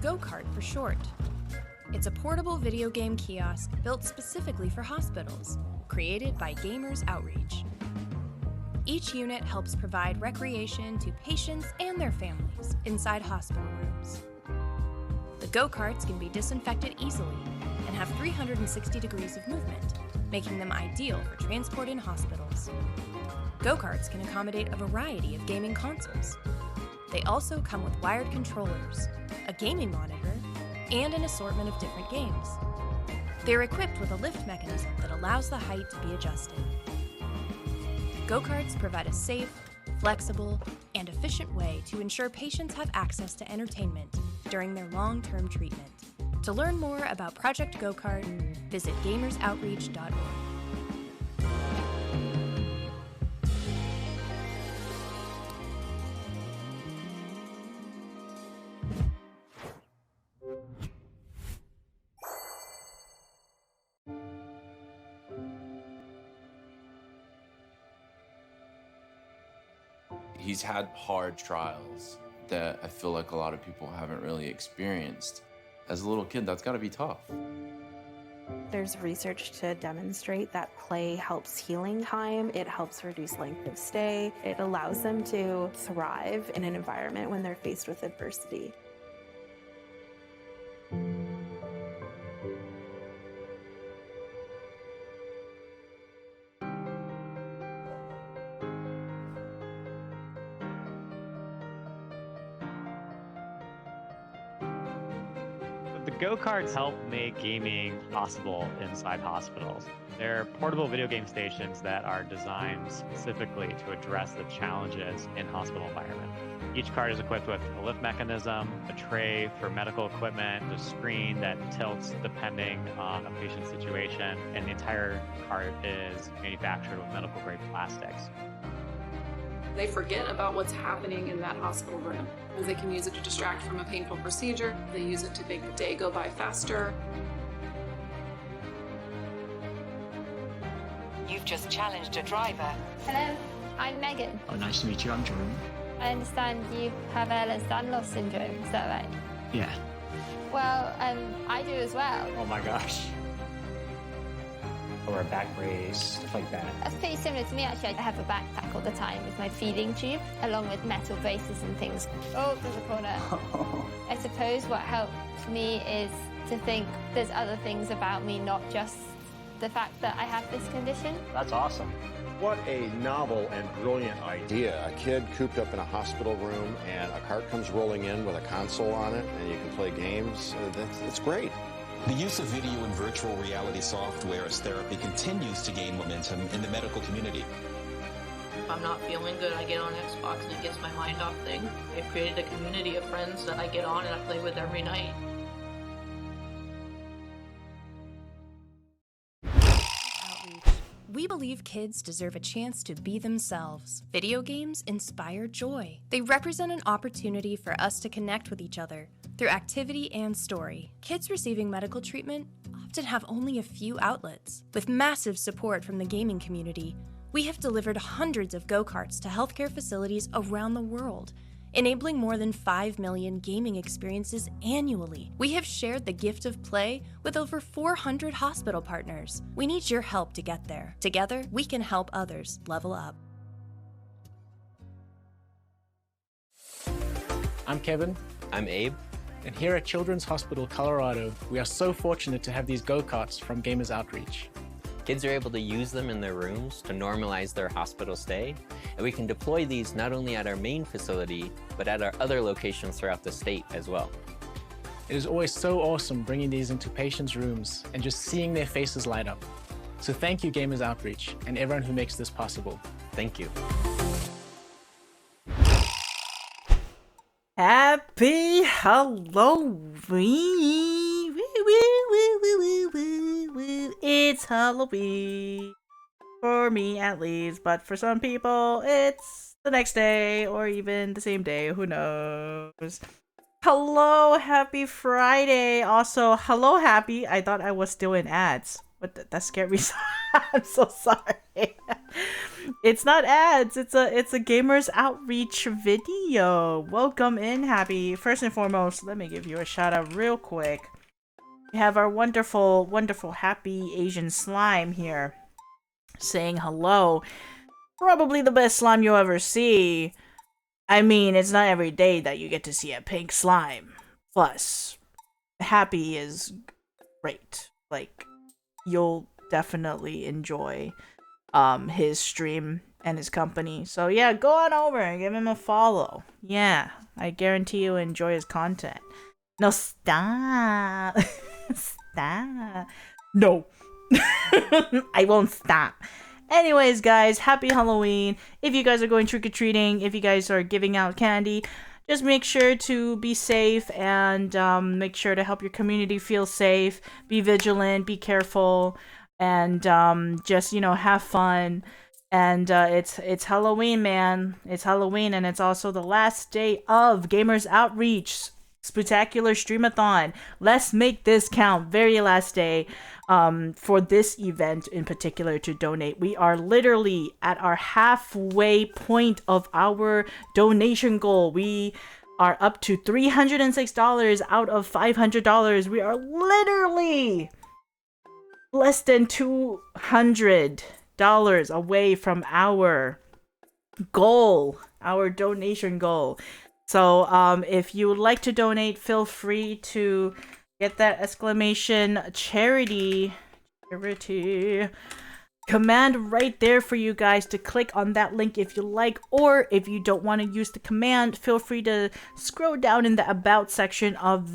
go-kart for short. It's a portable video game kiosk built specifically for hospitals, created by Gamers Outreach. Each unit helps provide recreation to patients and their families inside hospital rooms. The go-karts can be disinfected easily and have 360 degrees of movement, making them ideal for transport in hospitals. Go-karts can accommodate a variety of gaming consoles. They also come with wired controllers, a gaming monitor, and an assortment of different games. They're equipped with a lift mechanism that allows the height to be adjusted. Go-karts provide a safe, flexible, and efficient way to ensure patients have access to entertainment during their long-term treatment. To learn more about Project Go-Kart, visit gamersoutreach.org. He's had hard trials that I feel like a lot of people haven't really experienced. As a little kid, that's gotta be tough. There's research to demonstrate that play helps healing time, it helps reduce length of stay, it allows them to thrive in an environment when they're faced with adversity. The go-karts help make gaming possible inside hospitals. They're portable video game stations that are designed specifically to address the challenges in hospital environment. Each cart is equipped with a lift mechanism, a tray for medical equipment, a screen that tilts depending on a patient's situation, and the entire cart is manufactured with medical-grade plastics. They forget about what's happening in that hospital room. They can use it to distract from a painful procedure. They use it to make the day go by faster. You've just challenged a driver. Hello, I'm Megan. Oh, nice to meet you. I'm Jerome. I understand you have Ehlers-Danlos syndrome, is that right? Yeah. Well, I do as well. Oh my gosh. Or a back brace, stuff like that. That's pretty similar to me, actually. I have a backpack all the time with my feeding tube, along with metal braces and things. Oh, there's a corner. I suppose what helped me is to think there's other things about me, not just the fact that I have this condition. That's awesome. What a novel and brilliant idea. A kid cooped up in a hospital room and a cart comes rolling in with a console on it and you can play games. That's great. The use of video and virtual reality software as therapy continues to gain momentum in the medical community. If I'm not feeling good, I get on Xbox and it gets my mind off things. I've created a community of friends that I get on and I play with every night. We believe kids deserve a chance to be themselves. Video games inspire joy. They represent an opportunity for us to connect with each other through activity and story. Kids receiving medical treatment often have only a few outlets. With massive support from the gaming community, we have delivered hundreds of go-karts to healthcare facilities around the world, enabling more than 5 million gaming experiences annually. We have shared the gift of play with over 400 hospital partners. We need your help to get there. Together, we can help others level up. I'm Kevin. I'm Abe. And here at Children's Hospital Colorado, we are so fortunate to have these go-karts from Gamers Outreach. Kids are able to use them in their rooms to normalize their hospital stay, and we can deploy these not only at our main facility, but at our other locations throughout the state as well. It is always so awesome bringing these into patients' rooms and just seeing their faces light up. So thank you, Gamers Outreach, and everyone who makes this possible. Thank you. Happy Halloween! Woo, woo, woo, woo, woo, woo, woo. It's Halloween. For me, at least. But for some people, it's the next day or even the same day. Who knows? Hello, happy Friday. Also, hello, happy. I thought I was still in ads. That scared me. I'm so sorry. It's not ads. It's a Gamers Outreach video. Welcome in, Happy. First and foremost, let me give you a shout out real quick. We have our wonderful, wonderful Happy Asian slime here saying hello. Probably the best slime you'll ever see. I mean, it's not every day that you get to see a pink slime. Plus, Happy is great. Like, you'll definitely enjoy his stream and his company. So yeah, go on over and give him a follow. Yeah, I guarantee you'll enjoy his content. No, stop. Stop. No. I won't stop. Anyways, guys, happy Halloween. If you guys are going trick-or-treating, if you guys are giving out candy, just make sure to be safe and make sure to help your community feel safe. Be vigilant, be careful, and just, you know, have fun. And it's Halloween, man. It's Halloween, and it's also the last day of Gamers Outreach Spooktacular Streamathon. Let's make this count. Very last day for this event in particular to donate. We are literally at our halfway point of our donation goal. We are up to $306 out of $500. We are literally less than $200 away from our goal, our donation goal. So if you would like to donate, feel free to get that exclamation charity command right there for you guys to click on that link if you like, or if you don't want to use the command, feel free to scroll down in the about section of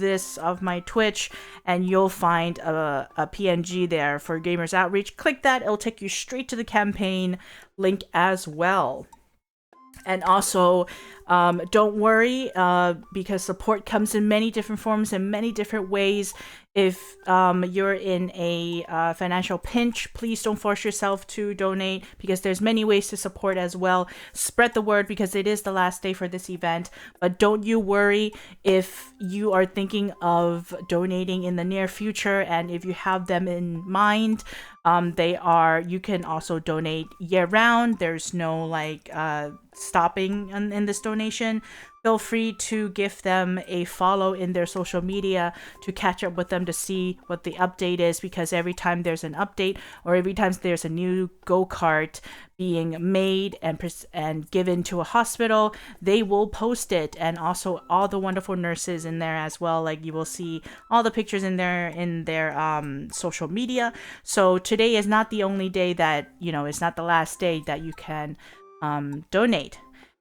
my Twitch and you'll find a PNG there for Gamers Outreach. Click that, it'll take you straight to the campaign link as well. And also, don't worry, because support comes in many different forms and many different ways. If you're in a financial pinch, please don't force yourself to donate, because there's many ways to support as well. Spread the word, because it is the last day for this event. But don't you worry if you are thinking of donating in the near future, and if you have them in mind, you can also donate year round. There's no like stopping in this donation. Feel free to give them a follow in their social media to catch up with them to see what the update is, because every time there's an update or every time there's a new go-kart being made and given to a hospital, they will post it. And also all the wonderful nurses in there as well, like you will see all the pictures in their social media. So today is not the only day that, you know, it's not the last day that you can donate.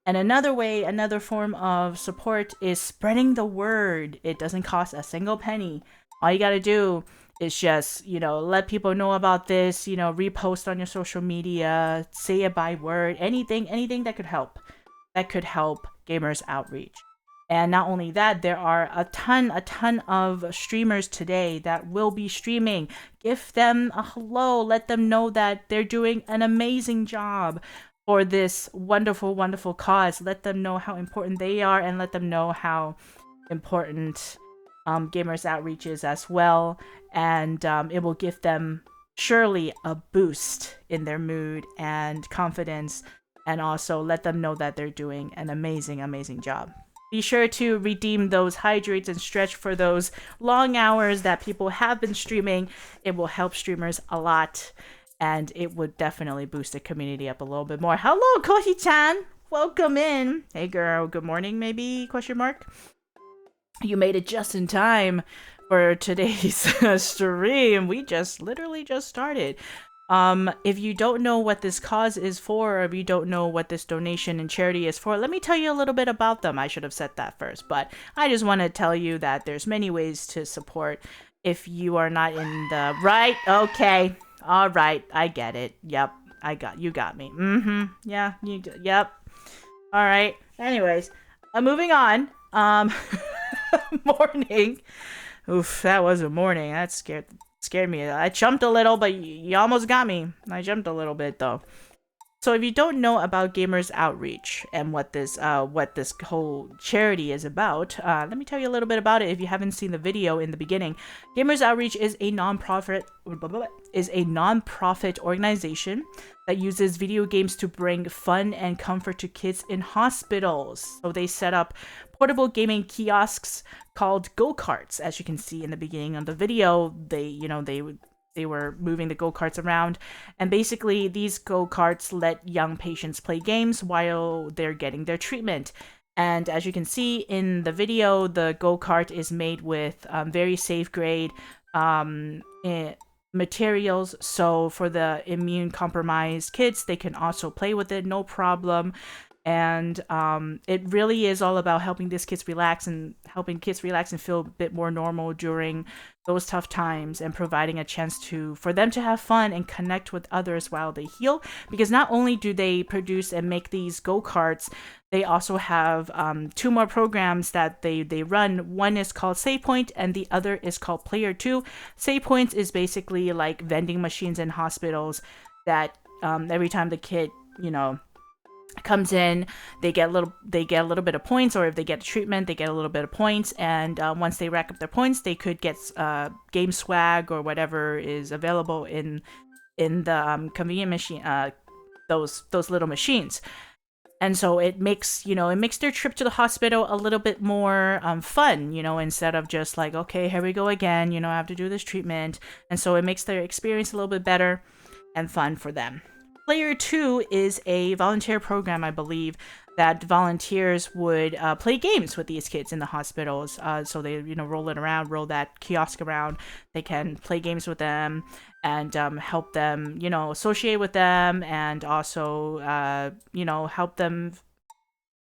And another form of support is spreading the word. It doesn't cost a single penny. All you gotta do is just, you know, let people know about this, you know, repost on your social media, say it by word, anything that could help. That could help Gamers Outreach. And not only that, there are a ton of streamers today that will be streaming. Give them a hello, let them know that they're doing an amazing job for this wonderful, wonderful cause. Let them know how important they are, and let them know how important Gamers Outreach is as well. And it will give them surely a boost in their mood and confidence, and also let them know that they're doing an amazing, amazing job. Be sure to redeem those hydrates and stretch for those long hours that people have been streaming. It will help streamers a lot. And it would definitely boost the community up a little bit more. Hello, Koshi-chan! Welcome in! Hey girl, good morning maybe? Question mark? You made it just in time for today's stream. We literally just started. If you don't know what this cause is for, or if you don't know what this donation and charity is for, let me tell you a little bit about them. I should have said that first, but I just want to tell you that there's many ways to support if you are not in the right. Okay. All right, I get it. Yep, you got me. Yeah, yep. All right. Anyways, moving on. Morning. Oof, that was a morning. That scared me. I jumped a little, but you almost got me. I jumped a little bit though. So if you don't know about Gamers Outreach and what this whole charity is about, let me tell you a little bit about it if you haven't seen the video in the beginning. Gamers Outreach is a nonprofit organization that uses video games to bring fun and comfort to kids in hospitals. So they set up portable gaming kiosks called go-karts. As you can see in the beginning of the video, they were moving the go-karts around, and basically these go-karts let young patients play games while they're getting their treatment. And as you can see in the video, the go-kart is made with very safe grade materials, so for the immune compromised kids, they can also play with it, no problem. And it really is all about helping kids relax and feel a bit more normal during those tough times, and providing a chance for them to have fun and connect with others while they heal. Because not only do they produce and make these go-karts, they also have 2 more programs that they run. One is called Save Point and the other is called Player 2. Save Points is basically like vending machines in hospitals that every time the kid, comes in, they get a little bit of points, or if they get treatment, they get a little bit of points. And once they rack up their points, they could get game swag or whatever is available in the convenient machine, those little machines. And so it makes their trip to the hospital a little bit more fun, instead of just like, okay, here we go again, I have to do this treatment. And so it makes their experience a little bit better and fun for them. Player 2 is a volunteer program, I believe, that volunteers would play games with these kids in the hospitals. So they, roll that kiosk around. They can play games with them and help them, associate with them, and also, help them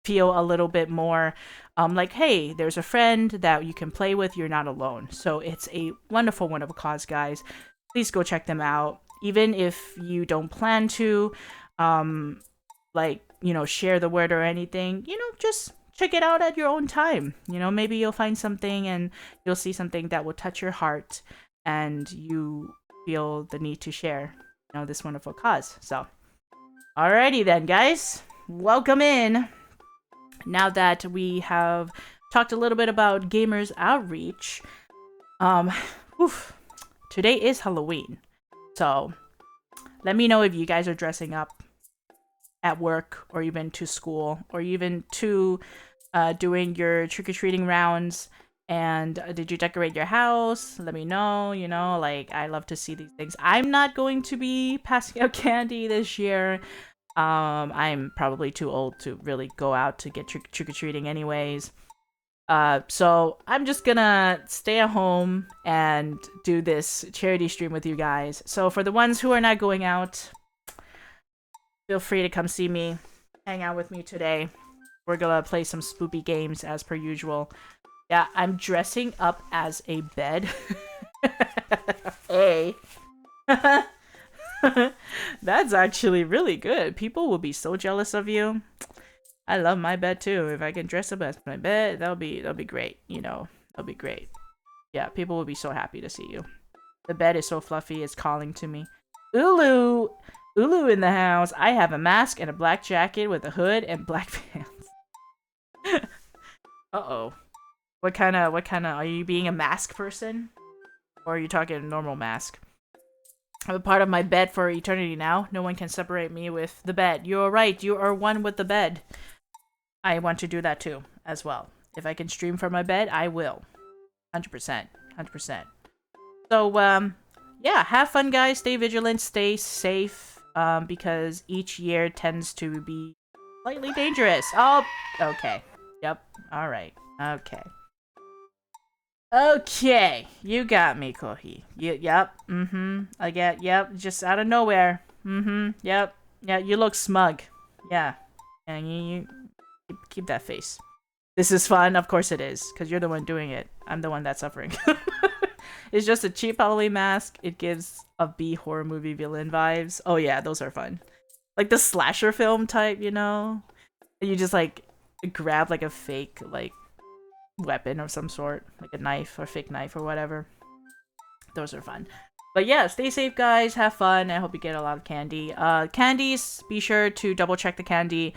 feel a little bit more like, hey, there's a friend that you can play with. You're not alone. So it's a wonderful, wonderful cause, guys. Please go check them out. Even if you don't plan to, share the word or anything, just check it out at your own time. Maybe you'll find something and you'll see something that will touch your heart, and you feel the need to share, this wonderful cause. So, alrighty then, guys. Welcome in. Now that we have talked a little bit about Gamers Outreach, today is Halloween. So, let me know if you guys are dressing up at work, or even to school, or even to doing your trick-or-treating rounds. And did you decorate your house? Let me know, I love to see these things. I'm not going to be passing out candy this year. I'm probably too old to really go out to get trick-or-treating anyways. So I'm just gonna stay at home and do this charity stream with you guys. So for the ones who are not going out, feel free to come see me, hang out with me today. We're gonna play some spoopy games as per usual. Yeah, I'm dressing up as a bed. Hey. That's actually really good. People will be so jealous of you. I love my bed too. If I can dress up as my bed, that'll be great. That'll be great. Yeah, people will be so happy to see you. The bed is so fluffy, it's calling to me. Ulu in the house. I have a mask and a black jacket with a hood and black pants. Uh-oh. What kind of, are you being a mask person? Or are you talking a normal mask? I'm a part of my bed for eternity now. No one can separate me with the bed. You're right, you are one with the bed. I want to do that too, as well. If I can stream from my bed, I will. 100%. 100%. So, yeah, have fun, guys. Stay vigilant, stay safe, because each year tends to be slightly dangerous. Oh, okay. Yep. Alright. Okay. Okay. You got me, Kohi. Yep. I get, yep. Just out of nowhere. Yep. Yeah, you look smug. Yeah. And you keep that face. This is fun. Of course it is, because you're the one doing it. I'm the one that's suffering. It's just a cheap Halloween mask. It gives a B horror movie villain vibes. Oh yeah, those are fun. Like the slasher film type, you know? You just like grab like a fake like weapon of some sort, like a knife or fake knife or whatever. Those are fun. But yeah, stay safe, guys. Have fun. I hope you get a lot of candy. Candies, be sure to double check the candy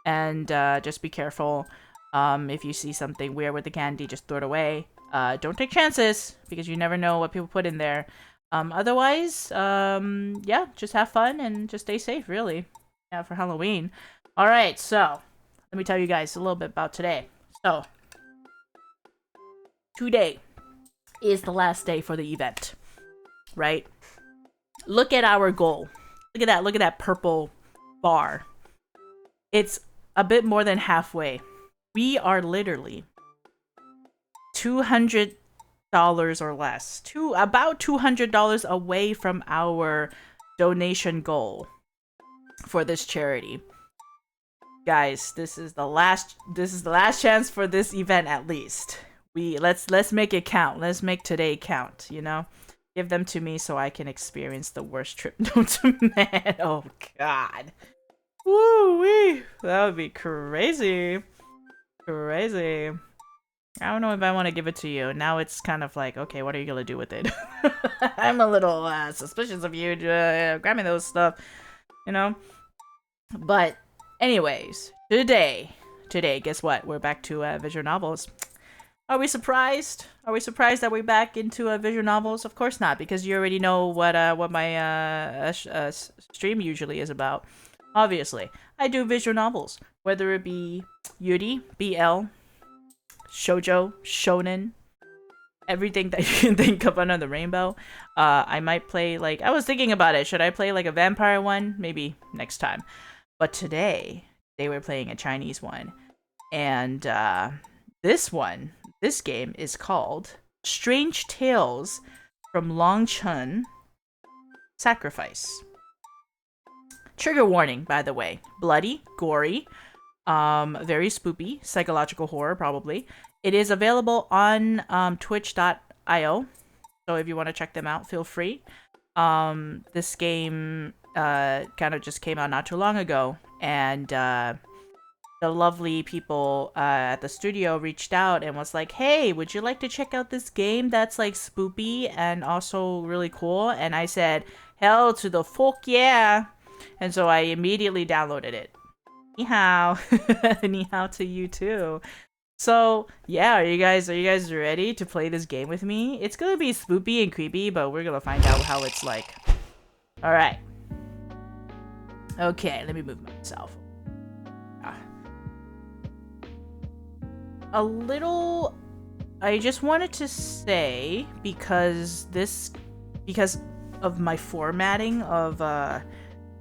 and just be careful. If you see something weird with the candy, just throw it away. Don't take chances because you never know what people put in there. Otherwise, yeah, just have fun and just stay safe, really. Yeah, for Halloween. Alright, so let me tell you guys a little bit about today. So, today is the last day for the event, right? Look at our goal. Look at that purple bar. It's a bit more than halfway. We are literally $200 or less, about $200 away from our donation goal for this charity. Guys, this is the last chance for this event, at least. Let's make it count. Let's make today count, you know? Give them to me so I can experience the worst trip known to man. Oh god. Woo-wee. That would be crazy. Crazy. I don't know if I want to give it to you. Now it's kind of like, okay, what are you gonna do with it? I'm a little suspicious of you grabbing those stuff, you know? But anyways, today, guess what? We're back to visual novels. Are we surprised? Are we surprised that we're back into visual novels? Of course not, because you already know what my stream usually is about. Obviously, I do visual novels, whether it be Yuri, BL, shoujo, shonen, everything that you can think of under the rainbow. I might play, like, I was thinking about it. Should I play like a vampire one? Maybe next time. But today, they were playing a Chinese one. And this game is called Strange Tales from Longchun Sacrifice. Trigger warning, by the way. Bloody, gory, very spoopy, psychological horror, probably. It is available on twitch.io. So if you want to check them out, feel free. This game kind of just came out not too long ago, and the lovely people at the studio reached out and was like, hey, would you like to check out this game that's like spoopy and also really cool? And I said, hell to the fuck yeah. And so I immediately downloaded it. Ni hao. Ni hao to you too. So yeah, are you guys ready to play this game with me? It's gonna be spoopy and creepy, but we're gonna find out how it's like. Alright. Okay, let me move myself. I just wanted to say, because of my formatting of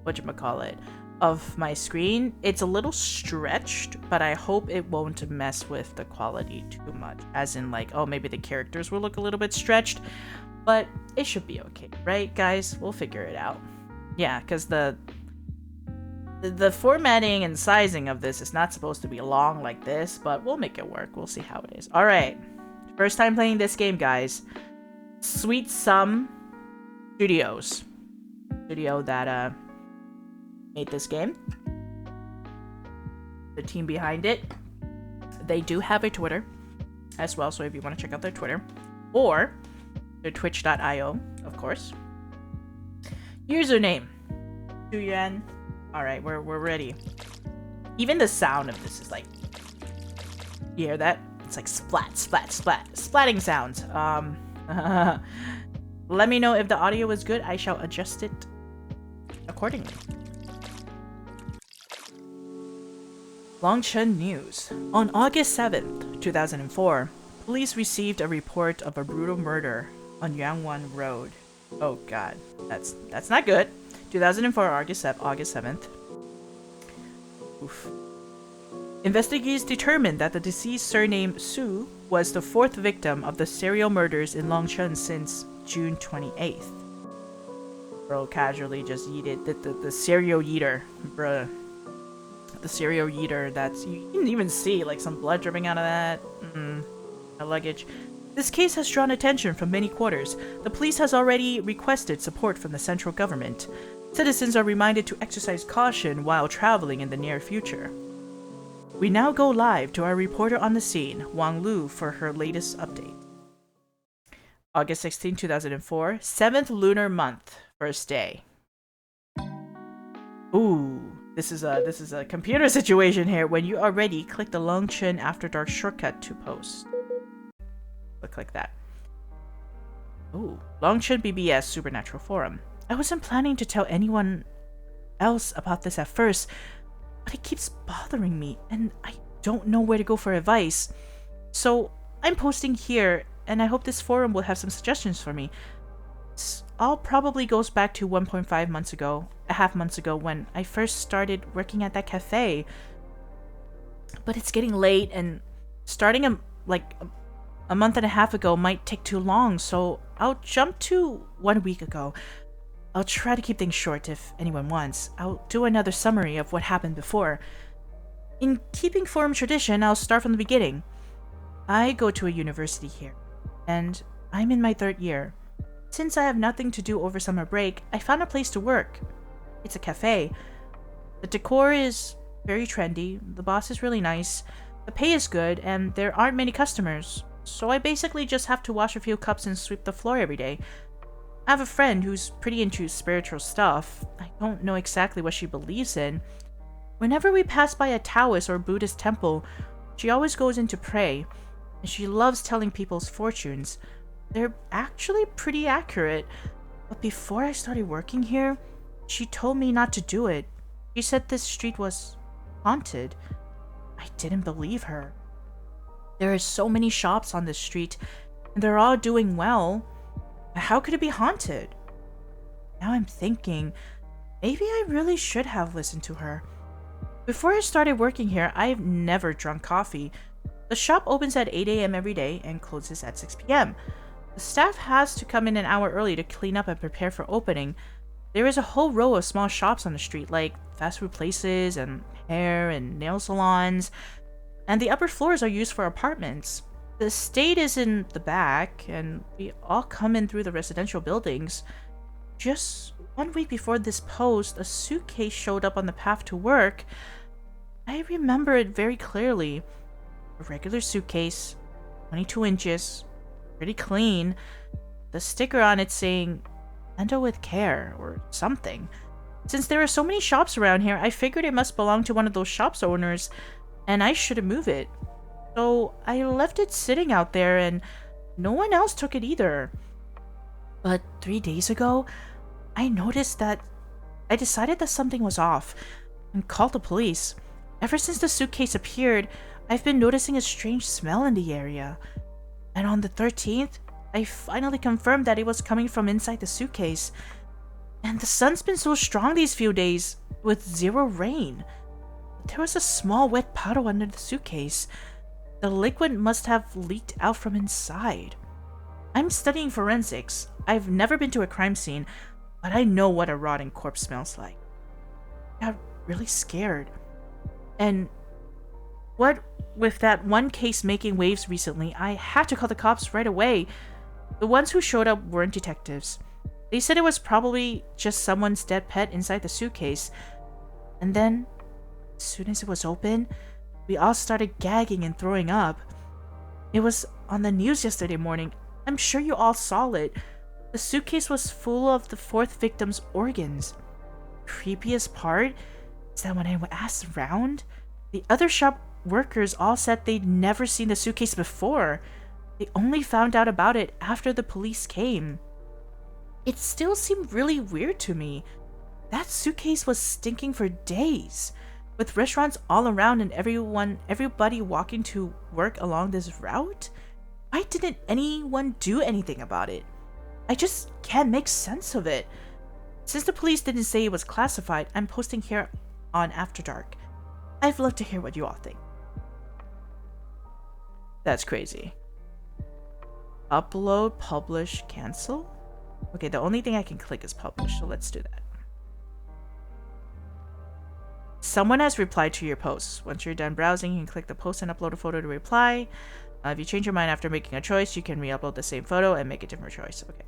whatchamacallit, of my screen, it's a little stretched, but I hope it won't mess with the quality too much. As in, like, oh, maybe the characters will look a little bit stretched, but it should be okay, right, guys? We'll figure it out. Yeah, because the formatting and sizing of this is not supposed to be long like this, but we'll make it work. We'll see how it is. Alright, first time playing this game, guys. Sweet Sum Studios. Studio that made this game. The team behind it. They do have a Twitter as well, so if you want to check out their Twitter. Or their twitch.io, of course. Username. Yuan. Alright, we're ready. Even the sound of this is like... You hear that? It's like splat, splat, splat. Splatting sounds. Let me know if the audio is good. I shall adjust it accordingly. Longchun News. On August 7th, 2004, police received a report of a brutal murder on Yangwan Road. Oh god, that's not good. 2004, August 7th. Oof. Investigators determined that the deceased, surnamed Su, was the fourth victim of the serial murders in Longchun since June 28th. Bro casually just yeeted the serial eater, bruh. The serial eater, that's, you can even see like some blood dripping out of that. Luggage. This case has drawn attention from many quarters. The police has already requested support from the central government. Citizens are reminded to exercise caution while traveling in the near future. We now go live to our reporter on the scene, Wang Lu, for her latest update. August 16, 2004. 7th lunar month. First day. Ooh, this is a computer situation here. When you are ready, click the Longchen After Dark shortcut to post. Look like that. Ooh, Longchen BBS Supernatural Forum. I wasn't planning to tell anyone else about this at first, but it keeps bothering me, and I don't know where to go for advice. So I'm posting here, and I hope this forum will have some suggestions for me. This all probably goes back to 1.5 months ago, a half months ago, when I first started working at that cafe. But it's getting late, and starting a month and a half ago might take too long, so I'll jump to 1 week ago. I'll try to keep things short if anyone wants. I'll do another summary of what happened before. In keeping forum tradition, I'll start from the beginning. I go to a university here, and I'm in my 3rd year. Since I have nothing to do over summer break, I found a place to work. It's a cafe. The decor is very trendy, the boss is really nice, the pay is good, and there aren't many customers, so I basically just have to wash a few cups and sweep the floor every day. I have a friend who's pretty into spiritual stuff. I don't know exactly what she believes in. Whenever we pass by a Taoist or Buddhist temple, she always goes in to pray, and she loves telling people's fortunes. They're actually pretty accurate, but before I started working here, she told me not to do it. She said this street was haunted. I didn't believe her. There are so many shops on this street, and they're all doing well. How could it be haunted? Now I'm thinking, maybe I really should have listened to her. Before I started working here, I've never drunk coffee. The shop opens at 8 a.m. every day and closes at 6 p.m. The staff has to come in an hour early to clean up and prepare for opening. There is a whole row of small shops on the street, like fast food places and hair and nail salons, and the upper floors are used for apartments. The estate is in the back, and we all come in through the residential buildings. Just 1 week before this post, a suitcase showed up on the path to work. I remember it very clearly. A regular suitcase, 22 inches, pretty clean. The sticker on it saying, "Handle with care," or something. Since there are so many shops around here, I figured it must belong to one of those shops owners, and I shouldn't move it. So I left it sitting out there, and no one else took it either. But 3 days ago, I noticed that I decided that something was off and called the police. Ever since the suitcase appeared, I've been noticing a strange smell in the area. And on the 13th, I finally confirmed that it was coming from inside the suitcase. And the sun's been so strong these few days, with zero rain. There was a small wet puddle under the suitcase. The liquid must have leaked out from inside. I'm studying forensics. I've never been to a crime scene, but I know what a rotting corpse smells like. I got really scared. And what with that one case making waves recently, I had to call the cops right away. The ones who showed up weren't detectives. They said it was probably just someone's dead pet inside the suitcase. And then, as soon as it was open, we all started gagging and throwing up. It was on the news yesterday morning. I'm sure you all saw it. The suitcase was full of the 4th victim's organs. Creepiest part is that when I asked around, the other shop workers all said they'd never seen the suitcase before. They only found out about it after the police came. It still seemed really weird to me. That suitcase was stinking for days. With restaurants all around and everybody walking to work along this route, why didn't anyone do anything about it? I just can't make sense of it. Since the police didn't say it was classified, I'm posting here on After Dark. I'd love to hear what you all think. That's crazy. Upload, publish, cancel? Okay, the only thing I can click is publish, so let's do that. Someone has replied to your posts. Once you're done browsing, you can click the post and upload a photo to reply. If you change your mind after making a choice, you can re-upload the same photo and make a different choice. Okay.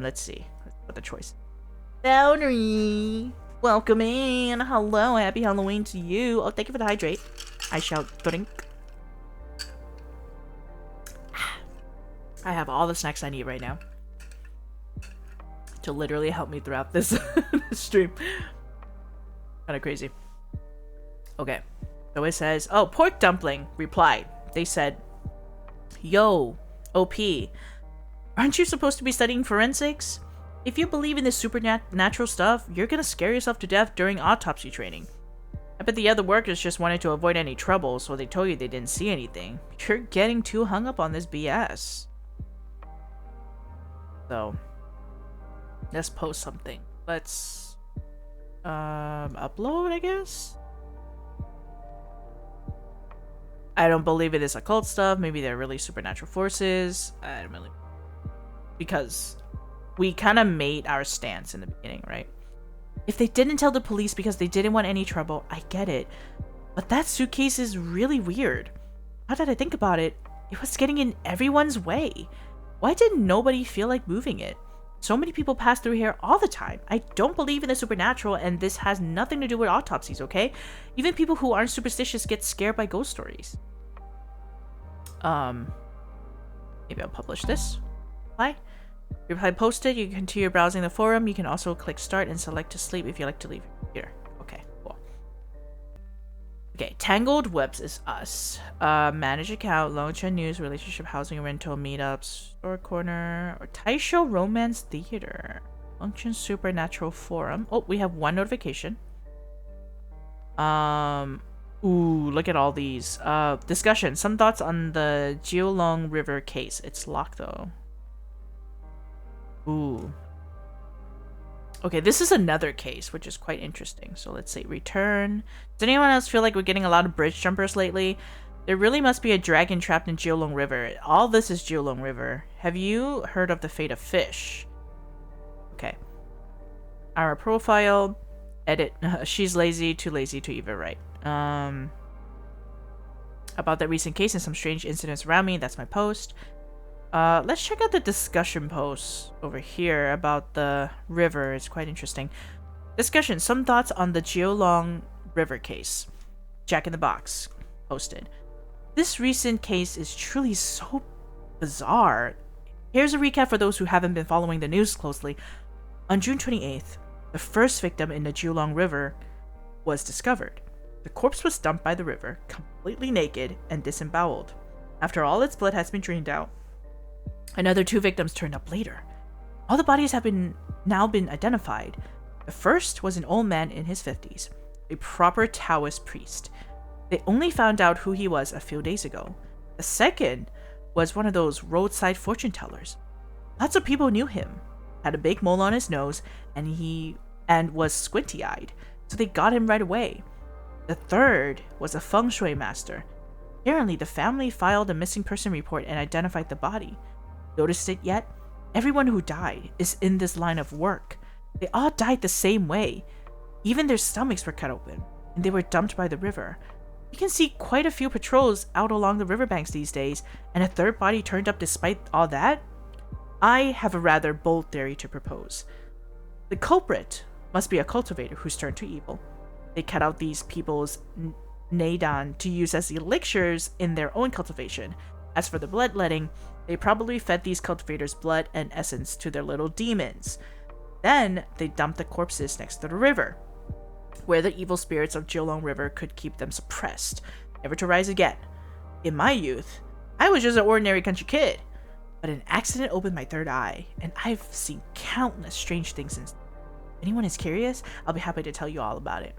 Let's see. Let's put the choice. Boundary! Welcome in! Hello, happy Halloween to you. Oh, thank you for the hydrate. I shall drink. I have all the snacks I need right now to literally help me throughout this stream. Kind of crazy. Okay. So it says, oh, Pork Dumpling replied. They said, yo, OP, aren't you supposed to be studying forensics? If you believe in this supernatural stuff, you're gonna scare yourself to death during autopsy training. I bet the other workers just wanted to avoid any trouble, so they told you they didn't see anything. You're getting too hung up on this BS. So, let's post something. Let's upload, I guess? I don't believe it is occult stuff. Maybe they're really supernatural forces. I don't really... Because we kind of made our stance in the beginning, right? If they didn't tell the police because they didn't want any trouble, I get it. But that suitcase is really weird. Now that I think about it, it was getting in everyone's way. Why did nobody feel like moving it? So many people pass through here all the time. I don't believe in the supernatural, and this has nothing to do with autopsies, okay? Even people who aren't superstitious get scared by ghost stories. Maybe I'll publish this. Hi. Reply posted. You can continue browsing the forum. You can also click start and select to sleep if you like to leave your computer. Okay, cool. Okay, Tangled Webs is us. Manage account, Longchen News, relationship, housing, rental, meetups, store corner, or Taisho Romance Theater. Longchen Supernatural Forum. Oh, we have one notification. Ooh, look at all these. Discussion. Some thoughts on the Jiulong River case. It's locked though. Ooh. Okay, this is another case, which is quite interesting. So let's say return. Does anyone else feel like we're getting a lot of bridge jumpers lately? There really must be a dragon trapped in Jiulong River. All this is Jiulong River. Have you heard of the fate of fish? Okay. Our profile. Edit. She's lazy, too lazy to even write. About that recent case and some strange incidents around me. That's my post. Let's check out the discussion post over here about the river. It's quite interesting. Discussion. Some thoughts on the Jiulong River case. Jack in the Box posted. This recent case is truly so bizarre. Here's a recap for those who haven't been following the news closely. On June 28th, the first victim in the Jiulong River was discovered. The corpse was dumped by the river, completely naked and disemboweled. After all its blood has been drained out, another 2 victims turned up later. All the bodies have now been identified. The first was an old man in his 50s, a proper Taoist priest. They only found out who he was a few days ago. The second was one of those roadside fortune tellers. Lots of people knew him, had a big mole on his nose, and was squinty-eyed, so they got him right away. The third was a feng shui master. Apparently, the family filed a missing person report and identified the body. Noticed it yet? Everyone who died is in this line of work. They all died the same way. Even their stomachs were cut open, and they were dumped by the river. You can see quite a few patrols out along the riverbanks these days, and a third body turned up despite all that? I have a rather bold theory to propose. The culprit must be a cultivator who's turned to evil. They cut out these people's neidan to use as elixirs in their own cultivation. As for the bloodletting, they probably fed these cultivators blood and essence to their little demons. Then they dumped the corpses next to the river, where the evil spirits of Jiulong River could keep them suppressed, never to rise again. In my youth, I was just an ordinary country kid, but an accident opened my third eye, and I've seen countless strange things since. If anyone is curious, I'll be happy to tell you all about it.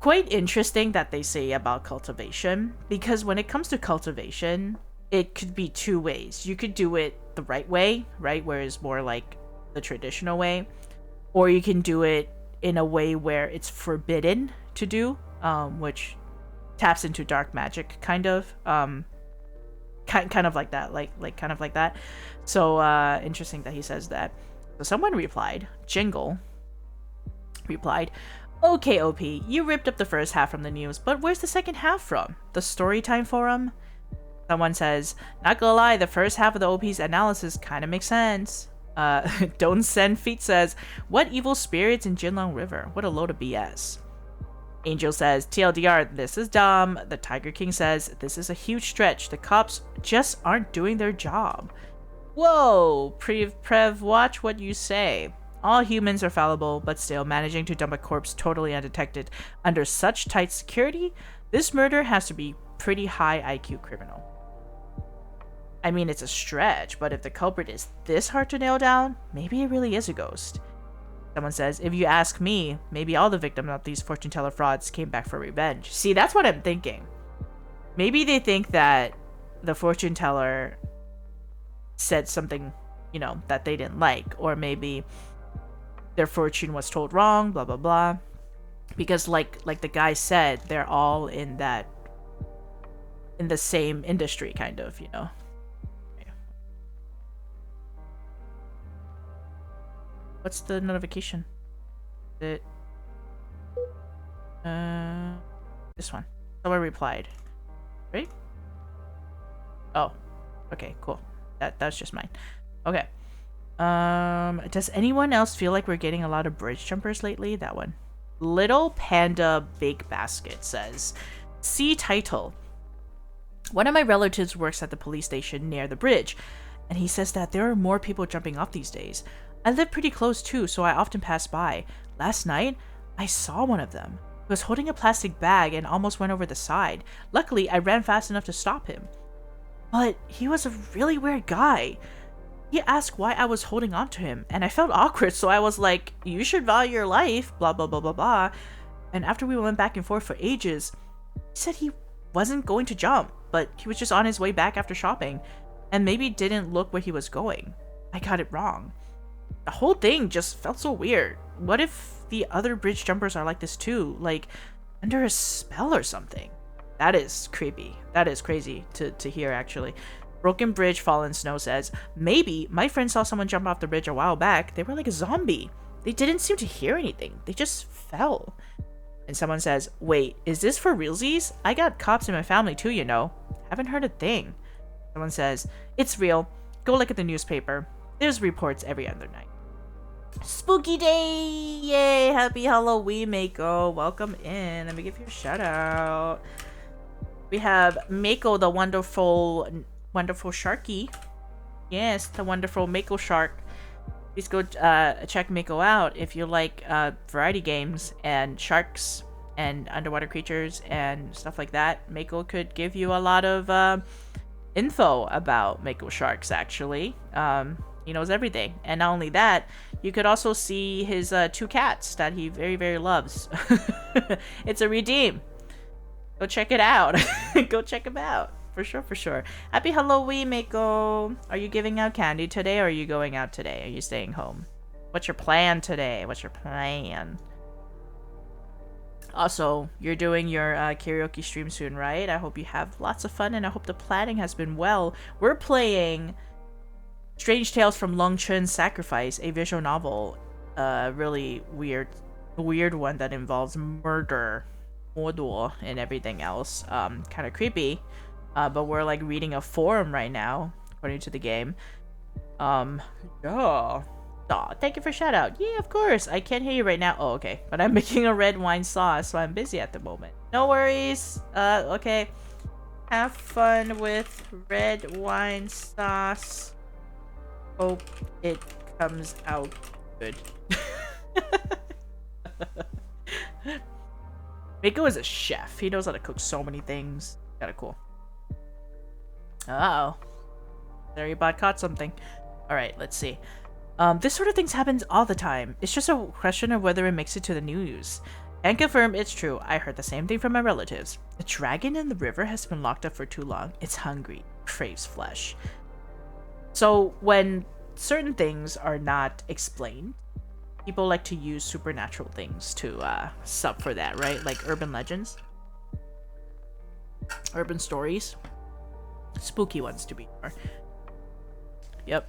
Quite interesting that they say about cultivation, because when it comes to cultivation, it could be 2 ways. You could do it the right way, right, where it's more like the traditional way, or you can do it in a way where it's forbidden to do, which taps into dark magic, kind of like that, like kind of like that. So interesting that he says that. So someone replied, Jingle replied, okay, OP, you ripped up the first half from the news, but where's the second half from? The Storytime forum? Someone says, not gonna lie, the first half of the OP's analysis kind of makes sense. Don't Send Feet says, what evil spirits in Jiulong River? What a load of BS. Angel says, TLDR, this is dumb. The Tiger King says, this is a huge stretch. The cops just aren't doing their job. Whoa, Prev, watch what you say. All humans are fallible, but still managing to dump a corpse totally undetected under such tight security? This murder has to be pretty high IQ criminal. I mean, it's a stretch, but if the culprit is this hard to nail down, maybe it really is a ghost. Someone says, if you ask me, maybe all the victims of these fortune teller frauds came back for revenge. See, that's what I'm thinking. Maybe they think that the fortune teller said something, you know, that they didn't like, or maybe their fortune was told wrong, blah blah blah. Because like the guy said, they're all in the same industry, kind of, you know. What's the notification? This one. Someone replied. Right? Oh. Okay, cool. That's just mine. Okay. Does anyone else feel like we're getting a lot of bridge jumpers lately? That one. Little Panda Bake Basket says, see title. One of my relatives works at the police station near the bridge, and he says that there are more people jumping off these days. I live pretty close too, so I often pass by. Last night, I saw one of them. He was holding a plastic bag and almost went over the side. Luckily, I ran fast enough to stop him. But he was a really weird guy. He asked why I was holding on to him, and I felt awkward, so I was like, you should value your life, blah blah blah blah blah. And after we went back and forth for ages, he said he wasn't going to jump, but he was just on his way back after shopping, and maybe didn't look where he was going. I got it wrong. The whole thing just felt so weird. What if the other bridge jumpers are like this too? Like, under a spell or something? That is creepy. That is crazy to hear, actually. Broken Bridge Fallen Snow says, maybe my friend saw someone jump off the bridge a while back. They were like a zombie. They didn't seem to hear anything. They just fell. And someone says, wait, is this for realsies? I got cops in my family too, you know. Haven't heard a thing. Someone says, it's real. Go look at the newspaper. There's reports every other night. Spooky day! Yay! Happy Halloween, Mako. Welcome in. Let me give you a shout out. We have Mako, the wonderful Sharky. Yes, the wonderful Mako Shark. Please go check Mako out if you like variety games and sharks and underwater creatures and stuff like that. Mako could give you a lot of info about Mako Sharks, actually. He knows everything. And not only that, you could also see his 2 cats that he very, very loves. It's a redeem. Go check it out. Go check him out. For sure, for sure. Happy Halloween, Mako. Are you giving out candy today, or are you going out today? Are you staying home? What's your plan today? What's your plan? Also, you're doing your karaoke stream soon, right? I hope you have lots of fun, and I hope the planning has been well. We're playing Strange Tales from Long Chun's Sacrifice, a visual novel. Really weird one that involves murder, and everything else. Kind of creepy. But we're like reading a forum right now, according to the game. Yeah. Aw, thank you for shout out. Yeah, of course. I can't hear you right now. Oh, okay. But I'm making a red wine sauce, so I'm busy at the moment. No worries. Okay. Have fun with red wine sauce. Hope it comes out good. Mako is a chef. He knows how to cook so many things. Kinda cool. Uh-oh. Larrybot caught something. Alright, let's see. This sort of thing happens all the time. It's just a question of whether it makes it to the news. Can confirm it's true. I heard the same thing from my relatives. The dragon in the river has been locked up for too long. It's hungry. Craves flesh. So, when certain things are not explained, people like to use supernatural things to sub for that, right? Like urban legends. Urban stories. Spooky ones, to be more. Yep.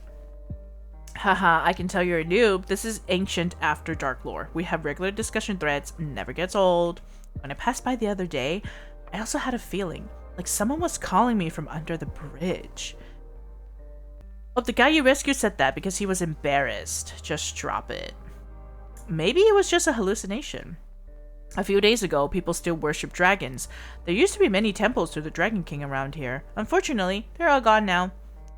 Haha, I can tell you're a noob. This is ancient After Dark lore. We have regular discussion threads, never gets old. When I passed by the other day, I also had a feeling like someone was calling me from under the bridge. Oh, the guy you rescued said that because he was embarrassed. Just drop it. Maybe it was just a hallucination. A few days ago, people still worship dragons. There used to be many temples to the Dragon King around here. Unfortunately, they're all gone now.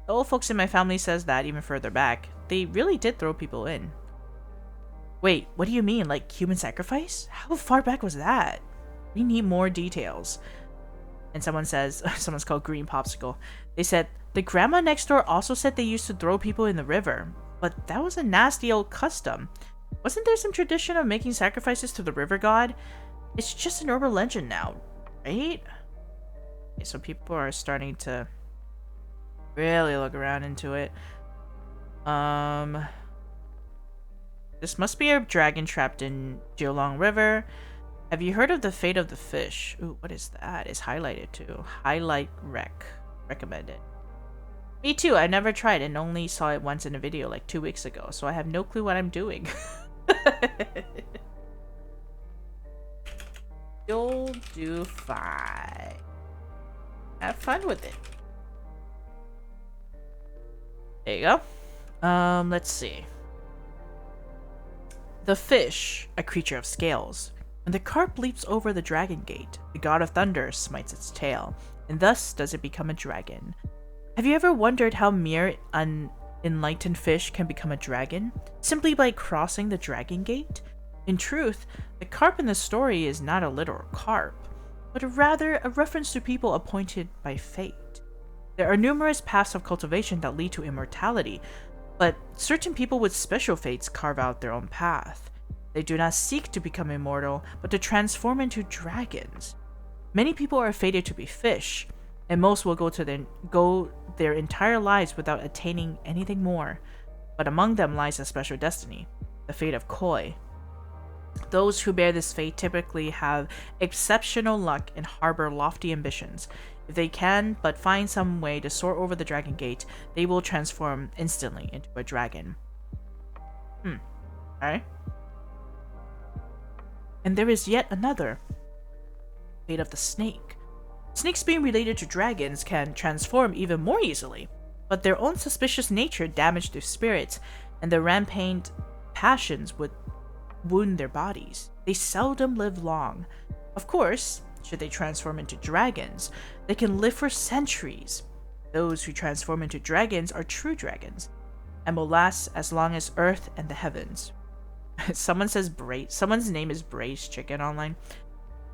The old folks in my family says that even further back. They really did throw people in. Wait, what do you mean? Like human sacrifice? How far back was that? We need more details. And someone says, someone's called Green Popsicle. They said, the grandma next door also said they used to throw people in the river. But that was a nasty old custom. Wasn't there some tradition of making sacrifices to the river god? It's just an urban legend now, right? Okay, so people are starting to really look around into it. This must be a dragon trapped in Jiulong River. Have you heard of the fate of the fish? Ooh, what is that? It's highlighted too. Highlight rec. Recommended. Me too. I never tried and only saw it once in a video like 2 weeks ago, so I have no clue what I'm doing. You'll do fine. Have fun with it. There you go. Let's see. The fish, a creature of scales. When the carp leaps over the dragon gate, the god of thunder smites its tail, and thus does it become a dragon. Have you ever wondered how mere unenlightened fish can become a dragon? Simply by crossing the dragon gate? In truth, the carp in the story is not a literal carp, but rather a reference to people appointed by fate. There are numerous paths of cultivation that lead to immortality, but certain people with special fates carve out their own path. They do not seek to become immortal, but to transform into dragons. Many people are fated to be fish, and most will go their entire lives without attaining anything more. But among them lies a special destiny, the fate of koi. Those who bear this fate typically have exceptional luck and harbor lofty ambitions. If they can but find some way to soar over the dragon gate, they will transform instantly into a dragon. Alright. And there is yet another. Fate of the snake. Snakes being related to dragons can transform even more easily, but their own suspicious nature damage their spirits, and their rampant passions would wound their bodies. They seldom live long. Of course, should they transform into dragons, they can live for centuries. Those who transform into dragons are true dragons, and will last as long as Earth and the heavens. Someone says someone's name is Braised Chicken online.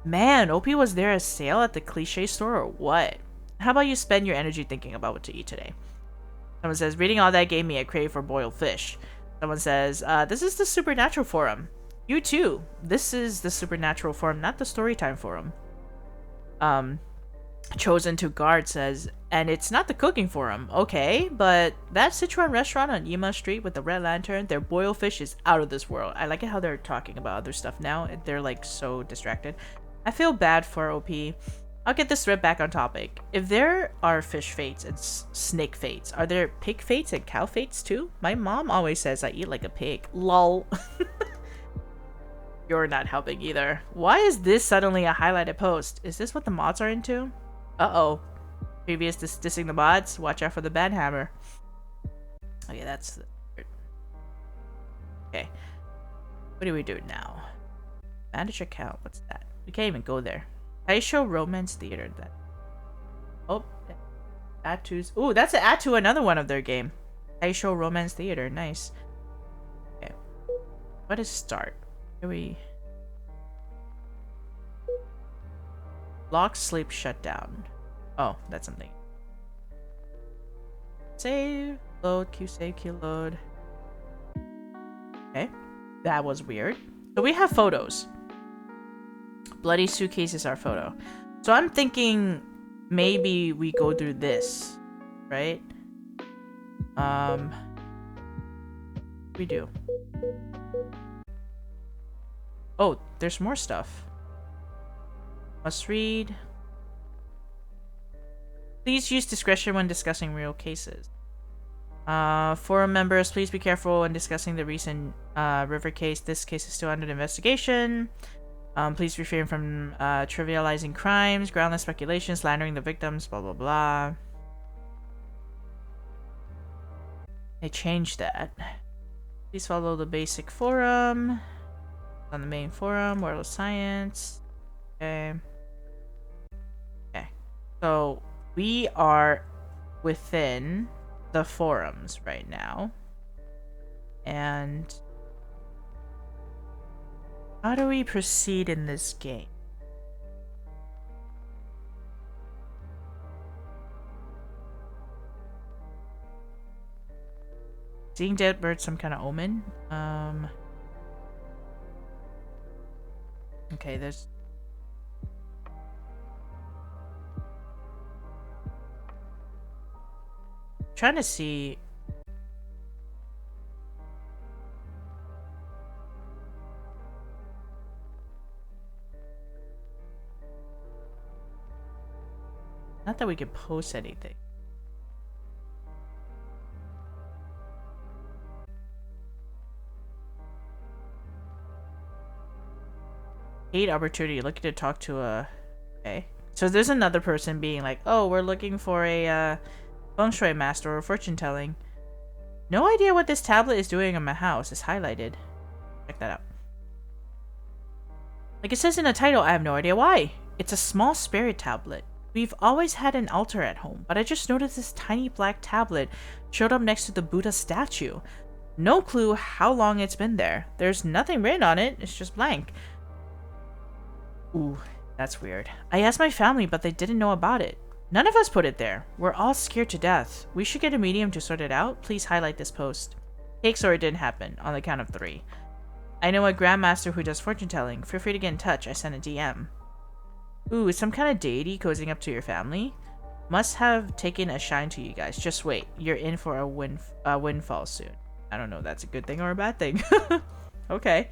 Man, OP, was there a sale at the cliche store or what? How about you spend your energy thinking about what to eat today? Someone says, reading all that gave me a crave for boiled fish. Someone says, this is the Supernatural Forum. You too. This is the Supernatural Forum, not the Storytime Forum. Chosen to Guard says, and it's not the Cooking Forum. Okay, but that Sichuan restaurant on Yima Street with the red lantern, their boiled fish is out of this world. I like it how they're talking about other stuff now. They're like so distracted. I feel bad for OP. I'll get this thread back on topic. If there are fish fates and snake fates, are there pig fates and cow fates too? My mom always says I eat like a pig. Lol. You're not helping either. Why is this suddenly a highlighted post? Is this what the mods are into? Uh-oh. Previous dissing the mods? Watch out for the bad hammer. Okay, that's the... Okay. What do we do now? Manage account. What's that? We can't even go there. Taisho Romance Theater. That. Oh. Add to... Ooh, that's an add to another one of their game. Taisho Romance Theater. Nice. Okay. What is start? Here we... Lock, sleep, shut down. Oh, that's something. Save, load, Q save, Q load. Okay. That was weird. So we have photos. Bloody suitcase is our photo. So I'm thinking maybe we go through this, right? We do. Oh, there's more stuff. Must read. Please use discretion when discussing real cases. Forum members, please be careful when discussing the recent river case. This case is still under investigation. Please refrain from trivializing crimes, groundless speculation, slandering the victims, blah blah blah. They changed that. Please follow the basic forum. On the main forum, World of Science. Okay. Okay. So we are within the forums right now. And how do we proceed in this game? Seeing dead birds, some kind of omen. Okay, there's... trying to see... Not that we could post anything. Hate opportunity, looking to talk to a... Okay. So there's another person being like, oh, we're looking for a feng shui master or fortune telling. No idea what this tablet is doing in my house. It's highlighted. Check that out. Like it says in the title, I have no idea why. It's a small spirit tablet. We've always had an altar at home, but I just noticed this tiny black tablet showed up next to the Buddha statue. No clue how long it's been there. There's nothing written on it. It's just blank. Ooh, that's weird. I asked my family, but they didn't know about it. None of us put it there. We're all scared to death. We should get a medium to sort it out. Please highlight this post. Cakes or it didn't happen, on the count of 3. I know a grandmaster who does fortune telling. Feel free to get in touch. I sent a DM. Ooh, is some kind of deity cozying up to your family? Must have taken a shine to you guys. Just wait. You're in for a windfall soon. I don't know if that's a good thing or a bad thing. Okay.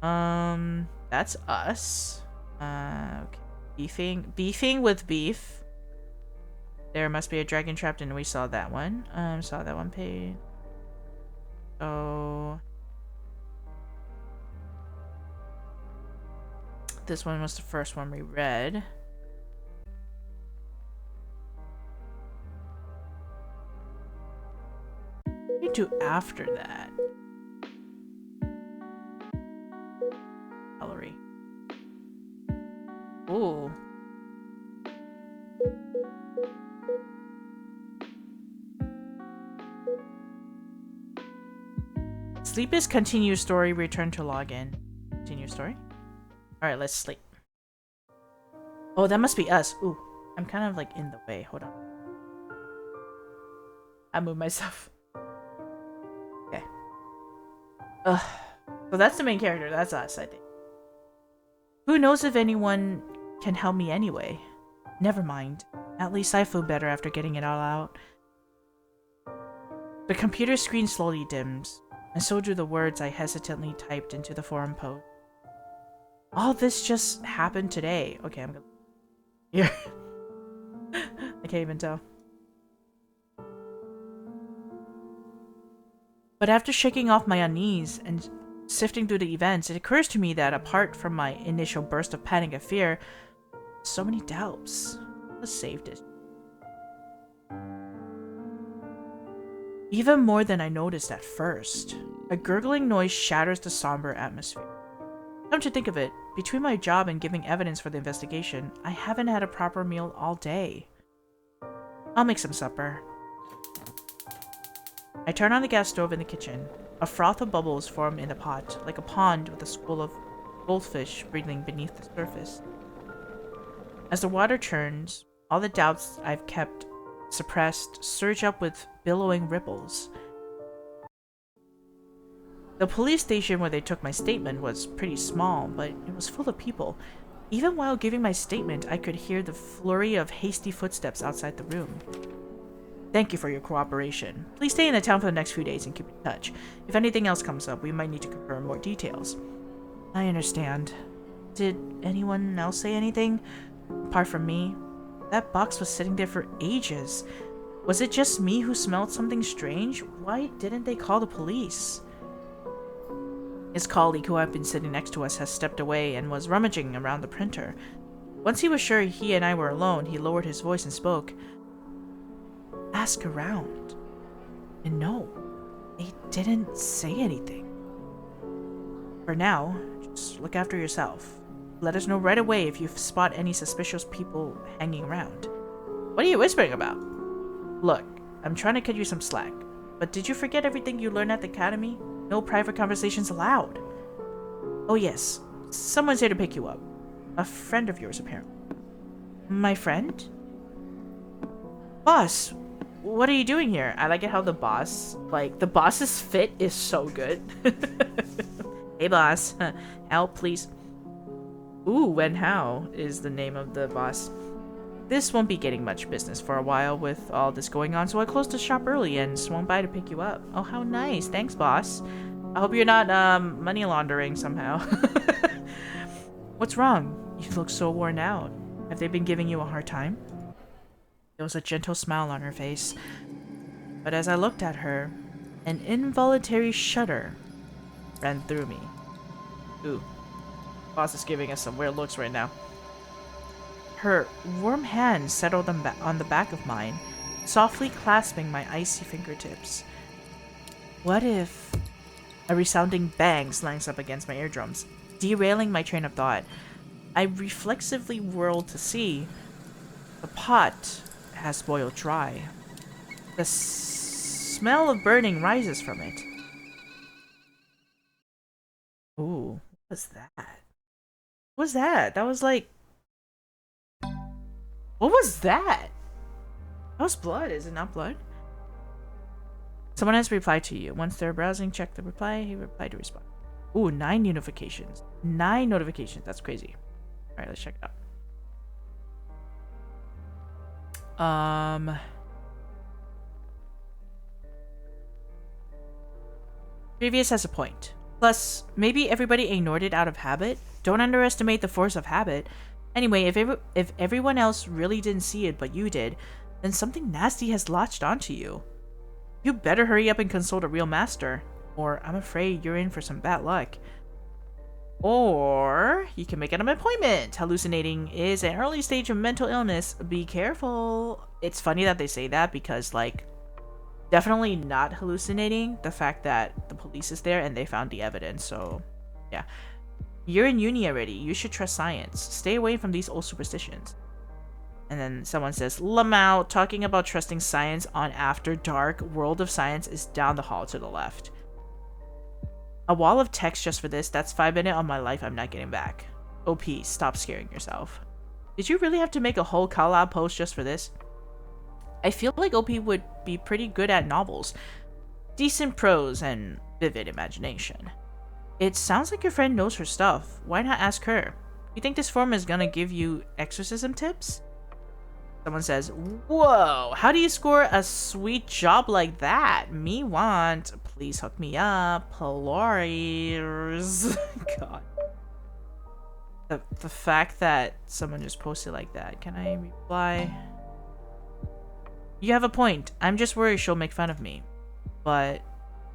That's us. Okay. Beefing with beef. There must be a dragon trapped in. We saw that one. Saw that one page. So this one was the first one we read. What do we do after that? Gallery. Ooh. Sleep is continue story, return to login. Continue story? Alright, let's sleep. Oh, that must be us. Ooh, I'm kind of like in the way. Hold on. I moved myself. Okay. Ugh. So that's the main character. That's us, I think. Who knows if anyone can help me anyway? Never mind. At least I feel better after getting it all out. The computer screen slowly dims, and so do the words I hesitantly typed into the forum post. All this just happened today. Okay, I'm gonna... Here. I can't even tell. But after shaking off my unease and sifting through the events, it occurs to me that apart from my initial burst of panic and fear, so many doubts. Let's save this. Even more than I noticed at first, a gurgling noise shatters the somber atmosphere. Come to think of it, between my job and giving evidence for the investigation, I haven't had a proper meal all day. I'll make some supper. I turn on the gas stove in the kitchen. A froth of bubbles form in the pot, like a pond with a school of goldfish breathing beneath the surface. As the water churns, all the doubts I've kept suppressed surge up with billowing ripples. The police station where they took my statement was pretty small, but it was full of people. Even while giving my statement, I could hear the flurry of hasty footsteps outside the room. Thank you for your cooperation. Please stay in the town for the next few days and keep in touch. If anything else comes up, we might need to confirm more details. I understand. Did anyone else say anything? Apart from me? That box was sitting there for ages. Was it just me who smelled something strange? Why didn't they call the police? His colleague, who had been sitting next to us, has stepped away and was rummaging around the printer. Once he was sure he and I were alone, he lowered his voice and spoke. Ask around. And no, they didn't say anything. For now, just house. Look after yourself. Let us know right away if you spot any suspicious people hanging around. What are you whispering about? Look, I'm trying to cut you some slack. But did you forget everything you learned at the academy? No private conversations allowed. Oh yes, someone's here to pick you up. A friend of yours, apparently. My friend? Boss, what are you doing here? I like it how the boss's fit is so good. Hey boss, help please. Ooh, Wen Hao is the name of the boss. This won't be getting much business for a while with all this going on, so I closed the shop early and swung by to pick you up. Oh, how nice. Thanks, boss. I hope you're not, money laundering somehow. What's wrong? You look so worn out. Have they been giving you a hard time? There was a gentle smile on her face, but as I looked at her, an involuntary shudder ran through me. Ooh. Boss is giving us some weird looks right now. Her warm hand settled on the back of mine, softly clasping my icy fingertips. What if... A resounding bang slangs up against my eardrums, derailing my train of thought. I reflexively whirled to see the pot has boiled dry. The smell of burning rises from it. Ooh, what was that? What was that? That was like... What was that? That was blood, is it not blood? Someone has replied to you. Once they're browsing, check the reply. He replied to respond. Ooh, 9 notifications. 9 notifications. That's crazy. Alright, let's check it out. Previous has a point. Plus, maybe everybody ignored it out of habit. Don't underestimate the force of habit. Anyway, if everyone else really didn't see it but you did, then something nasty has latched onto you. You better hurry up and consult a real master, or I'm afraid you're in for some bad luck. Or you can make an appointment. Hallucinating is an early stage of mental illness. Be careful. It's funny that they say that because, like, definitely not hallucinating. The fact that the police is there and they found the evidence, so yeah. You're in uni already. You should trust science. Stay away from these old superstitions. And then someone says, Lamau, talking about trusting science on After Dark. World of Science is down the hall to the left. A wall of text just for this. That's 5 minutes of my life I'm not getting back. OP, stop scaring yourself. Did you really have to make a whole call-out post just for this? I feel like OP would be pretty good at novels. Decent prose and vivid imagination. It sounds like your friend knows her stuff. Why not ask her? You think this forum is gonna give you exorcism tips? Someone says, whoa, how do you score a sweet job like that? Me want. Please hook me up. Please. God. The fact that someone just posted like that. Can I reply? You have a point. I'm just worried she'll make fun of me. But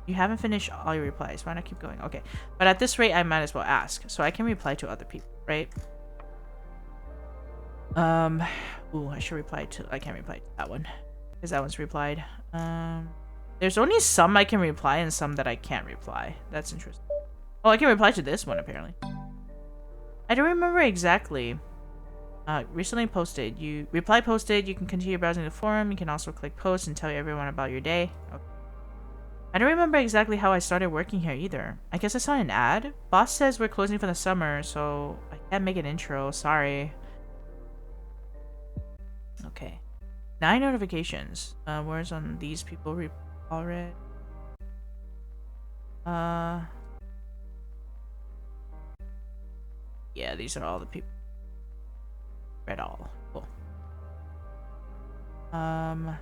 you haven't finished all your replies. Why not keep going? Okay. But at this rate, I might as well ask. So I can reply to other people, right? Ooh, I should reply to... I can't reply to that one. Because that one's replied. There's only some I can reply and some that I can't reply. That's interesting. Oh, I can reply to this one, apparently. I don't remember exactly. Recently posted. You reply posted. You can continue browsing the forum. You can also click post and tell everyone about your day. Okay. I don't remember exactly how I started working here either. I guess I saw an ad. Boss says we're closing for the summer, so I can't make an intro. Sorry. Okay. 9 notifications. Where's on these people already? Yeah, these are all the people. Read all. Cool. Can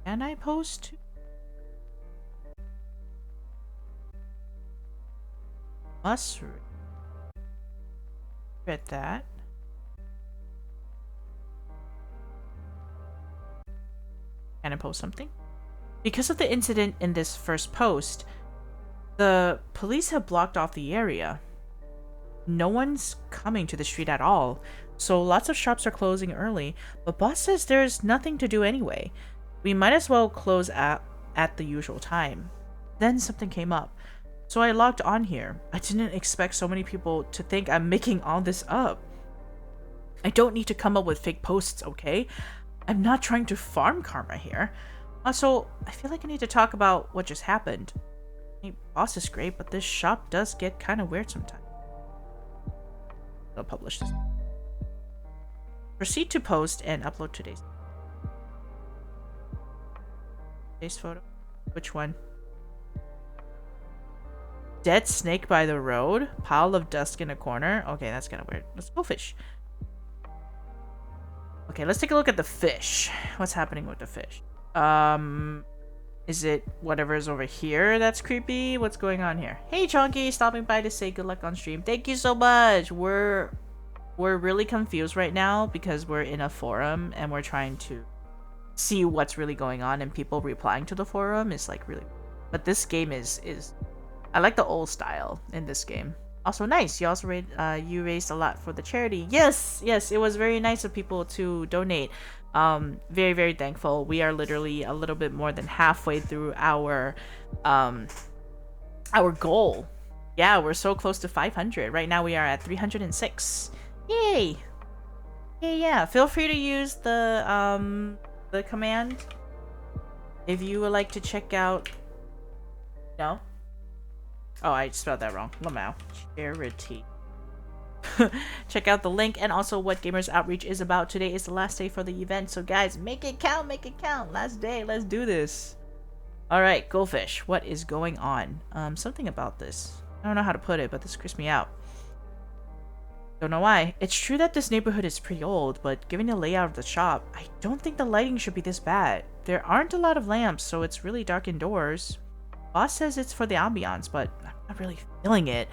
I post? Must read that. Can I post something? Because of the incident in this first post, the police have blocked off the area. No one's coming to the street at all, so lots of shops are closing early, but boss says there's nothing to do anyway. We might as well close at the usual time. Then something came up. So I logged on here. I didn't expect so many people to think I'm making all this up. I don't need to come up with fake posts, okay? I'm not trying to farm karma here. Also, I feel like I need to talk about what just happened. I mean, boss is great, but this shop does get kind of weird sometimes. I'll publish this. Proceed to post and upload today's photo. Which one? Dead snake by the road? Pile of dust in a corner? Okay, that's kind of weird. Let's go fish. Okay, let's take a look at the fish. What's happening with the fish? Is it whatever is over here that's creepy? What's going on here? Hey, Chonky, stopping by to say good luck on stream. Thank you so much. We're really confused right now because we're in a forum and we're trying to see what's really going on, and people replying to the forum is like really. But this game is I like the old style in this game. Also nice. You also you raised a lot for the charity. Yes, it was very nice of people to donate. Very, very thankful. We are literally a little bit more than halfway through our goal. Yeah, we're so close to 500. Right now we are at 306. Yay! Yeah. Feel free to use the command if you would like to check out. No. Oh, I spelled that wrong. Lamau. Charity. Check out the link and also what Gamers Outreach is about. Today is the last day for the event, so guys, make it count, make it count. Last day, let's do this. Alright, Goldfish, what is going on? Something about this. I don't know how to put it, but this creeps me out. Don't know why. It's true that this neighborhood is pretty old, but given the layout of the shop, I don't think the lighting should be this bad. There aren't a lot of lamps, so it's really dark indoors. Boss says it's for the ambiance, but I'm not really feeling it.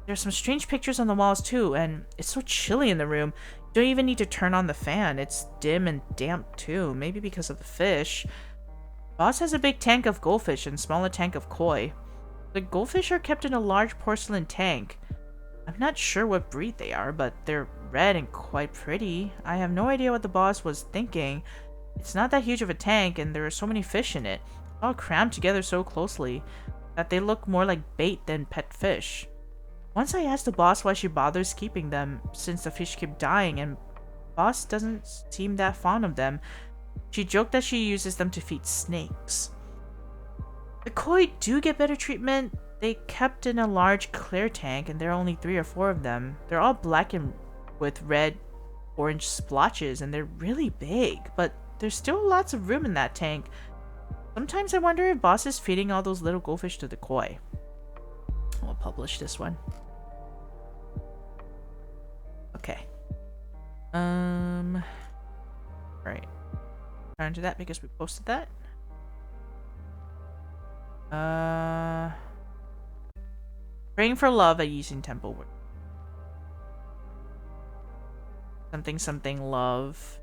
There's some strange pictures on the walls too, and it's so chilly in the room. You don't even need to turn on the fan. It's dim and damp too, maybe because of the fish. Boss has a big tank of goldfish and smaller tank of koi. The goldfish are kept in a large porcelain tank. I'm not sure what breed they are, but they're red and quite pretty. I have no idea what the boss was thinking. It's not that huge of a tank, and there are so many fish in it, all crammed together so closely that they look more like bait than pet fish. Once I asked the boss why she bothers keeping them, since the fish keep dying and boss doesn't seem that fond of them. She joked that she uses them to feed snakes. The koi do get better treatment. They kept in a large clear tank, and there are only 3 or 4 of them. They're all black and with red, orange splotches, and they're really big, but there's still lots of room in that tank. Sometimes I wonder if boss is feeding all those little goldfish to the koi. We'll publish this one. Okay. Right. Turn to that because we posted that. Praying for love at using temple word. Something love.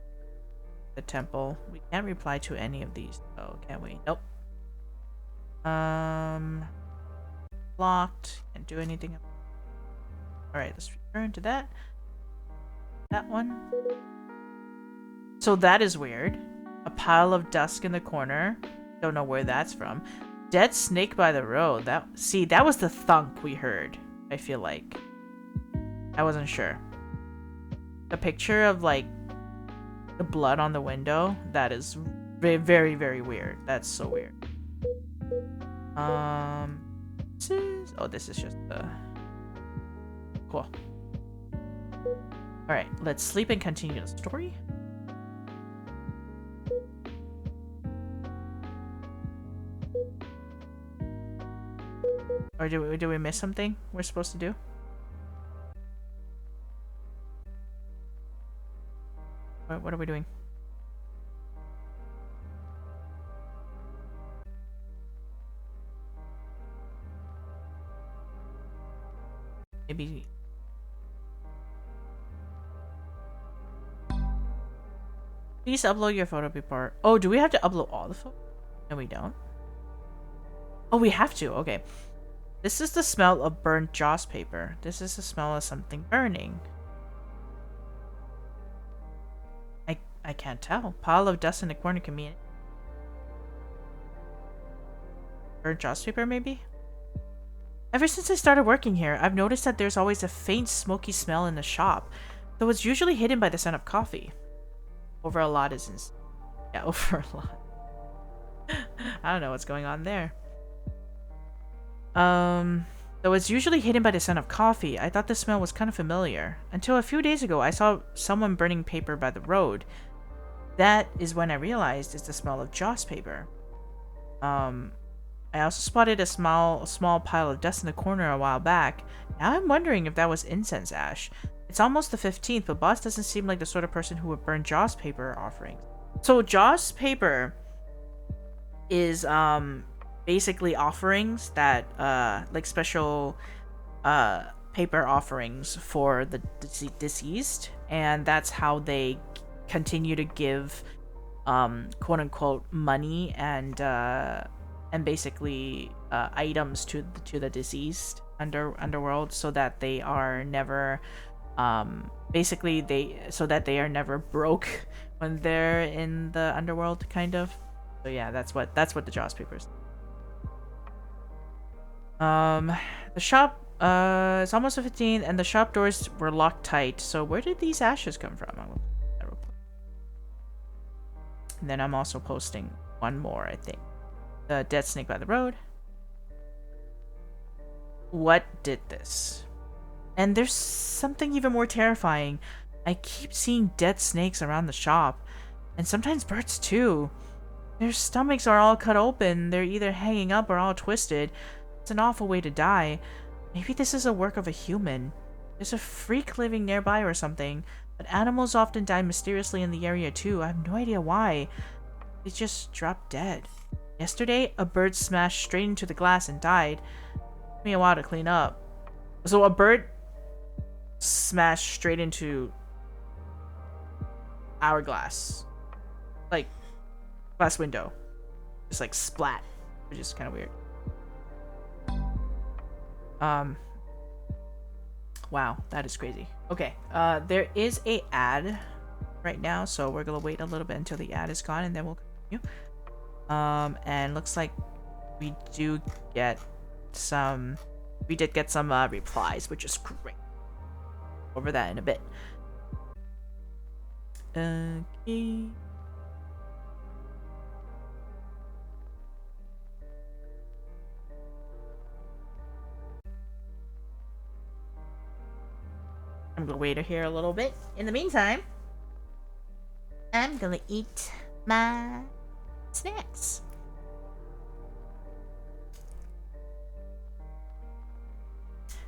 The temple. We can't reply to any of these. Oh, can we? Nope. Blocked. Can't do anything. Alright, let's return to that. That one. So that is weird. A pile of dust in the corner. Don't know where that's from. Dead snake by the road. That was the thunk we heard. I feel like. I wasn't sure. A picture of like the blood on the window. That is very, very, very weird. That's so weird. This is just cool. Alright, let's sleep and continue the story. Or do we miss something we're supposed to do? What are we doing? Maybe. Please upload your photo before. Oh, do we have to upload all the photos? No, we don't. Oh, we have to. Okay. This is the smell of burnt joss paper. This is the smell of something burning. I can't tell. Pile of dust in the corner can mean it. Burnt joss paper, maybe? Ever since I started working here, I've noticed that there's always a faint smoky smell in the shop, though it's usually hidden by the scent of coffee. Over a lot isn't... Yeah, over a lot. I don't know what's going on there. Though it's usually hidden by the scent of coffee, I thought the smell was kind of familiar. Until a few days ago, I saw someone burning paper by the road. That is when I realized it's the smell of Joss paper. I also spotted a small pile of dust in the corner a while back. Now I'm wondering if that was incense ash. It's almost the 15th, but Boss doesn't seem like the sort of person who would burn Joss paper offerings. So Joss paper is basically offerings that like special paper offerings for the deceased, and that's how they continue to give quote unquote money and basically items to the deceased underworld, so that they are never so that they are never broke when they're in the underworld, kind of. So yeah, that's what the Joss papers. The shop it's almost 15 and the shop doors were locked tight. So where did these ashes come from? And then I'm also posting one more, I think. The dead snake by the road. What did this? And there's something even more terrifying. I keep seeing dead snakes around the shop, and sometimes birds too. Their stomachs are all cut open. They're either hanging up or all twisted. It's an awful way to die. Maybe this is a work of a human. There's a freak living nearby or something. But animals often die mysteriously in the area too. I have no idea why. They just drop dead. Yesterday, a bird smashed straight into the glass and died. It took me a while to clean up. So a bird smashed straight into our glass. Like, glass window. Just like splat. Which is kind of weird. Wow, that is crazy. Okay, there is a ad right now, so we're gonna wait a little bit until the ad is gone, and then we'll continue. And looks like we did get some replies, which is great. Over that in a bit. Okay. I'm gonna wait here a little bit. In the meantime, I'm gonna eat my snacks.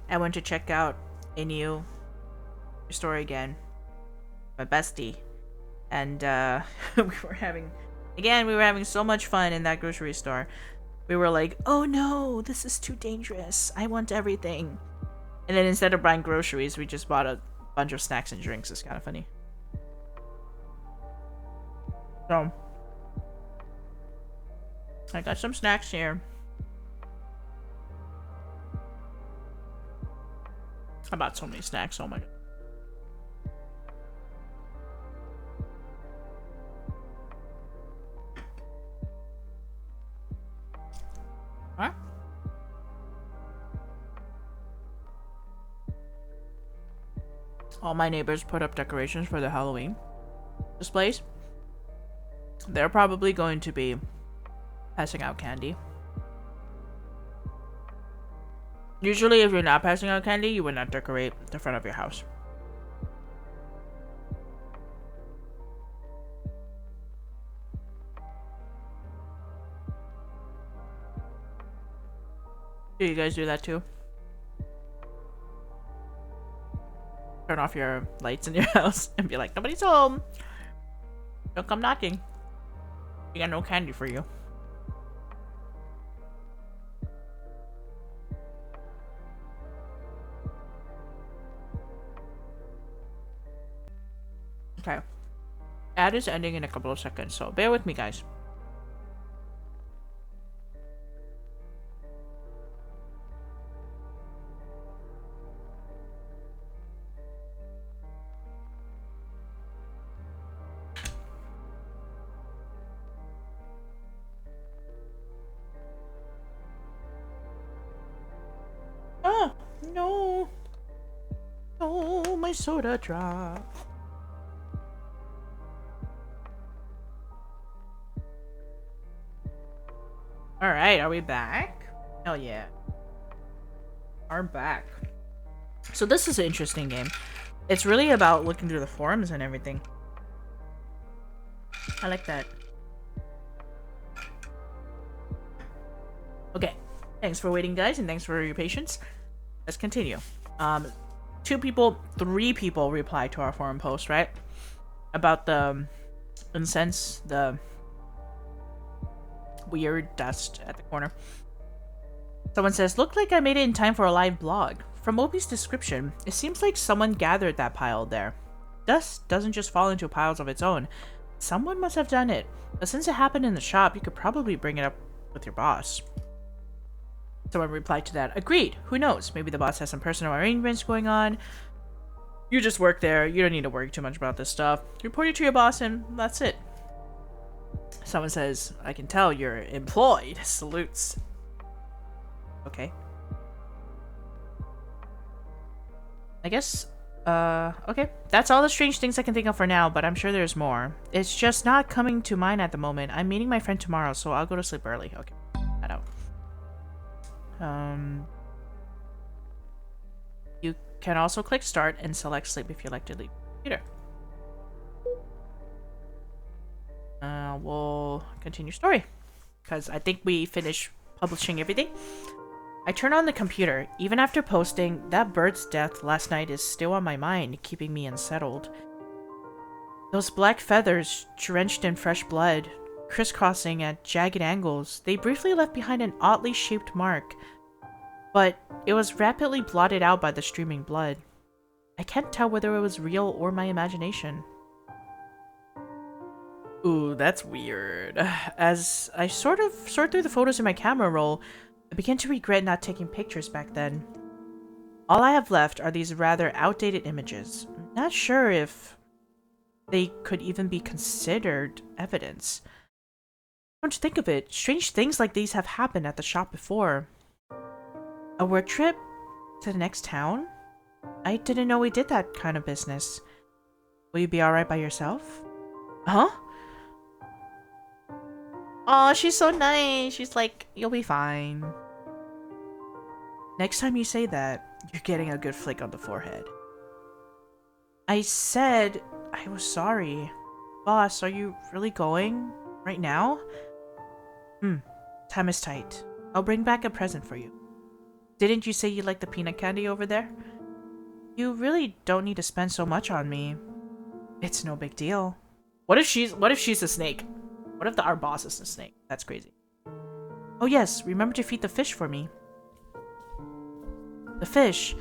I went to check out a new store again. My bestie. And we were having so much fun in that grocery store. We were like, oh no, this is too dangerous. I want everything. And then instead of buying groceries, we just bought a bunch of snacks and drinks. It's kind of funny. So, I got some snacks here. I bought so many snacks. Oh my god. Huh? All my neighbors put up decorations for the Halloween displays. They're probably going to be passing out candy. Usually, if you're not passing out candy, you would not decorate the front of your house. Do you guys do that too? Turn off your lights in your house and be like, nobody's home. Don't come knocking. We got no candy for you. Okay. Ad is ending in a couple of seconds, so bear with me, guys. No. No, my soda drop. Alright, are we back? Hell yeah. Are back. So this is an interesting game. It's really about looking through the forums and everything. I like that. Okay. Thanks for waiting, guys, and thanks for your patience. Let's continue. 3 people replied to our forum post, right? About the incense, the weird dust at the corner. Someone says, "Looked like I made it in time for a live blog. From Obi's description, it seems like someone gathered that pile there. Dust doesn't just fall into piles of its own. Someone must have done it. But since it happened in the shop, you could probably bring it up with your boss." Someone replied to that, "Agreed. Who knows? Maybe the boss has some personal arrangements going on. You just work there. You don't need to worry too much about this stuff. Report it to your boss and that's it." Someone says, "I can tell you're employed. Salutes." Okay. I guess, okay. That's all the strange things I can think of for now, but I'm sure there's more. It's just not coming to mind at the moment. I'm meeting my friend tomorrow, so I'll go to sleep early. Okay, that out. You can also click start and select sleep if you like to leave the computer. We'll continue story, because I think we finished publishing everything. I turn on the computer. Even after posting, that bird's death last night is still on my mind, keeping me unsettled. Those black feathers, drenched in fresh blood, crisscrossing at jagged angles, they briefly left behind an oddly shaped mark, but it was rapidly blotted out by the streaming blood. I can't tell whether it was real or my imagination. Ooh, that's weird. As I sort through the photos in my camera roll, I began to regret not taking pictures back then. All I have left are these rather outdated images. I'm not sure if they could even be considered evidence. Don't you think of it, strange things like these have happened at the shop before. A work trip to the next town? I didn't know we did that kind of business. Will you be alright by yourself? Huh? Oh, she's so nice. She's like, "You'll be fine." Next time you say that, you're getting a good flick on the forehead. I said I was sorry. Boss, are you really going? Right now? Time is tight. I'll bring back a present for you. Didn't you say you like the peanut candy over there? You really don't need to spend so much on me. It's no big deal. What if she's a snake? What if our boss is a snake? That's crazy. Oh yes, remember to feed the fish for me. The fish?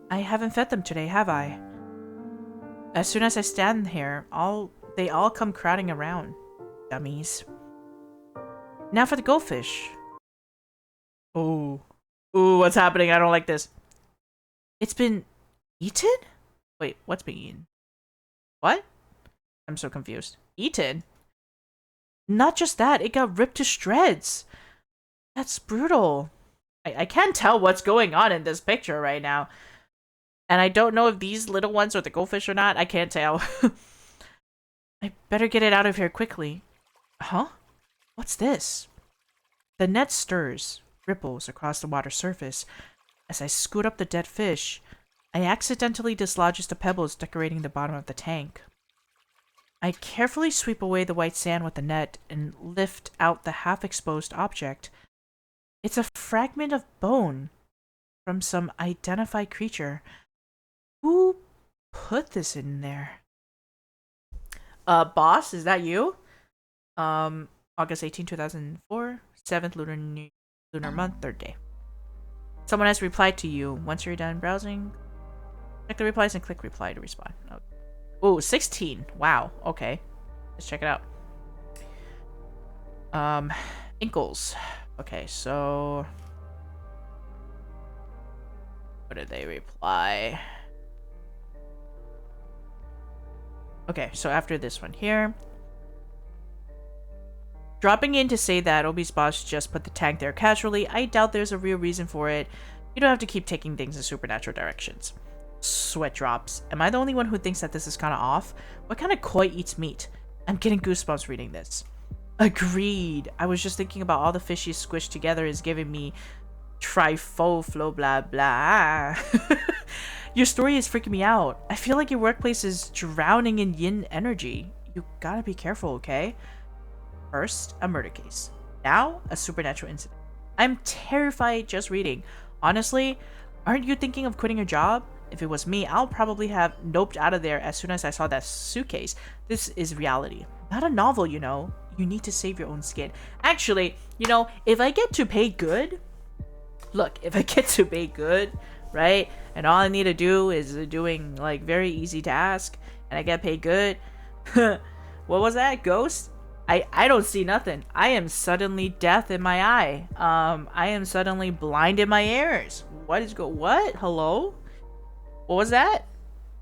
I haven't fed them today, have I? As soon as I stand here, they all come crowding around. Dummies. Now for the goldfish. Oh. Ooh, what's happening? I don't like this. It's been eaten? Wait, what's being eaten? What? I'm so confused. Eaten? Not just that, it got ripped to shreds. That's brutal. I can't tell what's going on in this picture right now. And I don't know if these little ones are the goldfish or not. I can't tell. I better get it out of here quickly. Huh? What's this? The net stirs, ripples across the water surface. As I scoot up the dead fish, I accidentally dislodge the pebbles decorating the bottom of the tank. I carefully sweep away the white sand with the net and lift out the half-exposed object. It's a fragment of bone from some identified creature. Who put this in there? Boss, is that you? August 18, 2004, 7th lunar month, 3rd day. Someone has replied to you. Once you're done browsing, check the replies and click reply to respond. Okay. Oh, 16. Wow. Okay. Let's check it out. Inkles. Okay, so what did they reply? Okay, so after this one here, dropping in to say that Obi's boss just put the tank there casually. I doubt there's a real reason for it. You don't have to keep taking things in supernatural directions. Sweat drops. Am I the only one who thinks that this is kind of off? What kind of koi eats meat? I'm getting goosebumps reading this. Agreed. I was just thinking about all the fishies squished together is giving me trifoflo blah blah. Your story is freaking me out. I feel like your workplace is drowning in yin energy. You gotta be careful, okay? First, a murder case. Now, a supernatural incident. I'm terrified just reading. Honestly, aren't you thinking of quitting your job? If it was me, I'll probably have noped out of there as soon as I saw that suitcase. This is reality. Not a novel, you know. You need to save your own skin. Actually, you know, if I get to pay good... Look, if I get to pay good, right? And all I need to do is doing, like, very easy task. And I get paid good. What was that? Ghost? I don't see nothing. I am suddenly deaf in my eye. I am suddenly blind in my ears. What? Hello? What was that?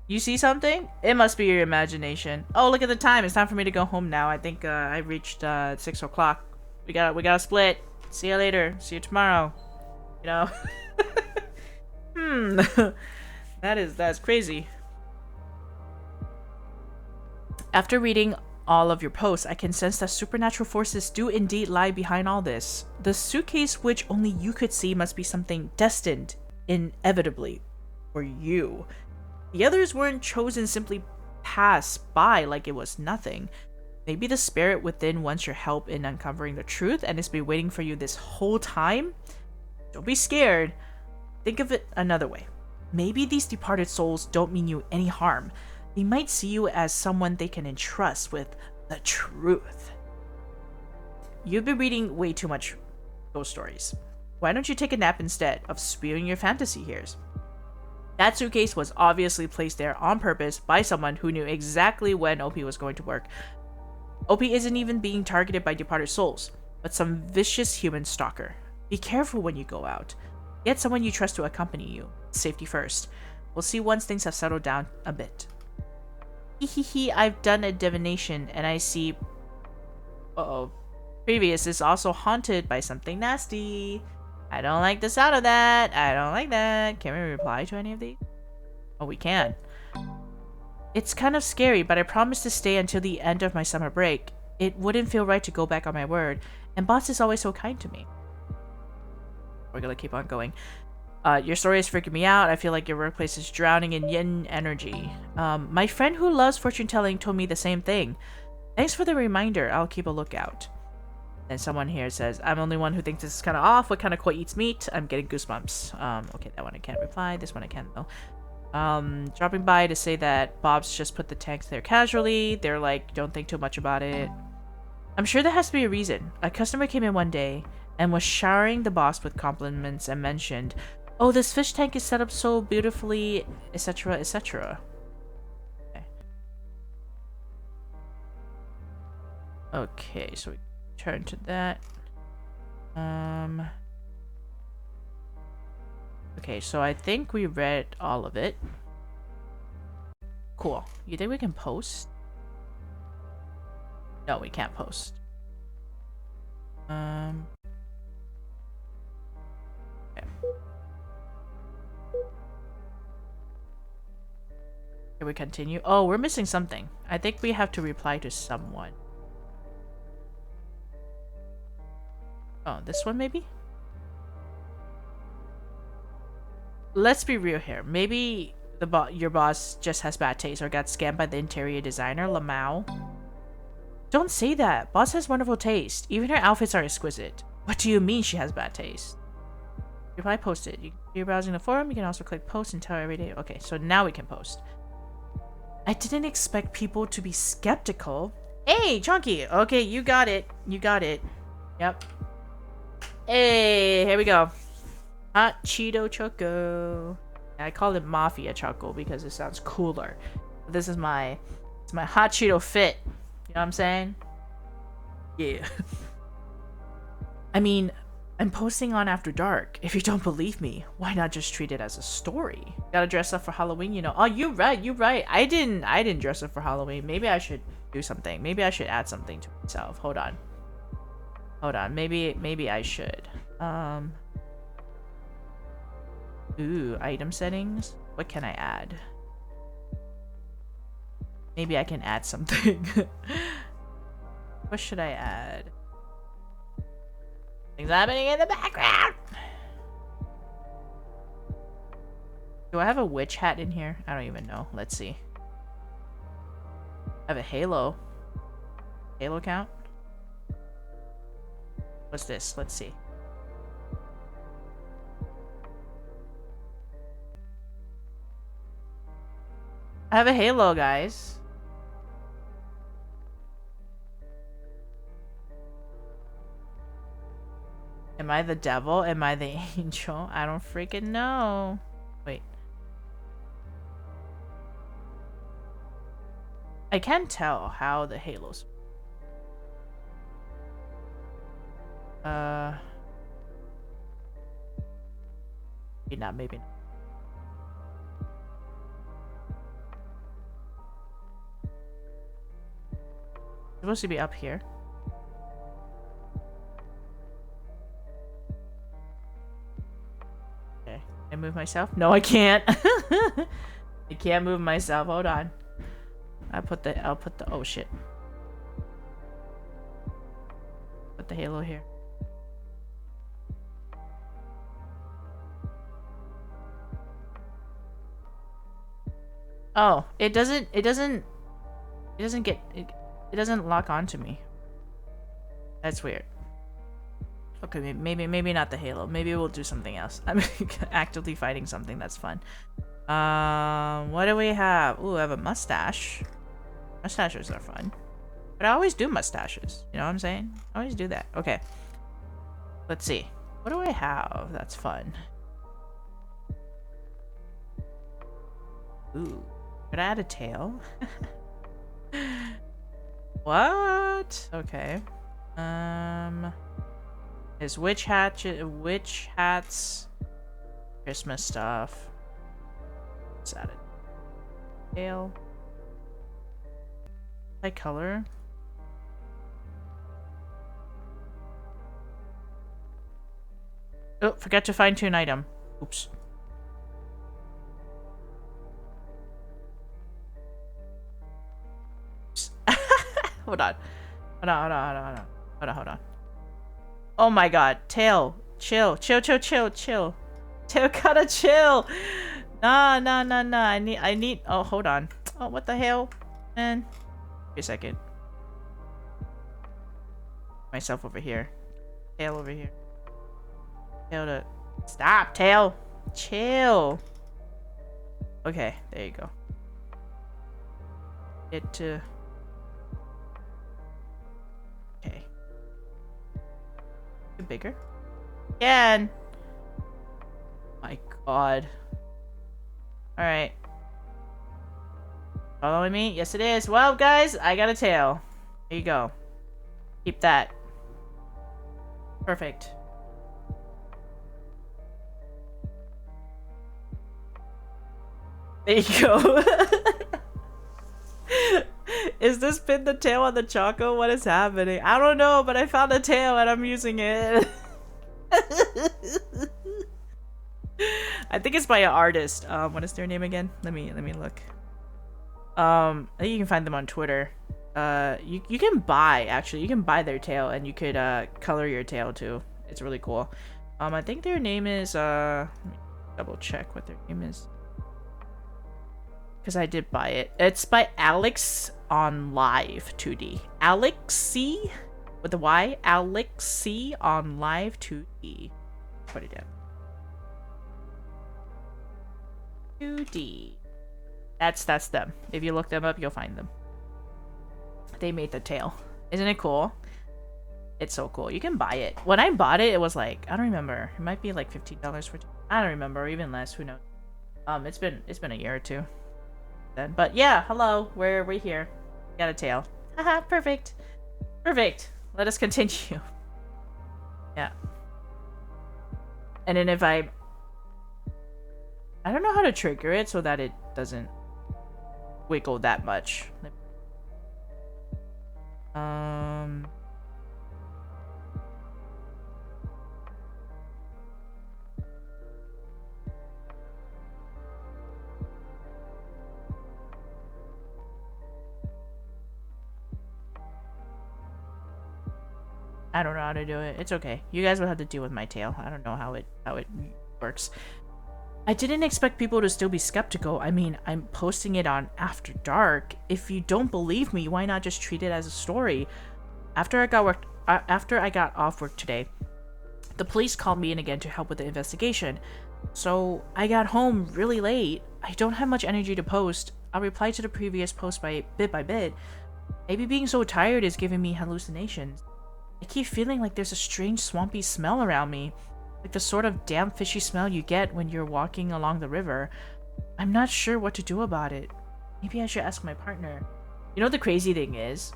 You see something? It must be your imagination. Oh, look at the time. It's time for me to go home now. I think I reached 6 o'clock. We gotta split. See you later. See you tomorrow. You know? That's crazy. After reading all of your posts, I can sense that supernatural forces do indeed lie behind all this. The suitcase which only you could see must be something destined, inevitably, for you. The others weren't chosen simply pass by like it was nothing. Maybe the spirit within wants your help in uncovering the truth and has been waiting for you this whole time? Don't be scared. Think of it another way. Maybe these departed souls don't mean you any harm. They might see you as someone they can entrust with the truth. You've been reading way too much ghost stories. Why don't you take a nap instead of spewing your fantasy here? That suitcase was obviously placed there on purpose by someone who knew exactly when OP was going to work. OP isn't even being targeted by departed souls, but some vicious human stalker. Be careful when you go out. Get someone you trust to accompany you. Safety first. We'll see once things have settled down a bit. Hehehe, I've done a divination and I see... Previous is also haunted by something nasty. I don't like the sound of that. I don't like that. Can we reply to any of these? Oh, we can. It's kind of scary, but I promise to stay until the end of my summer break. It wouldn't feel right to go back on my word, and boss is always so kind to me. We're gonna keep on going. Your story is freaking me out. I feel like your workplace is drowning in yin energy. My friend who loves fortune telling told me the same thing. Thanks for the reminder. I'll keep a lookout. And someone here says, I'm the only one who thinks this is kind of off. What kind of koi eats meat? I'm getting goosebumps. Okay, that one I can't reply. This one I can though. Dropping by to say that Bob's just put the tanks there casually. They're like, don't think too much about it. I'm sure there has to be a reason. A customer came in one day and was showering the boss with compliments and mentioned, oh, this fish tank is set up so beautifully, etc., etc. Okay, so we turn to that. Okay, so I think we read all of it. Cool. You think we can post? No, we can't post. Okay. Can we continue? Oh, we're missing something. I think we have to reply to someone. Oh, this one maybe? Let's be real here. Maybe your boss just has bad taste or got scammed by the interior designer, Lamau. Don't say that. Boss has wonderful taste. Even her outfits are exquisite. What do you mean she has bad taste? Reply posted. You're browsing the forum. You can also click post and tell every day. Okay, so now we can post. I didn't expect people to be skeptical. Hey, Chunky. Okay, you got it. You got it. Yep. Hey, here we go. Hot Cheeto Choco. I call it Mafia Choco because it sounds cooler. This is my Hot Cheeto fit. You know what I'm saying? Yeah. I mean, I'm posting on After Dark. If you don't believe me, why not just treat it as a story? Gotta dress up for Halloween, you know. Oh, you're right. I didn't dress up for Halloween. Maybe I should do something. Maybe I should add something to myself. Hold on. Maybe I should. Ooh, item settings. What can I add? Maybe I can add something. What should I add? Things happening in the background. Do I have a witch hat in here? I don't even know. Let's see. I have a halo. Halo count? What's this? Let's see. I have a halo, guys. Am I the devil? Am I the angel? I don't freaking know. Wait. I can't tell how the halos. Maybe not, maybe not. It's supposed to be up here. Okay. Can I move myself? No, I can't. I can't move myself. Hold on. I'll put the oh shit. Put the halo here. Oh, it doesn't lock onto me. That's weird. Okay, maybe not the halo. Maybe we'll do something else. I'm actively fighting something that's fun. What do we have? Ooh, I have a mustache. Mustaches are fun. But I always do mustaches. You know what I'm saying? I always do that. Okay. Let's see. What do I have that's fun? Ooh. Could I add a tail? What? Okay. Is witch hats, Christmas stuff. Let's add a tail. By color. Oh, forgot to fine-tune item. Oops. Hold on. Hold on. Oh my god. Tail. Chill. Tail gotta chill. Nah. I need. Oh, hold on. Oh, what the hell? Man. Wait a second. Myself over here. Tail over here. Tail to. Stop, tail. Chill. Okay, there you go. Get to. Okay. Get bigger. Again. My god. Alright. Following me? Yes, it is. Well, guys, I got a tail. Here you go. Keep that. Perfect. There you go. Is this pin the tail on the Choco? What is happening? I don't know, but I found a tail and I'm using it. I think it's by an artist. What is their name again? Let me look. I think you can find them on Twitter. You can buy, actually. You can buy their tail and you could color your tail too. It's really cool. I think their name is let me double check what their name is. Because I did buy it. It's by Alex on Live 2D. Alexi with a Y. Alexi on Live 2D. Put it down. 2D. That's them. If you look them up, you'll find them. They made the tail. Isn't it cool? It's so cool. You can buy it. When I bought it, it was like, I don't remember. It might be like $15 for. I don't remember, or even less. Who knows? It's been a year or two. Then, but yeah, hello. We're here. Got a tail. Haha, perfect. Perfect. Let us continue. Yeah. And then if I don't know how to trigger it so that it doesn't wiggle that much. I don't know how to do it. It's okay. You guys will have to deal with my tail. I don't know how it works. I didn't expect people to still be skeptical. I mean, I'm posting it on After Dark. If you don't believe me, why not just treat it as a story? After I got off work today, the police called me in again to help with the investigation. So I got home really late. I don't have much energy to post. I'll reply to the previous post by bit. Maybe being so tired is giving me hallucinations. I keep feeling like there's a strange swampy smell around me. Like the sort of damp fishy smell you get when you're walking along the river. I'm not sure what to do about it. Maybe I should ask my partner. You know the crazy thing is?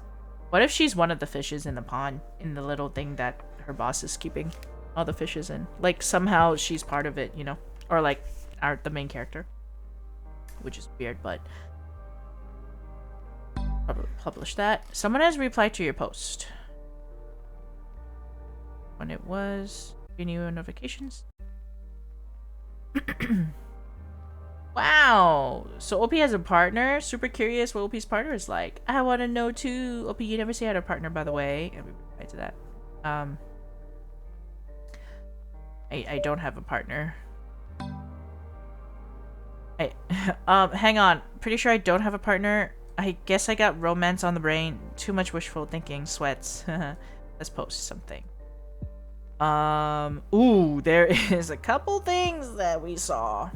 What if she's one of the fishes in the pond, in the little thing that her boss is keeping all the fishes in? Like somehow she's part of it, you know? Or like the main character. Which is weird, but publish that. Someone has replied to your post. When it was new notifications. Wow, so OP has a partner. Super curious what OP's partner is like. I want to know too. OP, you never say I had a partner, by the way. And we reply to that. I don't have a partner. Hey, hang on. Pretty sure I don't have a partner. I guess I got romance on the brain. Too much wishful thinking. Sweats. Let's post something. Ooh, there is a couple things that we saw.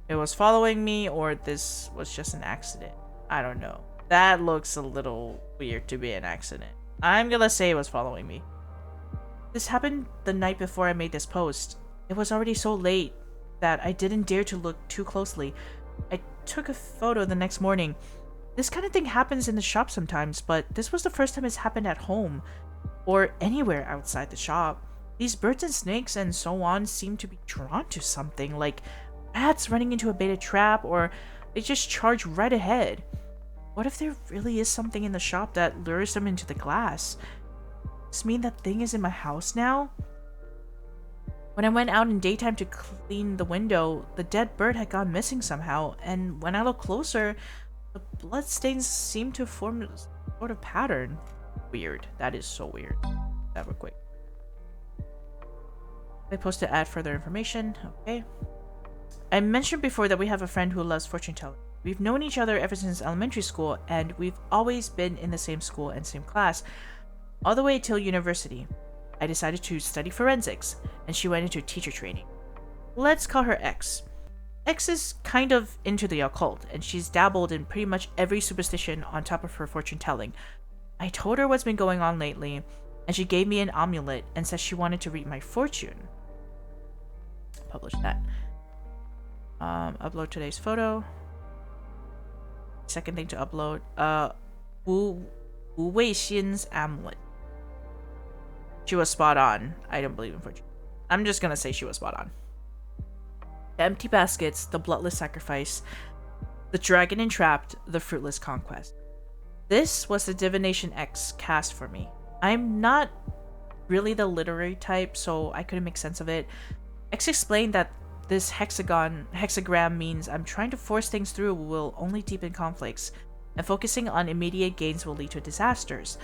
It was following me, or this was just an accident. I don't know. That looks a little weird to be an accident. I'm gonna say it was following me. This happened the night before I made this post. It was already so late that I didn't dare to look too closely. I took a photo the next morning. This kind of thing happens in the shop sometimes, but this was the first time it's happened at home or anywhere outside the shop. These birds and snakes and so on seem to be drawn to something, like rats running into a baited trap, or they just charge right ahead. What if there really is something in the shop that lures them into the glass? Does this mean that thing is in my house now? When I went out in daytime to clean the window, the dead bird had gone missing somehow, and when I looked closer, the bloodstains seem to form a sort of pattern. Weird. That is so weird. That real quick. I post to add further information. Okay. I mentioned before that we have a friend who loves fortune telling. We've known each other ever since elementary school, and we've always been in the same school and same class, all the way till university. I decided to study forensics, and she went into teacher training. Let's call her X. X is kind of into the occult, and she's dabbled in pretty much every superstition on top of her fortune telling. I told her what's been going on lately, and she gave me an amulet and said she wanted to read my fortune. Publish that. Upload today's photo. Second thing to upload. Wu Weixin's amulet. She was spot on. I don't believe in fortune. I'm just gonna say she was spot on. The empty baskets, the bloodless sacrifice, the dragon entrapped, the fruitless conquest. This was the Divination X cast for me. I'm not really the literary type, so I couldn't make sense of it. X explained that this hexagram means I'm trying to force things through will only deepen conflicts, and focusing on immediate gains will lead to disasters.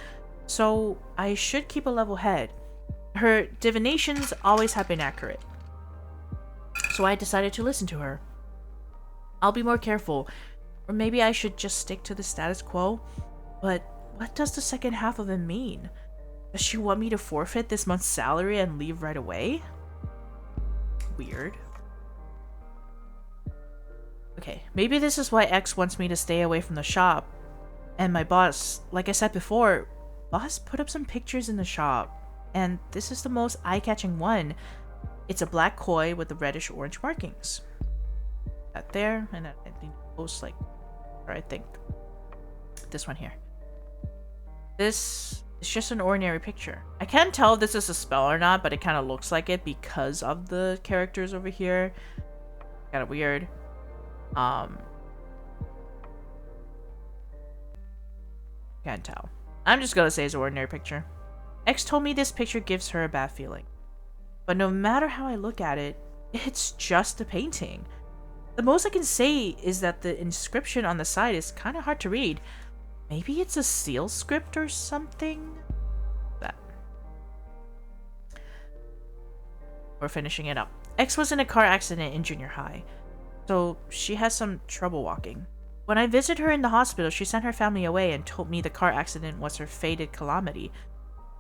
So I should keep a level head. Her divinations always have been accurate. So I decided to listen to her. I'll be more careful, or maybe I should just stick to the status quo. But what does the second half of it mean? Does she want me to forfeit this month's salary and leave right away? Weird. Okay, maybe this is why X wants me to stay away from the shop. And my boss, like I said before, boss put up some pictures in the shop. And this is the most eye-catching one. It's a black koi with the reddish-orange markings. That there, and I think post like, or I think this one here. This is just an ordinary picture. I can't tell if this is a spell or not, but it kind of looks like it because of the characters over here. Kind of weird. Can't tell. I'm just gonna say it's an ordinary picture. X told me this picture gives her a bad feeling. But no matter how I look at it, it's just a painting. The most I can say is that the inscription on the side is kind of hard to read. Maybe it's a seal script or something? That. We're finishing it up. X was in a car accident in junior high, so she has some trouble walking. When I visited her in the hospital, she sent her family away and told me the car accident was her fated calamity.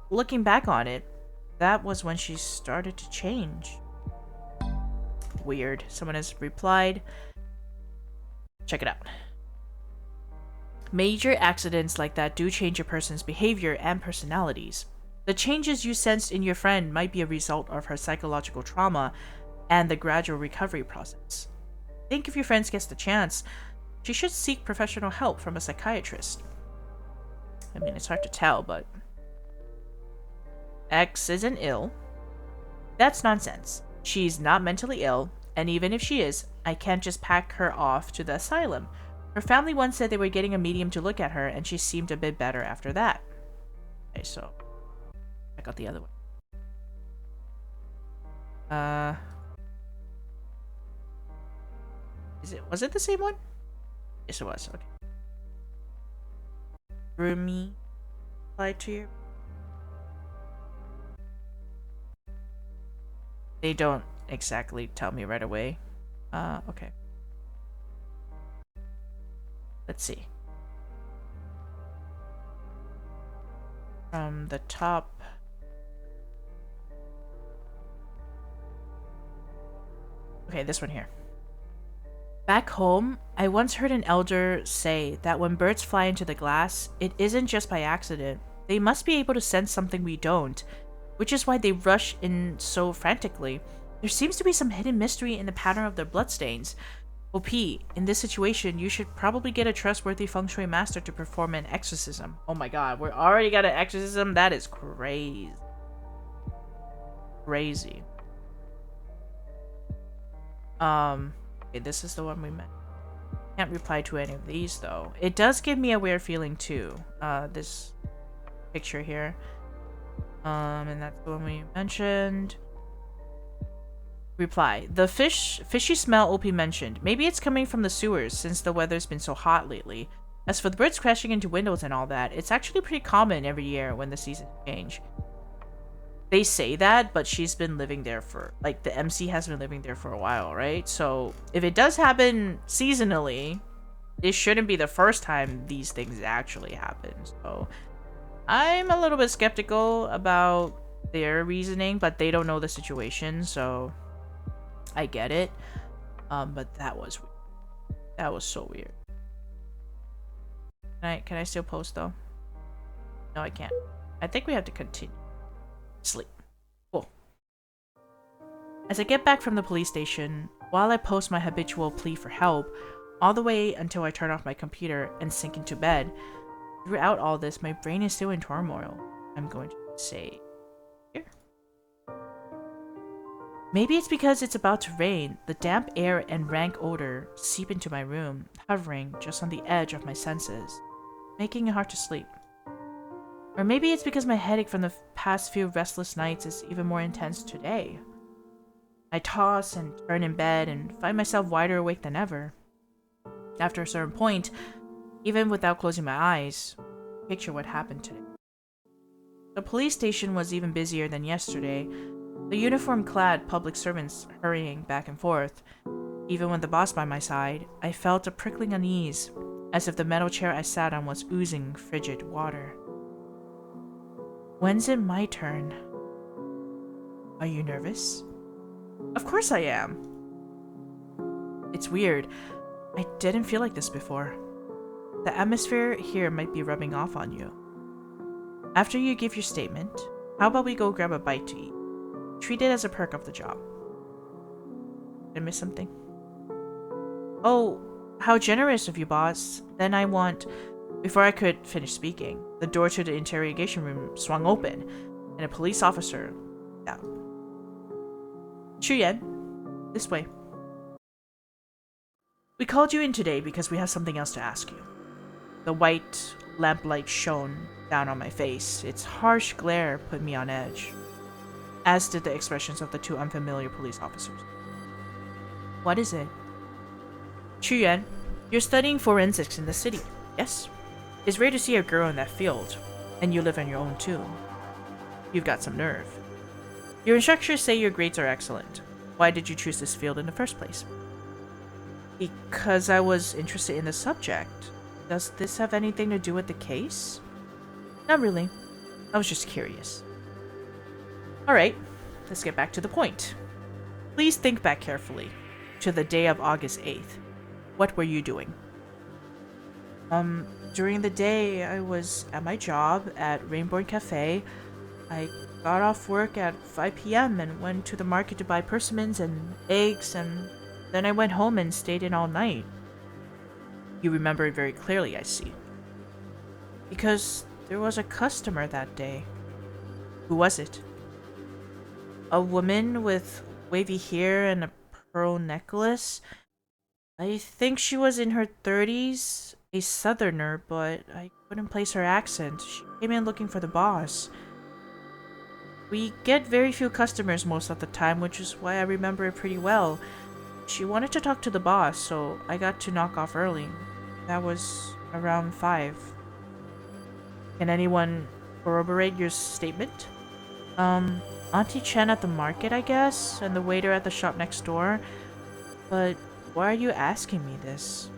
Looking back on it, that was when she started to change. Weird. Someone has replied. Check it out. Major accidents like that do change a person's behavior and personalities. The changes you sensed in your friend might be a result of her psychological trauma and the gradual recovery process. Think if your friend gets the chance, she should seek professional help from a psychiatrist. I mean, it's hard to tell, but... X isn't ill. That's nonsense. She's not mentally ill, and even if she is, I can't just pack her off to the asylum. Her family once said they were getting a medium to look at her, and she seemed a bit better after that. Okay, so... check out the other one. Was it the same one? Yes, it was. Okay. Rumi applied to you. They don't exactly tell me right away. Okay. Let's see. From the top. Okay, this one here. Back home, I once heard an elder say that when birds fly into the glass, it isn't just by accident. They must be able to sense something we don't, which is why they rush in so frantically. There seems to be some hidden mystery in the pattern of their bloodstains. OP, in this situation, you should probably get a trustworthy feng shui master to perform an exorcism. Oh my god, we already got an exorcism? That is crazy. Crazy. Okay, this is the one we met. Can't reply to any of these, though. It does give me a weird feeling, too. This picture here. And that's the one we mentioned. Reply. The fishy smell OP mentioned. Maybe it's coming from the sewers, since the weather's been so hot lately. As for the birds crashing into windows and all that, it's actually pretty common every year when the seasons change. They say that, but she's been living there for, like, the MC has been living there for a while, right? So, if it does happen seasonally, it shouldn't be the first time these things actually happen. So, I'm a little bit skeptical about their reasoning, but they don't know the situation, so I get it. But that was weird. That was so weird. Can I still post, though? No, I can't. I think we have to continue. Sleep. Cool. As I get back from the police station, while I post my habitual plea for help, all the way until I turn off my computer and sink into bed, throughout all this, my brain is still in turmoil. I'm going to say here. Maybe it's because it's about to rain. The damp air and rank odor seep into my room, hovering just on the edge of my senses, making it hard to sleep. Or maybe it's because my headache from the past few restless nights is even more intense today. I toss and turn in bed and find myself wider awake than ever. After a certain point, even without closing my eyes, picture what happened today. The police station was even busier than yesterday, the uniform-clad public servants hurrying back and forth. Even with the boss by my side, I felt a prickling unease, as if the metal chair I sat on was oozing frigid water. When's it my turn? Are you nervous? Of course I am. It's weird. I didn't feel like this before. The atmosphere here might be rubbing off on you. After you give your statement, how about we go grab a bite to eat? Treat it as a perk of the job. Did I miss something? Oh, how generous of you, boss. Then I want... Before I could finish speaking, the door to the interrogation room swung open, and a police officer out. Chuyen, this way. We called you in today because we have something else to ask you. The white lamplight shone down on my face. Its harsh glare put me on edge, as did the expressions of the two unfamiliar police officers. What is it? Chuyen, you're studying forensics in the city, yes? It's rare to see a girl in that field, and you live on your own too. You've got some nerve. Your instructors say your grades are excellent. Why did you choose this field in the first place? Because I was interested in the subject. Does this have anything to do with the case? Not really. I was just curious. Alright, let's get back to the point. Please think back carefully to the day of August 8th. What were you doing? During the day, I was at my job at Rainbow Cafe. I got off work at 5 p.m. and went to the market to buy persimmons and eggs, and then I went home and stayed in all night. You remember it very clearly, I see. Because there was a customer that day. Who was it? A woman with wavy hair and a pearl necklace. I think she was in her 30s, a southerner, but I couldn't place her accent. She came in looking for the boss. We get very few customers most of the time, which is why I remember it pretty well. She wanted to talk to the boss, so I got to knock off early. That was around 5. Can anyone corroborate your statement? Auntie Chen at the market, I guess, and the waiter at the shop next door. But why are you asking me this?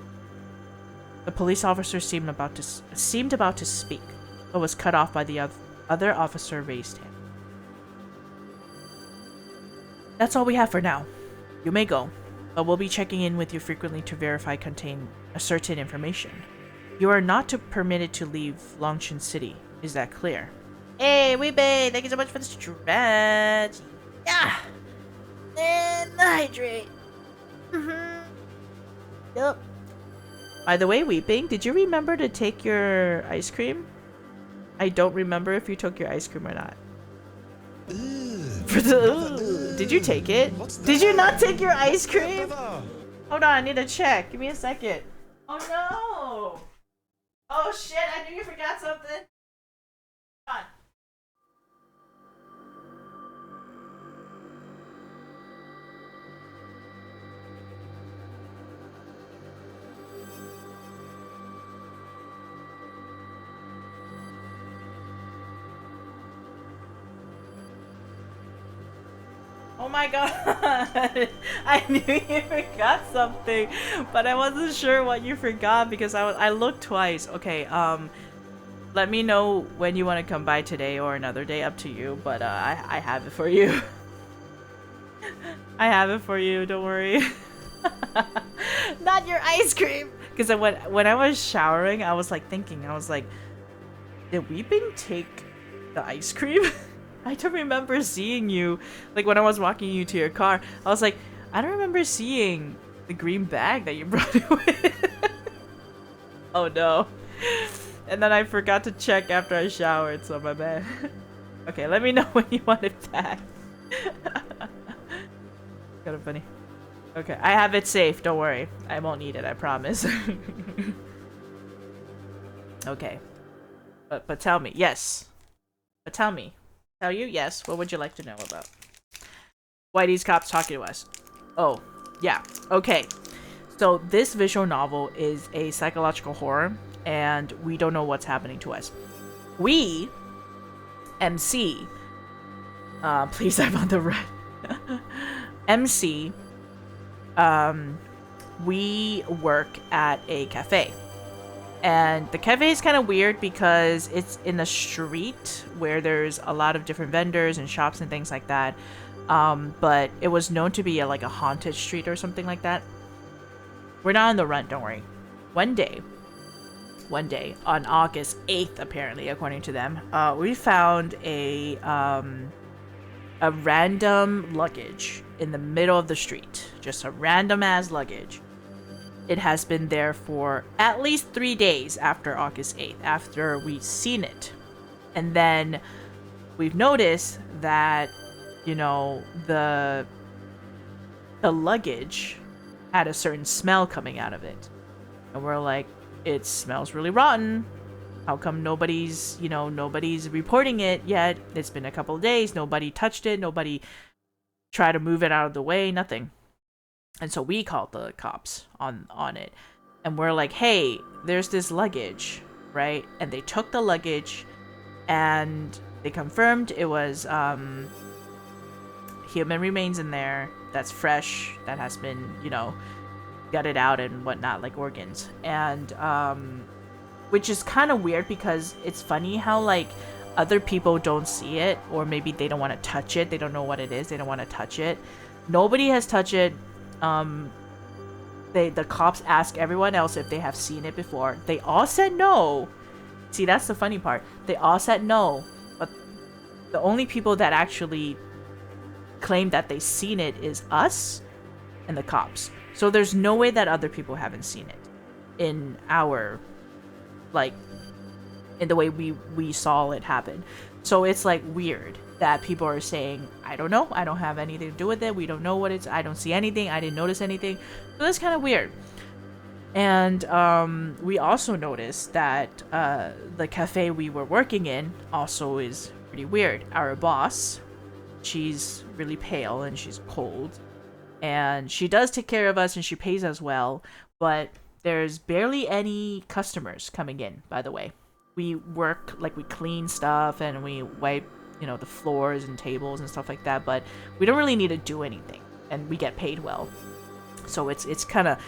The police officer seemed about to speak, but was cut off by the other officer raised hand. That's all we have for now. You may go, but we'll be checking in with you frequently to verify contain certain information. You are not permitted to leave Longchen City. Is that clear? Hey, Weebay! Thank you so much for the stretch! Yeah! And hydrate! Yup. By the way, Weeping, did you remember to take your ice cream? I don't remember if you took your ice cream or not. Did you take it? Did you not take your ice cream? Hold on, I need to check. Give me a second. Oh no! Oh shit, I knew you forgot something. Hold on. Oh my god, I knew you forgot something, but I wasn't sure what you forgot because I looked twice. Okay, let me know when you want to come by today or another day, up to you, but I have it for you. I have it for you, don't worry. Not your ice cream! Because when I was showering, I was like thinking, I was like, did Weeping take the ice cream? I don't remember seeing you, like when I was walking you to your car, I was like, I don't remember seeing the green bag that you brought it with. Oh no. And then I forgot to check after I showered, so my bad. Okay, let me know when you want it back. Kind of funny. Okay, I have it safe, don't worry. I won't need it, I promise. Okay. But tell me, yes. But tell me. Tell you? Yes. What would you like to know about? Why these cops talking to us? Oh, yeah. Okay. So this visual novel is a psychological horror, and we don't know what's happening to us. We, MC, please, I'm on the right. MC, we work at a cafe. And the cafe is kind of weird because it's in a street where there's a lot of different vendors and shops and things like that. But it was known to be like a haunted street or something like that. We're not on the run, don't worry. One day, on August 8th, apparently, according to them, we found a random luggage in the middle of the street. Just a random ass luggage. It has been there for at least 3 days after August 8th, after we've seen it. And then we've noticed that, you know, the luggage had a certain smell coming out of it. And we're like, it smells really rotten. How come nobody's reporting it yet? It's been a couple of days. Nobody touched it. Nobody tried to move it out of the way. Nothing. And so we called the cops on it. And we're like, hey, there's this luggage. right? And they took the luggage and they confirmed it was human remains in there that's fresh, that has been, you know, gutted out and whatnot, like organs. And which is kind of weird because it's funny how like other people don't see it, or maybe they don't want to touch it, they don't know what it is, they don't want to touch it. Nobody has touched it. The cops ask everyone else if they have seen it before. They all said no. See, that's the funny part. They all said no, but the only people that actually claim that they've seen it is us and the cops. So there's no way that other people haven't seen it in our, like, in the way we saw it happen. So it's like weird that people are saying, I don't know, I don't have anything to do with it, we don't know what it's, I don't see anything, I didn't notice anything. So that's kind of weird. And we also noticed that the cafe we were working in also is pretty weird. Our boss, she's really pale and she's cold, and she does take care of us and she pays us well, but there's barely any customers coming in, by the way. We work, like, we clean stuff and we wipe, you know, the floors and tables and stuff like that, but we don't really need to do anything, and we get paid well. So it's kind of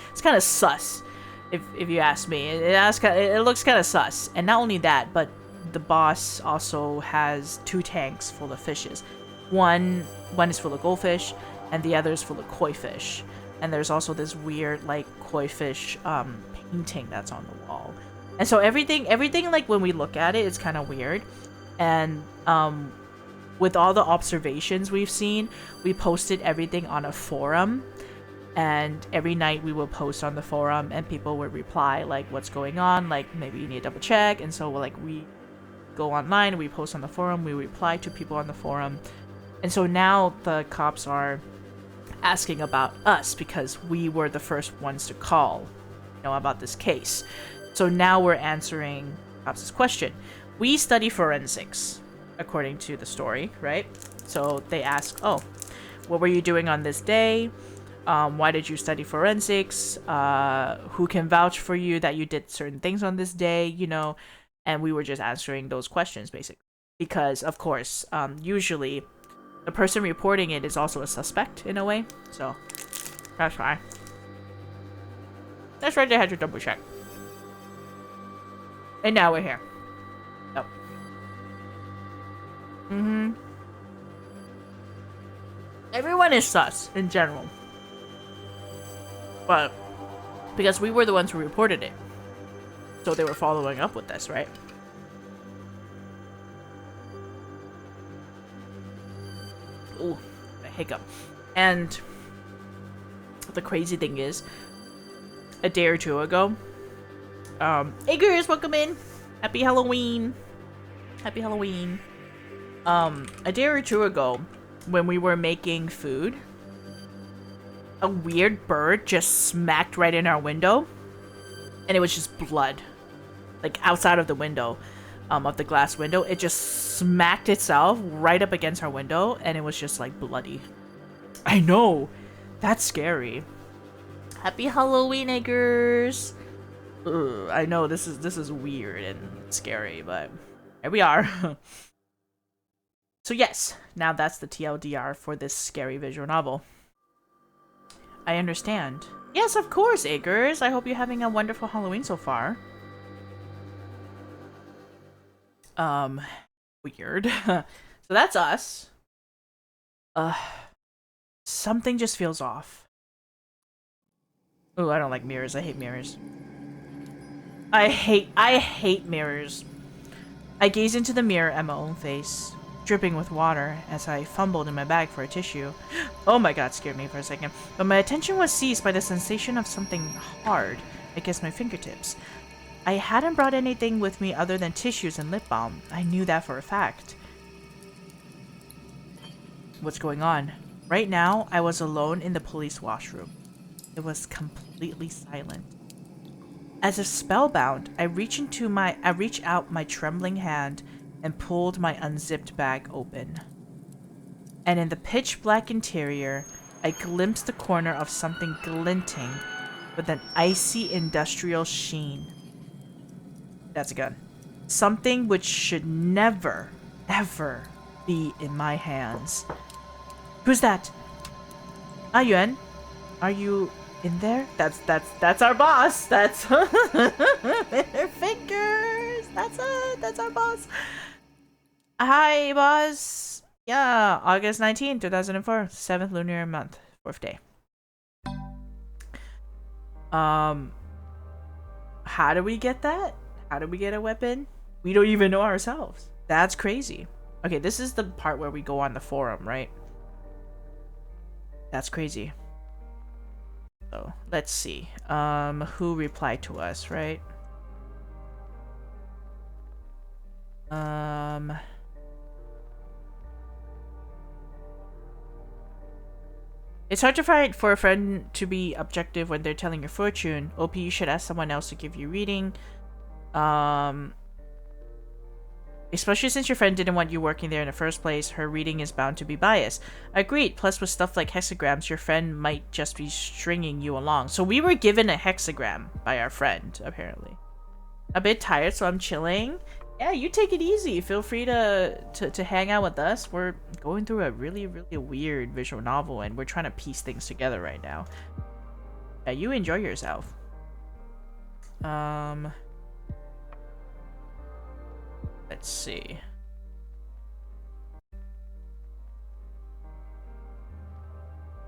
sus, if you ask me. It looks kind of sus. And not only that, but the boss also has 2 tanks full of fishes. One is full of goldfish, and the other is full of koi fish. And there's also this weird, like, koi fish painting that's on the wall. And so everything, like, when we look at it, it's kind of weird. And with all the observations we've seen, we posted everything on a forum. And every night we will post on the forum, and people would reply, like, what's going on, like, maybe you need to double check. And so, like, we go online, we post on the forum, we reply to people on the forum. And so now the cops are asking about us because we were the first ones to call, you know, about this case. So now we're answering cops' question. We study forensics, according to the story, right? So they ask, oh, what were you doing on this day? Why did you study forensics? Who can vouch for you that you did certain things on this day, you know? And we were just answering those questions, basically. Because, of course, usually the person reporting it is also a suspect, in a way. So, that's why. That's right, they had to double check. And now we're here. Yep. Everyone is sus, in general. But, because we were the ones who reported it. So they were following up with us, right? Ooh, a hiccup. And the crazy thing is, a day or 2 ago, hey girls, welcome in! Happy Halloween! Happy Halloween! A day or 2 ago, when we were making food, a weird bird just smacked right in our window, and it was just blood. Like, outside of the window, of the glass window, it just smacked itself right up against our window, and it was just, like, bloody. I know! That's scary. Happy Halloween, eggers! Ugh, I know, this is weird and scary, but here we are. So yes, now that's the TLDR for this scary visual novel. I understand. Yes, of course, Eggers. I hope you're having a wonderful Halloween so far. Weird. So that's us. Something just feels off. Ooh, I don't like mirrors. I hate mirrors. I hate mirrors. I gazed into the mirror at my own face, dripping with water as I fumbled in my bag for a tissue. Oh my god, scared me for a second. But my attention was seized by the sensation of something hard against my fingertips. I hadn't brought anything with me other than tissues and lip balm. I knew that for a fact. What's going on? Right now, I was alone in the police washroom. It was completely silent. As if spellbound, I reached out my trembling hand and pulled my unzipped bag open. And in the pitch-black interior, I glimpsed the corner of something glinting with an icy industrial sheen. That's a gun. Something which should never, ever be in my hands. Who's that? Ah, Yuan, are you in there? That's our boss. That's fingers. That's our boss. Hi, boss. Yeah, August 19th, 2004, 7th lunar month, 4th day. How do we get that? How do we get a weapon? We don't even know ourselves. That's crazy. Okay, this is the part where we go on the forum, right? That's crazy. So, let's see. Who replied to us, right? It's hard to find for a friend to be objective when they're telling your fortune. OP, you should ask someone else to give you reading. Especially since your friend didn't want you working there in the first place, her reading is bound to be biased. Agreed. Plus, with stuff like hexagrams, your friend might just be stringing you along. So we were given a hexagram by our friend, apparently. A bit tired, so I'm chilling. Yeah, you take it easy. Feel free to hang out with us. We're going through a really, really weird visual novel, and we're trying to piece things together right now. Yeah, you enjoy yourself. Let's see.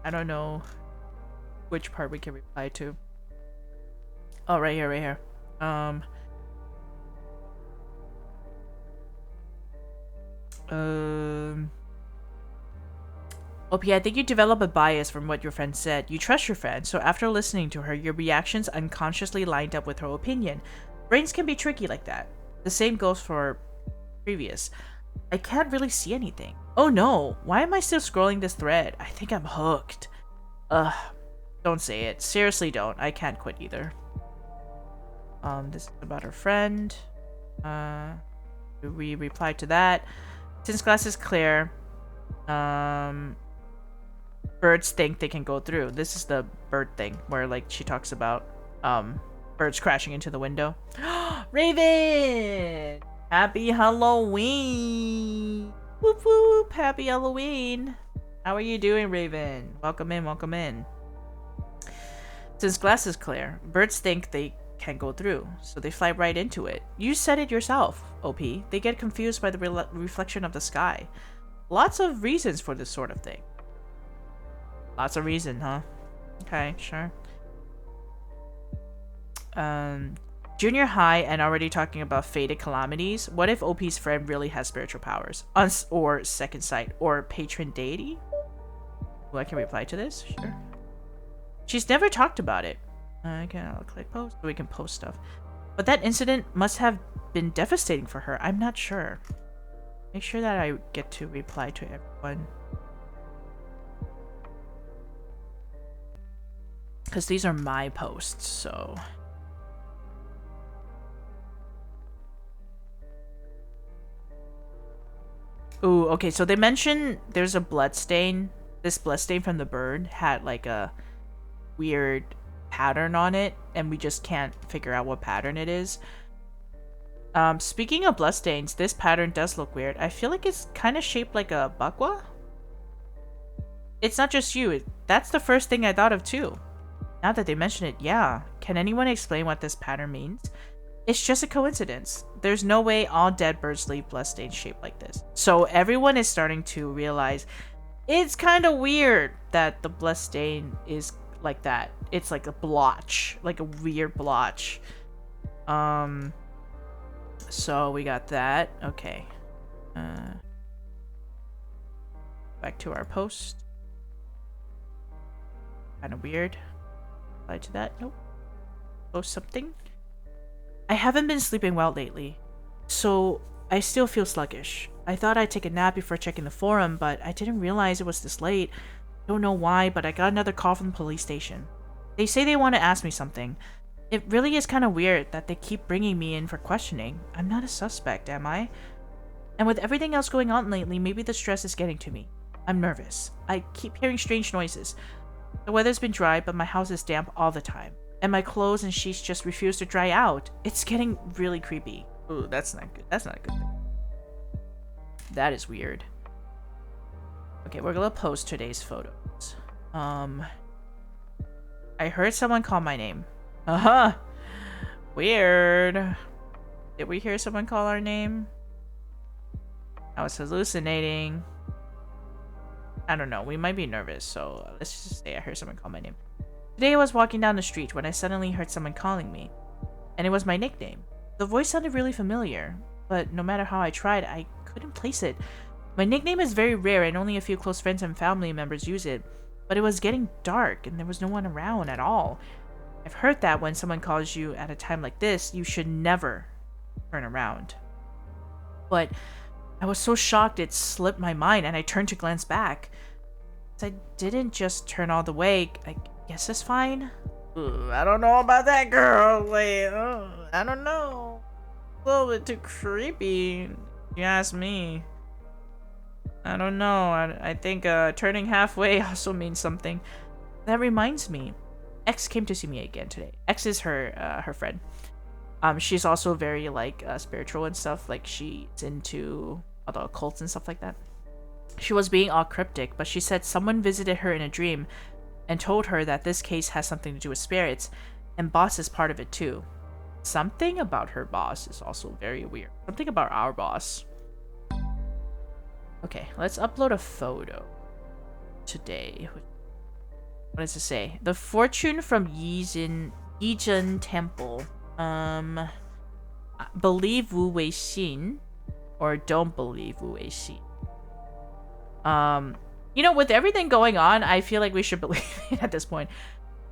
I don't know which part we can reply to. Oh, right here, right here. OP, I think you develop a bias from what your friend said. You trust your friend, so after listening to her, your reactions unconsciously lined up with her opinion. Brains can be tricky like that. The same goes for previous. I can't really see anything. Oh no, why am I still scrolling this thread? I think I'm hooked. Ugh, don't say it. Seriously don't. I can't quit either. This is about her friend. We replied to that. Since glass is clear, birds think they can go through. This is the bird thing where like she talks about birds crashing into the window. Raven! Happy Halloween! Whoop whoop! Happy Halloween! How are you doing, Raven? Welcome in, welcome in. Since glass is clear, birds think they can go through, so they fly right into it. You said it yourself, OP. They get confused by the reflection of the sky. Lots of reasons for this sort of thing. Lots of reason, huh? Okay, sure. Junior high and already talking about fated calamities. What if OP's friend really has spiritual powers? Or second sight? Or patron deity? Well, I can reply to this? Sure. She's never talked about it. Okay, I'll click post so we can post stuff. But that incident must have been devastating for her. I'm not sure. Make sure that I get to reply to everyone. Because these are my posts, so... Ooh, okay, so they mentioned there's a blood stain. This blood stain from the bird had like a weird pattern on it, and we just can't figure out what pattern it is. Speaking of bloodstains, this pattern does look weird. I feel like it's kind of shaped like a bakwa. It's not just you. That's the first thing I thought of too. Now that they mention it, yeah. Can anyone explain what this pattern means? It's just a coincidence. There's no way all dead birds leave bloodstains shaped like this. So everyone is starting to realize it's kind of weird that the bloodstain is like that. It's like a blotch, like a weird blotch. So we got that. Okay. Back to our post. Kind of weird. Reply to that. Nope. Post something. I haven't been sleeping well lately, so I still feel sluggish. I thought I'd take a nap before checking the forum, but I didn't realize it was this late. Don't know why, but I got another call from the police station. They say they want to ask me something. It really is kind of weird that they keep bringing me in for questioning. I'm not a suspect, am I? And with everything else going on lately, maybe the stress is getting to me. I'm nervous. I keep hearing strange noises. The weather's been dry, but my house is damp all the time. and my clothes and sheets just refuse to dry out. It's getting really creepy. Ooh, that's not good. That's not a good thing. That is weird. Okay, we're gonna post today's photos. I heard someone call my name. Weird. Did we hear someone call our name? I was hallucinating. I don't know. We might be nervous, so let's just say I heard someone call my name. Today I was walking down the street when I suddenly heard someone calling me. And it was my nickname. The voice sounded really familiar, but no matter how I tried, I couldn't place it. My nickname is very rare and only a few close friends and family members use it. But it was getting dark and there was no one around at all. I've heard that when someone calls you at a time like this, you should never turn around. But I was so shocked it slipped my mind and I turned to glance back. I didn't just turn all the way. I guess it's fine. Ooh, I don't know about that, girl. Like, I don't know. A little bit too creepy, if you ask me. I don't know. I think turning halfway also means something. That reminds me. X came to see me again today. X is her friend. She's also very like spiritual and stuff. Like she's into other occults and stuff like that. She was being all cryptic, but she said someone visited her in a dream and told her that this case has something to do with spirits, and boss is part of it too. Something about her boss is also very weird. Something about our boss. Okay, let's upload a photo today. What does it say? The fortune from Yizhen Temple. Believe Wu Wei Xin, or don't believe Wu Wei Xin. You know, with everything going on, I feel like we should believe it at this point.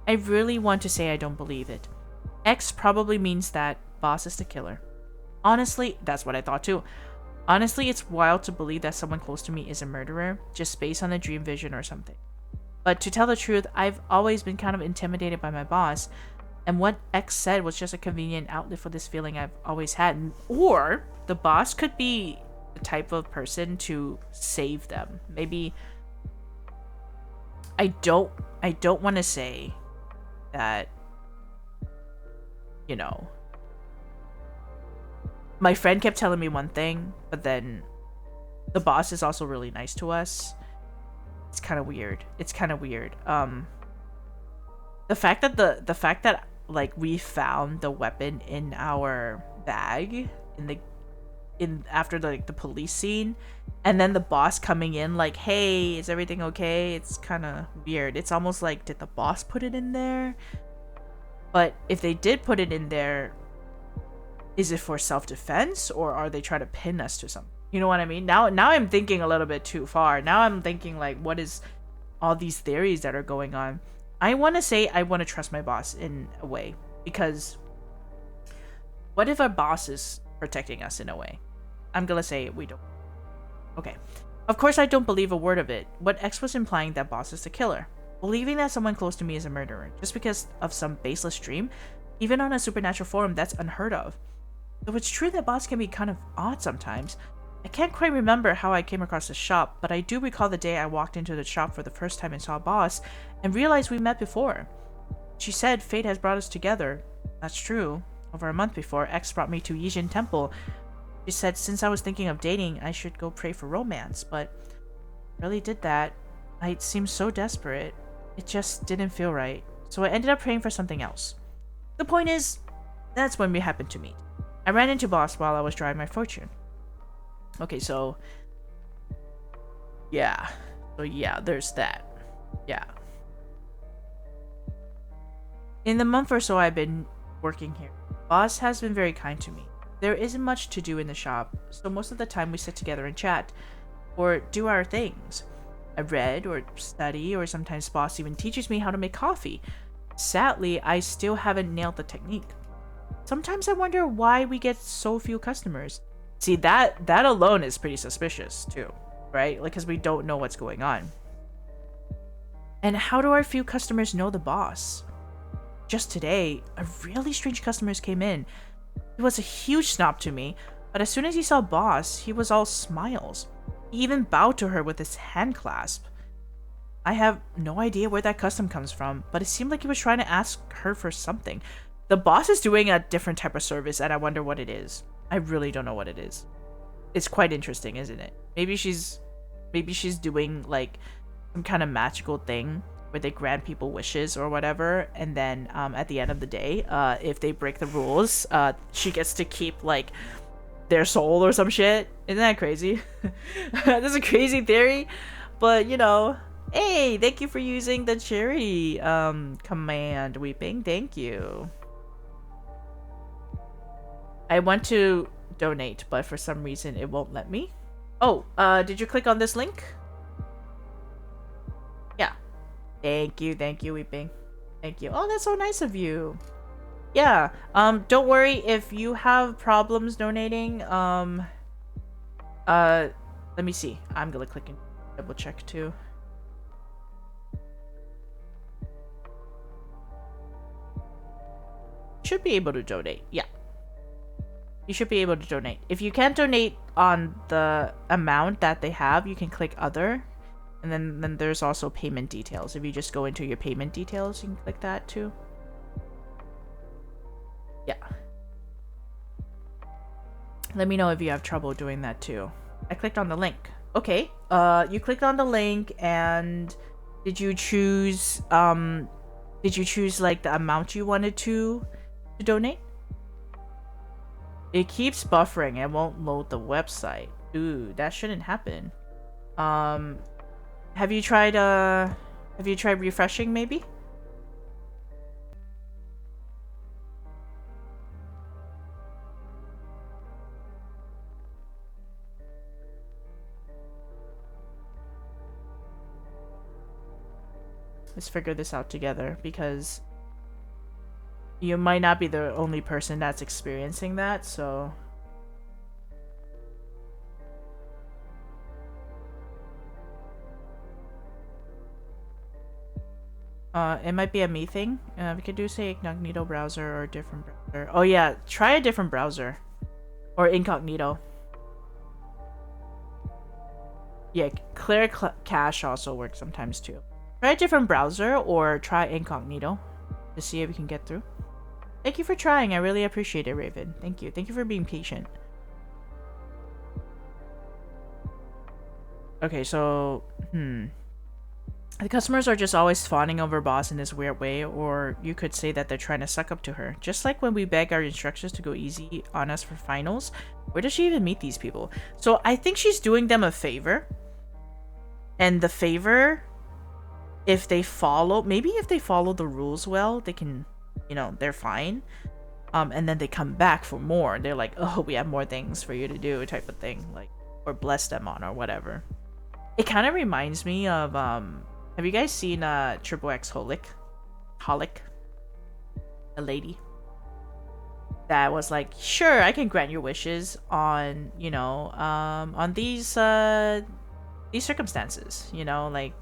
I really want to say I don't believe it. X probably means that boss is the killer. Honestly, that's what I thought too. Honestly, it's wild to believe that someone close to me is a murderer, just based on a dream vision or something. But to tell the truth, I've always been kind of intimidated by my boss, and what X said was just a convenient outlet for this feeling I've always had. Or the boss could be the type of person to save them. Maybe I don't want to say that, you know, my friend kept telling me one thing, but then the boss is also really nice to us. It's kind of weird. It's kind of weird. The fact that like we found the weapon in our bag after the police scene, and then the boss coming in like, hey, is everything okay? It's kind of weird. It's almost like, did the boss put it in there? But if they did put it in there, is it for self-defense, or are they trying to pin us to something? You know what I mean? Now I'm thinking a little bit too far. Now I'm thinking like, what is all these theories that are going on? I want to say I want to trust my boss in a way, because what if our boss is protecting us in a way? I'm gonna say we don't. Okay. Of course I don't believe a word of it. What X was implying, that boss is the killer. Believing that someone close to me is a murderer just because of some baseless dream, even on a supernatural forum, that's unheard of. Though it's true that boss can be kind of odd sometimes. I can't quite remember how I came across the shop, but I do recall the day I walked into the shop for the first time and saw boss and realized we met before. She said fate has brought us together. That's true. Over a month before, X brought me to Yizhen Temple. She said since I was thinking of dating, I should go pray for romance, but I really did that. I seemed so desperate. It just didn't feel right. So I ended up praying for something else. The point is, that's when we happened to meet. I ran into boss while I was drawing my fortune. Okay, so yeah. So yeah, there's that. Yeah. In the month or so I've been working here, boss has been very kind to me. There isn't much to do in the shop, so most of the time we sit together and chat, or do our things. I read or study, or sometimes boss even teaches me how to make coffee. Sadly, I still haven't nailed the technique. Sometimes I wonder why we get so few customers. See, that alone is pretty suspicious too, right? Like, because we don't know what's going on. And how do our few customers know the boss? Just today, a really strange customer came in. He was a huge snob to me, but as soon as he saw boss, he was all smiles. He even bowed to her with his hand clasp. I have no idea where that custom comes from, but it seemed like he was trying to ask her for something. The boss is doing a different type of service, and I wonder what it is. I really don't know what it is. It's quite interesting, isn't it? Maybe she's doing like some kind of magical thing where they grant people wishes or whatever, and then at the end of the day, if they break the rules, she gets to keep like their soul or some shit. Isn't that crazy? That's a crazy theory, but you know, hey, thank you for using the charity command, Weeping. Thank you. I want to donate, but for some reason it won't let me. Oh, did you click on this link? Yeah. Thank you, Weeping. Thank you. Oh, that's so nice of you. Yeah. Don't worry if you have problems donating. Let me see. I'm gonna click and double check too. Should be able to donate. Yeah. You should be able to donate. If you can't donate on the amount that they have, you can click other. And then there's also payment details. If you just go into your payment details, you can click that too. Yeah. Let me know if you have trouble doing that too. I clicked on the link. Okay. You clicked on the link, and did you choose like the amount you wanted to donate? It keeps buffering and won't load the website. Ooh, that shouldn't happen. Have you tried refreshing maybe? Let's figure this out together, because you might not be the only person that's experiencing that, so... it might be a me thing. We could do, say, incognito browser or a different browser. Oh yeah, try a different browser. Or incognito. Yeah, clear cache also works sometimes too. Try a different browser or try incognito to see if you can get through. Thank you for trying. I really appreciate it, Raven. Thank you. Thank you for being patient. Okay, so... The customers are just always fawning over boss in this weird way, or you could say that they're trying to suck up to her. Just like when we beg our instructors to go easy on us for finals. Where does she even meet these people? So I think she's doing them a favor. And the favor, if they follow... Maybe if they follow the rules well, they can... You know, they're fine. And then they come back for more. They're like, oh, we have more things for you to do, type of thing. Like, or bless them on, or whatever. It kind of reminds me of... Have you guys seen Triple X Holic? A lady that was like, sure, I can grant your wishes on, you know, on these circumstances, you know, like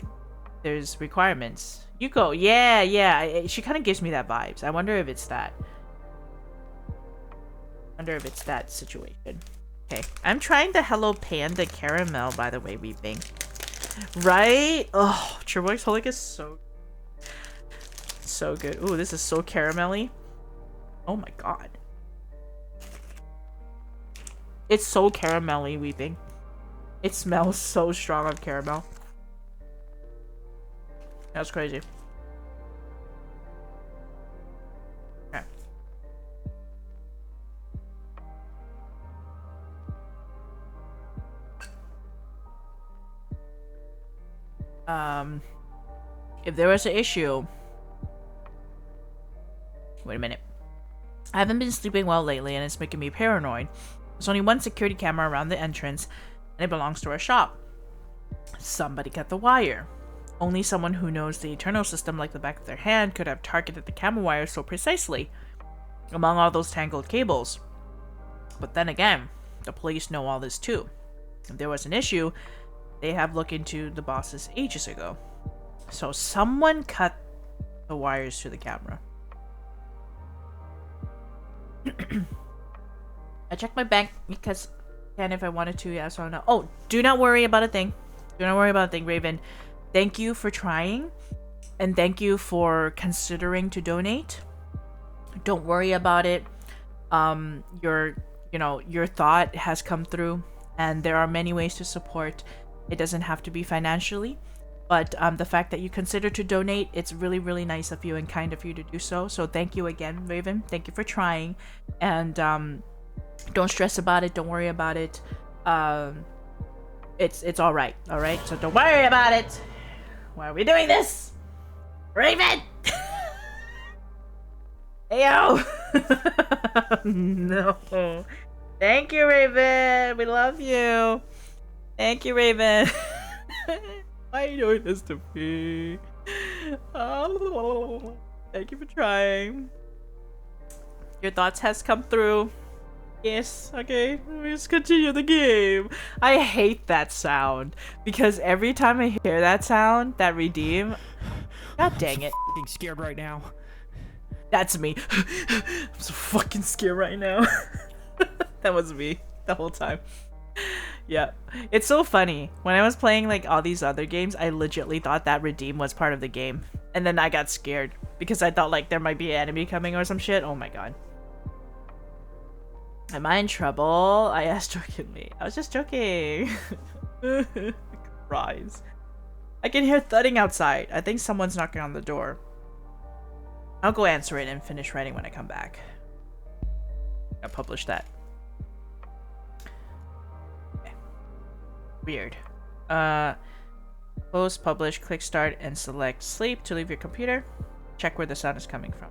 there's requirements. You go, yeah. She kind of gives me that vibes. I wonder if it's that. Situation. Okay, I'm trying the Hello Panda caramel, by the way, Weeping. Right? Oh, Triple X Holic is so good. Ooh, this is so caramelly. Oh my god. It's so caramelly, Weeping. It smells so strong of caramel. That's crazy. Okay. If there was an issue... Wait a minute. I haven't been sleeping well lately and it's making me paranoid. There's only one security camera around the entrance and it belongs to our shop. Somebody cut the wire. Only someone who knows the Eternal system like the back of their hand could have targeted the camera wire so precisely among all those tangled cables. But then again, the police know all this too. If there was an issue, they have looked into the bosses ages ago. So someone cut the wires to the camera. I checked my bank because if I wanted to, yes or no. Oh, do not worry about a thing. Do not worry about a thing, Raven. thank you for trying, and thank you for considering to donate. Don't worry about it. Your thought has come through, and there are many ways to support. It doesn't have to be financially, but the fact that you consider to donate, it's really, really nice of you and kind of you to do so. So thank you again, Raven. Thank you for trying, and don't stress about it. Don't worry about it. It's all right. All right. So don't worry about it. Why are we doing this, Raven? Ayo. No. Thank you, Raven. We love you. Thank you, Raven. Why are you doing this to me? Thank you for trying. Your thoughts has come through. Yes, okay, let's continue the game. I hate that sound because every time I hear that sound, that redeem, god dang it. I'm fucking scared right now. That's me. I'm so fucking scared right now. That was me the whole time. Yeah, it's so funny. When I was playing like all these other games, I legitimately thought that redeem was part of the game, and then I got scared because I thought like there might be an enemy coming or some shit. Oh my god. Am I in trouble? I asked jokingly. I was just joking. Cries. I can hear thudding outside. I think someone's knocking on the door. I'll go answer it and finish writing when I come back. I'll publish that. Okay. Weird. Close, publish, click start, and select sleep to leave your computer. Check where the sound is coming from.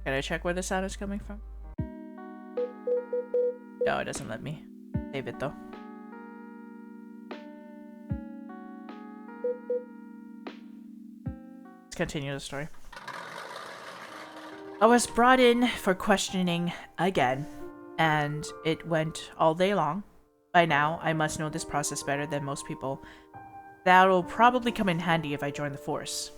Can I check where the sound is coming from? No, it doesn't let me. Save it though. Let's continue the story. I was brought in for questioning again, and it went all day long. By now, I must know this process better than most people. That'll probably come in handy if I join the force.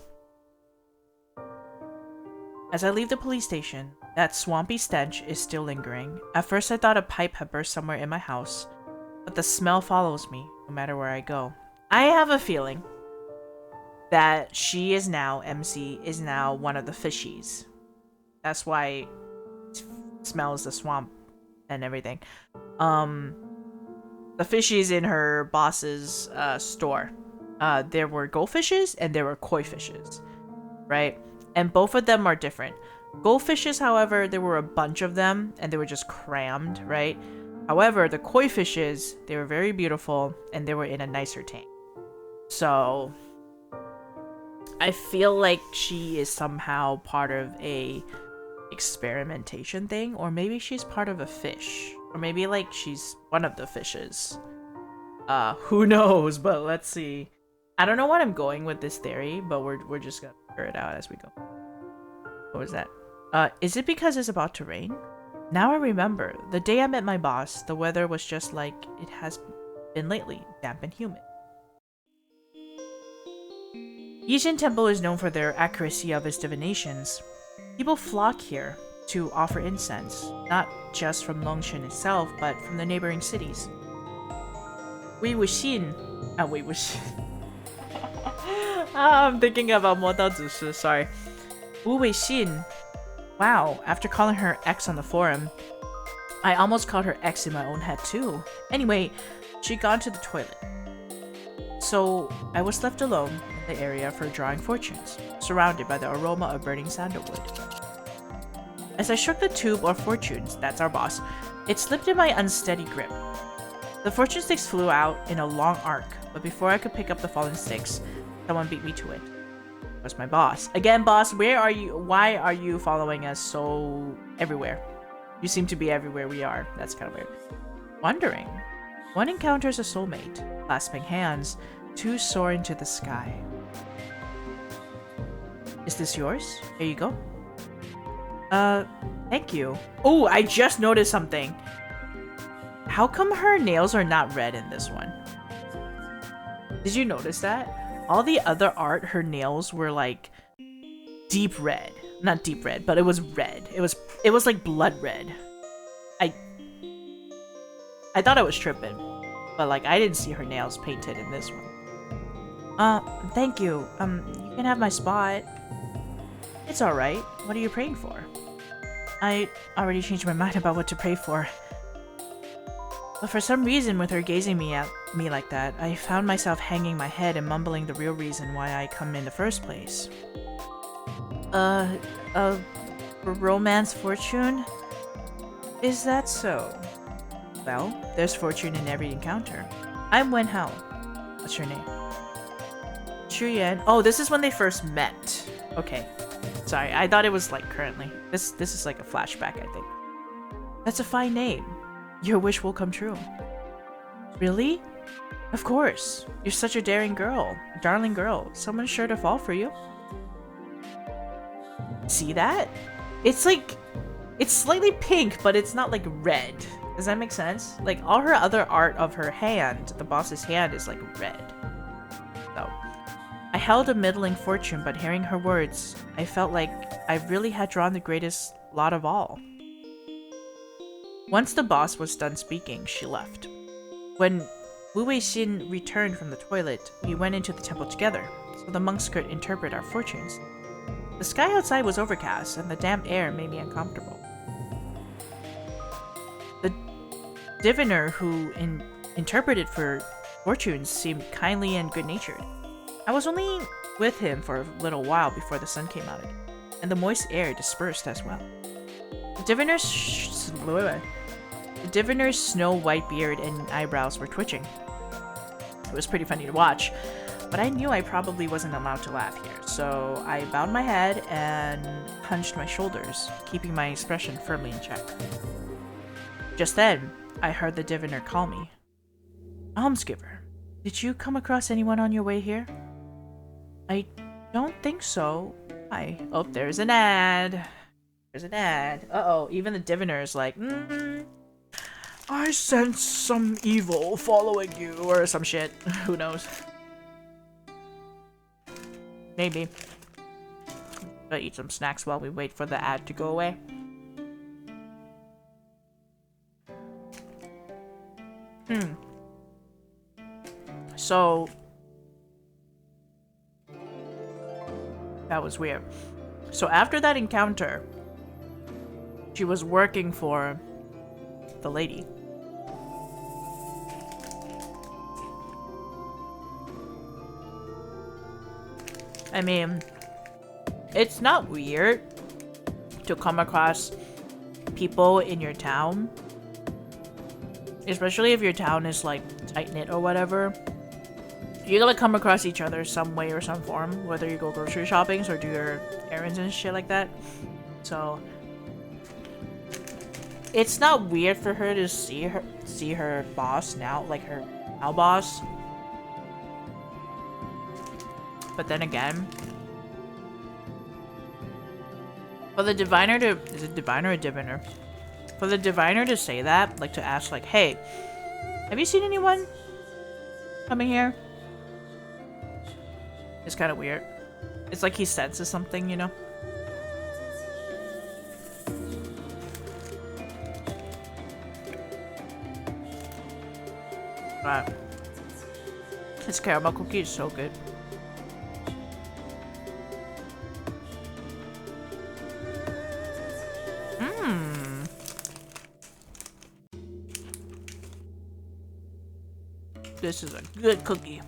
As I leave the police station, that swampy stench is still lingering. At first I thought a pipe had burst somewhere in my house, but the smell follows me no matter where I go. I have a feeling that she is now, MC, is now one of the fishies. That's why it smells the swamp and everything. The fishies in her boss's store. There were goldfishes and there were koi fishes, right? And both of them are different. Goldfishes, however, there were a bunch of them and they were just crammed, right? However, the koi fishes, they were very beautiful and they were in a nicer tank. So I feel like she is somehow part of a experimentation thing, or maybe she's part of a fish, or maybe like she's one of the fishes. Who knows? But let's see. I don't know what I'm going with this theory, but we're just gonna figure it out as we go. What was that? Is it because it's about to rain? Now I remember. The day I met my boss, the weather was just like it has been lately, damp and humid. Yijin Temple is known for their accuracy of its divinations. People flock here to offer incense, not just from Longshan itself, but from the neighboring cities. I'm thinking about Modao Zushi, sorry. Wu Weixin. Wow, after calling her X on the forum, I almost called her X in my own head too. Anyway, she'd gone to the toilet. So, I was left alone in the area for drawing fortunes, surrounded by the aroma of burning sandalwood. As I shook the tube of fortunes, that's our boss, it slipped in my unsteady grip. The fortune sticks flew out in a long arc, but before I could pick up the fallen sticks, someone beat me to it. It was my boss. Again, boss, where are you? Why are you following us so everywhere? You seem to be everywhere we are. That's kind of weird. Wondering. One encounters a soulmate. Clasping hands, two soar into the sky. Is this yours? Here you go. Thank you. Oh, I just noticed something. How come her nails are not red in this one? Did you notice that? All the other art, her nails were like deep red. Not deep red, but it was red. It was like blood red. I thought I was tripping, but like I didn't see her nails painted in this one. Thank you. You can have my spot. It's alright. What are you praying for? I already changed my mind about what to pray for. But for some reason, with her gazing at me like that, I found myself hanging my head and mumbling the real reason why I come in the first place. Romance fortune? Is that so? Well, there's fortune in every encounter. I'm Wen Hao. What's your name? Chuyan. Oh, this is when they first met. Okay. Sorry, I thought it was like currently. This is like a flashback, I think. That's a fine name. Your wish will come true. Really? Of course. You're such a daring girl. Darling girl. Someone's sure to fall for you. See that? It's like... It's slightly pink, but it's not like red. Does that make sense? Like all her other art of her hand, the boss's hand, is like red. So, I held a middling fortune, but hearing her words, I felt like I really had drawn the greatest lot of all. Once the boss was done speaking, she left. When Wu Weixin returned from the toilet, we went into the temple together, so the monks could interpret our fortunes. The sky outside was overcast, and the damp air made me uncomfortable. The diviner who interpreted for fortunes seemed kindly and good-natured. I was only with him for a little while before the sun came out, and the moist air dispersed as well. The diviner's snow-white beard and eyebrows were twitching. It was pretty funny to watch, but I knew I probably wasn't allowed to laugh here, so I bowed my head and hunched my shoulders, keeping my expression firmly in check. Just then, I heard the diviner call me. Almsgiver, did you come across anyone on your way here? I don't think so. Oh, there's an ad. There's an ad. Uh-oh, even the diviner is like, I sense some evil following you, or some shit. Who knows? Maybe. Gotta eat some snacks while we wait for the ad to go away. So... that was weird. So after that encounter, she was working for the lady. I mean, it's not weird to come across people in your town, especially if your town is like tight-knit or whatever. You're gonna come across each other some way or some form, whether you go grocery shopping or do your errands and shit like that. So it's not weird for her to see her boss now, like her now boss. But then again, for the diviner to... is it diviner or diviner? For the diviner to say that, like to ask like, hey, have you seen anyone coming here? It's kind of weird. It's like he senses something, you know? But this caramel cookie is so good. This is a good cookie.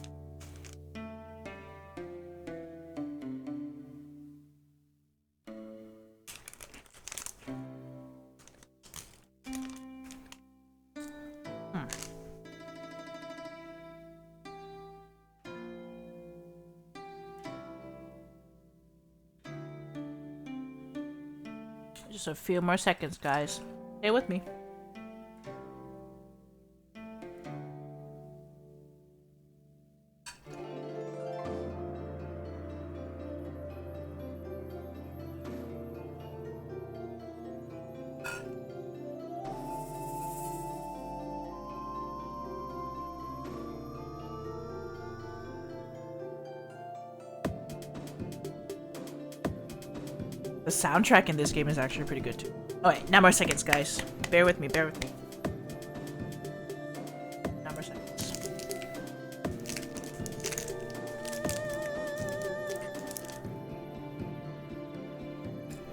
Just a few more seconds, guys. Stay with me. The soundtrack in this game is actually pretty good too. Alright, 9 more seconds, guys. Bear with me, bear with me.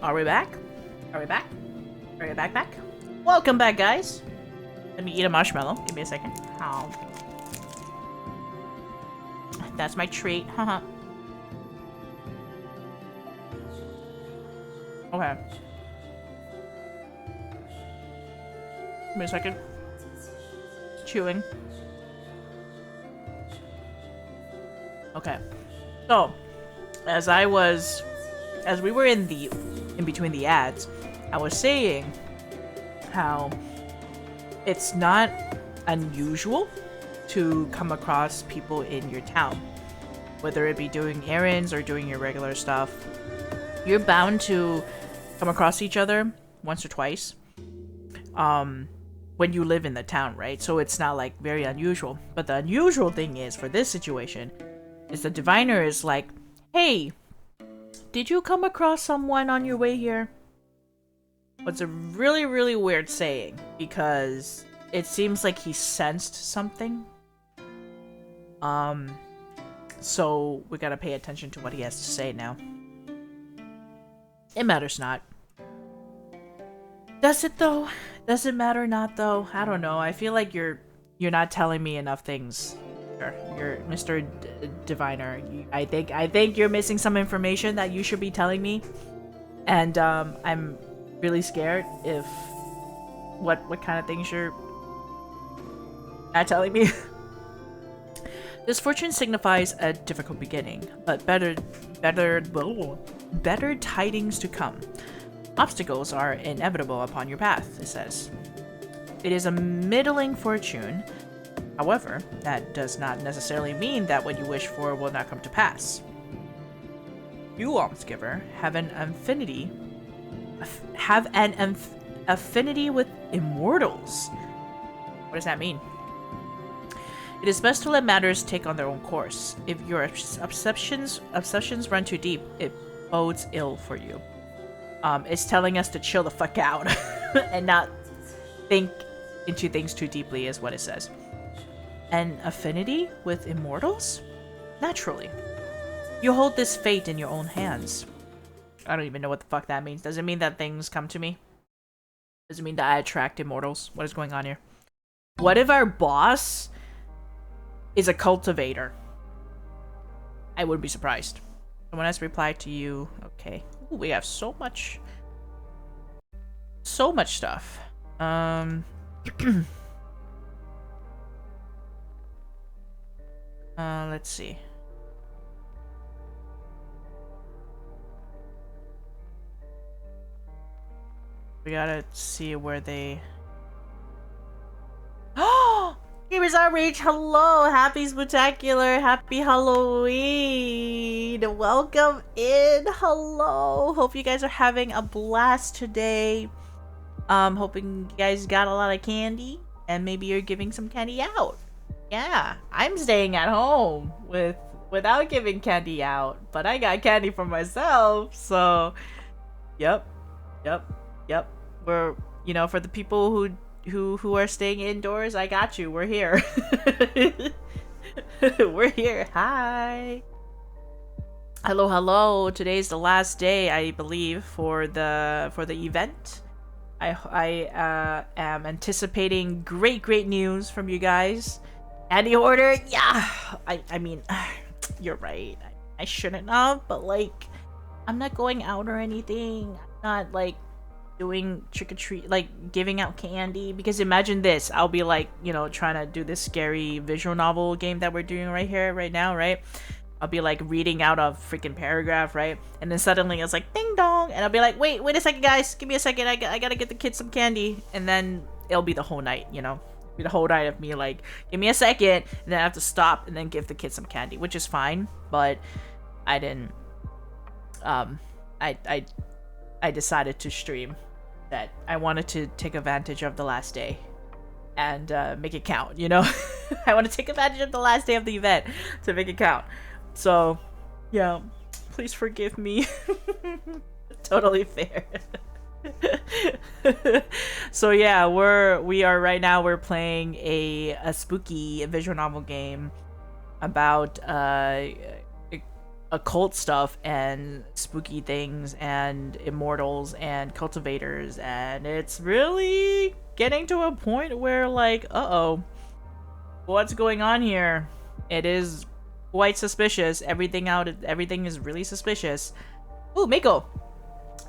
Are we back? Are we back? Are we back? Welcome back, guys. Let me eat a marshmallow. Give me a second. Oh. That's my treat. Haha. Okay. Give me a second. Chewing. Okay. So, as we were in between the ads, I was saying how it's not unusual to come across people in your town, whether it be doing errands or doing your regular stuff. You're bound to come across each other once or twice when you live in the town, right? So it's not like very unusual. But the unusual thing is, for this situation, is the diviner is like, hey, did you come across someone on your way here? It's a really, really weird saying, because it seems like he sensed something. So we gotta pay attention to what he has to say now. It matters not. Does it though? Does it matter not though? I don't know. I feel like you're not telling me enough things. You're Mr. Diviner. I think you're missing some information that you should be telling me. And I'm really scared if what kind of things you're not telling me. This fortune signifies a difficult beginning, but better tidings to come. Obstacles are inevitable upon your path, it says. It is a middling fortune. However, that does not necessarily mean that what you wish for will not come to pass. You, almsgiver, have an affinity with immortals. What does that mean? It is best to let matters take on their own course. If your obsessions run too deep, it bodes ill for you. It's telling us to chill the fuck out and not think into things too deeply, is what it says. An affinity with immortals? Naturally. You hold this fate in your own hands. I don't even know what the fuck that means. Does it mean that things come to me? Does it mean that I attract immortals? What is going on here? What if our boss is a cultivator? I wouldn't be surprised. Someone has replied to you. Okay. Ooh, we have so much stuff. Let's see. We gotta see where they... Oh! Gamers Outreach! Hello! Happy Spooktacular! Happy Halloween! Welcome in! Hello! Hope you guys are having a blast today. Hoping you guys got a lot of candy. And maybe you're giving some candy out. Yeah, I'm staying at home without giving candy out, but I got candy for myself. So, yep. We're, for the people who are staying indoors, I got you. We're here. We're here. Hi. Hello. Today's the last day, I believe, for the event. I am anticipating great news from you guys. Candy order? Yeah! I mean, you're right. I shouldn't have, but, like, I'm not going out or anything. I'm not, like, doing trick-or-treat, like, giving out candy. Because imagine this. I'll be, like, trying to do this scary visual novel game that we're doing right now, right? I'll be, like, reading out a freaking paragraph, right? And then suddenly it's like, ding dong! And I'll be like, wait a second, guys. Give me a second. I gotta get the kids some candy. And then it'll be the whole night, the whole night of me like, give me a second, and then I have to stop and then give the kids some candy, which is fine. But I didn't. I decided to stream that I wanted to take advantage of the last day and make it count. I want to take advantage of the last day of the event to make it count. So, yeah, please forgive me. Totally fair. So yeah, we're playing a spooky visual novel game about occult stuff and spooky things and immortals and cultivators, and it's really getting to a point where like, uh-oh, what's going on here? It is quite suspicious. Everything is really suspicious. Ooh, Mako!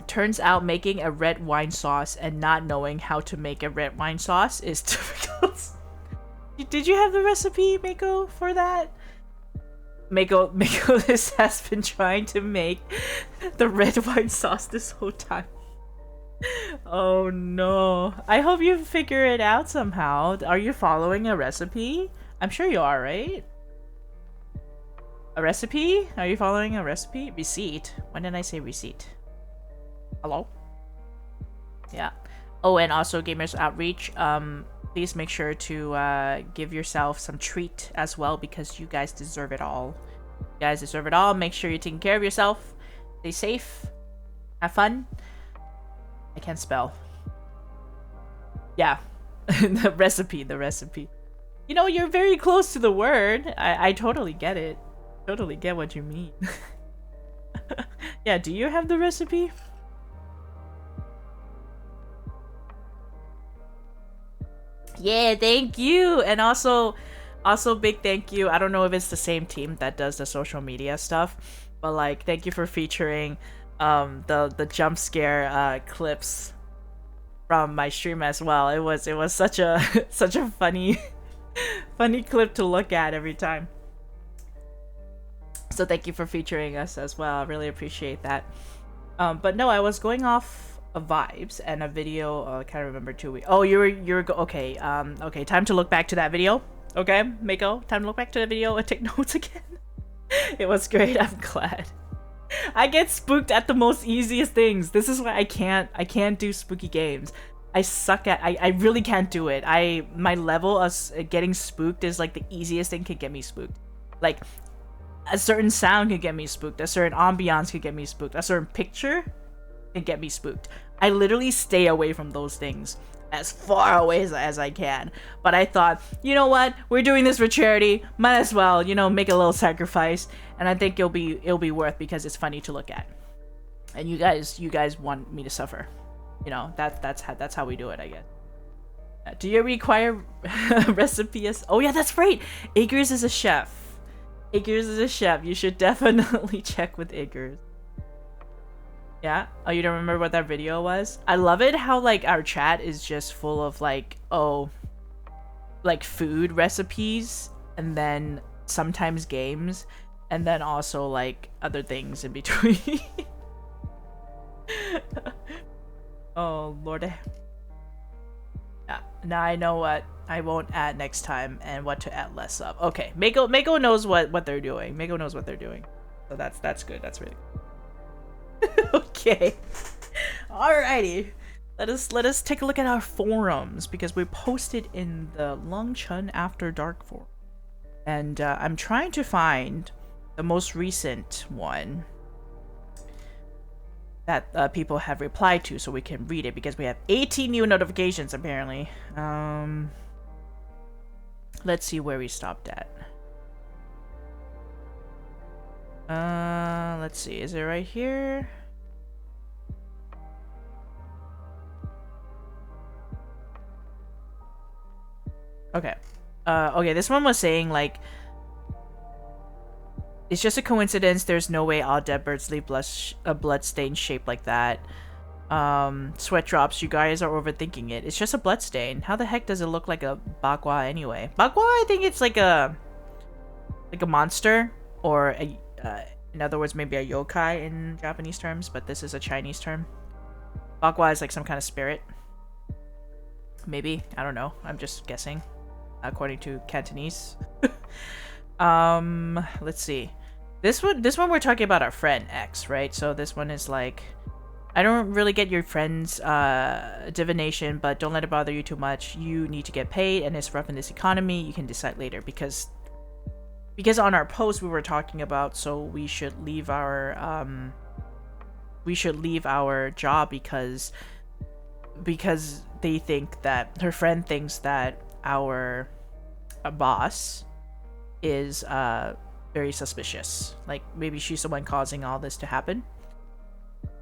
Turns out making a red wine sauce and not knowing how to make a red wine sauce is difficult. Did you have the recipe, Mako, for that? Mako this has been trying to make the red wine sauce this whole time. Oh no. I hope you figure it out somehow. Are you following a recipe? I'm sure you are, right? A recipe? Are you following a recipe? Receipt? When did I say receipt? Hello? Yeah. Oh, and also Gamers Outreach, please make sure to give yourself some treat as well, because you guys deserve it all. You guys deserve it all. Make sure you're taking care of yourself. Stay safe. Have fun. I can't spell. Yeah. The recipe. You know, you're very close to the word. I totally get it. Totally get what you mean. Yeah, do you have the recipe? Yeah, thank you. And also big thank you. I don't know if it's the same team that does the social media stuff, but like, thank you for featuring the jump scare clips from my stream as well. It was such a funny clip to look at every time. So thank you for featuring us as well. I really appreciate that. But no, I was going off of vibes and a video. I can't remember 2 weeks. Oh, you're okay. Okay, time to look back to that video. Okay, Mako, time to look back to the video and take notes again. It was great. I'm glad. I get spooked at the most easiest things. This is why I can't do spooky games. I suck at. I really can't do it. My level of getting spooked is like the easiest thing could get me spooked. Like, a certain sound could get me spooked. A certain ambiance could get me spooked. A certain picture can get me spooked. I literally stay away from those things as far away as I can. But I thought, you know what? We're doing this for charity. Might as well, you know, make a little sacrifice. And I think it'll be worth, because it's funny to look at. And you guys want me to suffer. You know, that's how we do it, I guess. Do you require a recipe? Oh yeah, that's right. Iggers is a chef. Iggers is a chef. You should definitely check with Iggers. Yeah? Oh, you don't remember what that video was? I love it how, like, our chat is just full of, like, like, food recipes, and then sometimes games, and then also, like, other things in between. Oh, Lord. Yeah, now I know what I won't add next time and what to add less of. Okay, Mako knows what they're doing. Mako knows what they're doing. So that's good. That's really good. Okay. Alrighty. Let us take a look at our forums, because we posted in the Longchun After Dark forum. And I'm trying to find the most recent one that people have replied to, so we can read it, because we have 18 new notifications apparently. Let's see where we stopped at. Let's see, is it right here? Okay. Okay, this one was saying, like, it's just a coincidence. There's no way all dead birds leave a bloodstain shaped like that. Sweat drops. You guys are overthinking it. It's just a bloodstain. How the heck does it look like a bagua anyway? Bagua, I think it's like a monster, or a, in other words, maybe a yokai in Japanese terms, but this is a Chinese term. Bagua is like some kind of spirit. Maybe, I don't know. I'm just guessing, according to Cantonese. Let's see. This one we're talking about our friend X, right? So this one is like, I don't really get your friend's divination, but don't let it bother you too much. You need to get paid, and it's rough in this economy. You can decide later, because on our post we were talking about, so we should leave our job because they think that her friend thinks that our boss is very suspicious. Like, maybe she's the one causing all this to happen.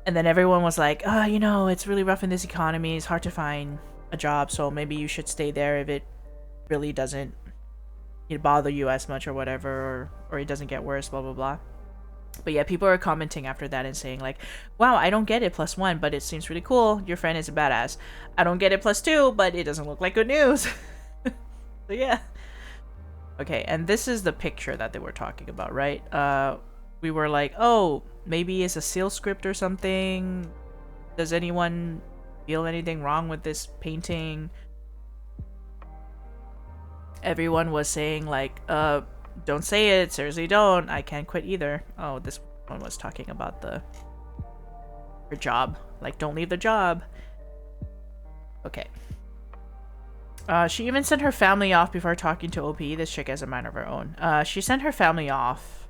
And then everyone was like, oh, you know, it's really rough in this economy. It's hard to find a job, so maybe you should stay there if it really doesn't bother you as much or whatever, or it doesn't get worse, blah, blah, blah. But yeah, people are commenting after that and saying like, wow, I don't get it +1, but it seems really cool. Your friend is a badass. I don't get it +2, but it doesn't look like good news. So yeah. Okay, and this is the picture that they were talking about, right? We were like, oh, maybe it's a seal script or something. Does anyone feel anything wrong with this painting? Everyone was saying like, don't say it, seriously don't. I can't quit either. Oh, this one was talking about her job. Like, don't leave the job. Okay. She even sent her family off before talking to OP. This chick has a mind of her own. She sent her family off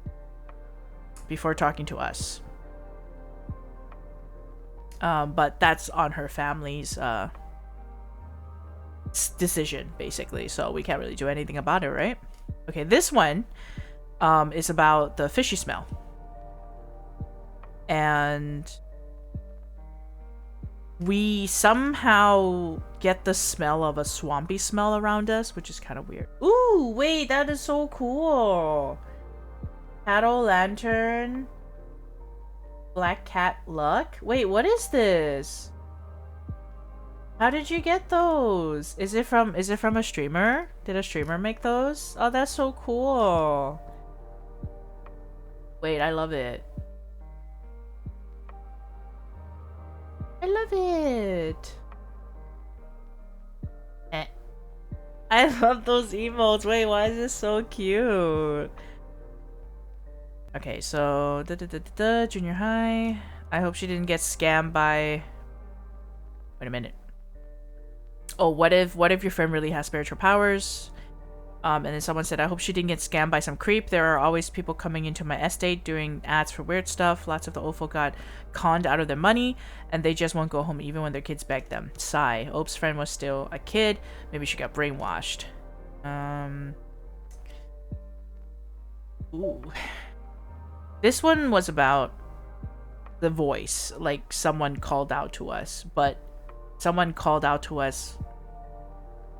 before talking to us. But that's on her family's decision, basically. So we can't really do anything about it, right? Okay, this one is about the fishy smell. And we somehow get the smell of a swampy smell around us, which is kind of weird. Ooh, wait, that is so cool. Paddle lantern. Black cat luck. Wait, what is this? How did you get those? Is it from a streamer? Did a streamer make those? Oh, that's so cool. Wait, I love it. I love it. I love those emotes. Wait, why is this so cute? Okay, so junior high. I hope she didn't get scammed by. Wait a minute. Oh, what if your friend really has spiritual powers? And then someone said, I hope she didn't get scammed by some creep. There are always people coming into my estate doing ads for weird stuff. Lots of the old folk got conned out of their money, and they just won't go home even when their kids beg them. Sigh. Ope's friend was still a kid. Maybe she got brainwashed. Ooh. This one was about the voice. Like, someone called out to us, but someone called out to us,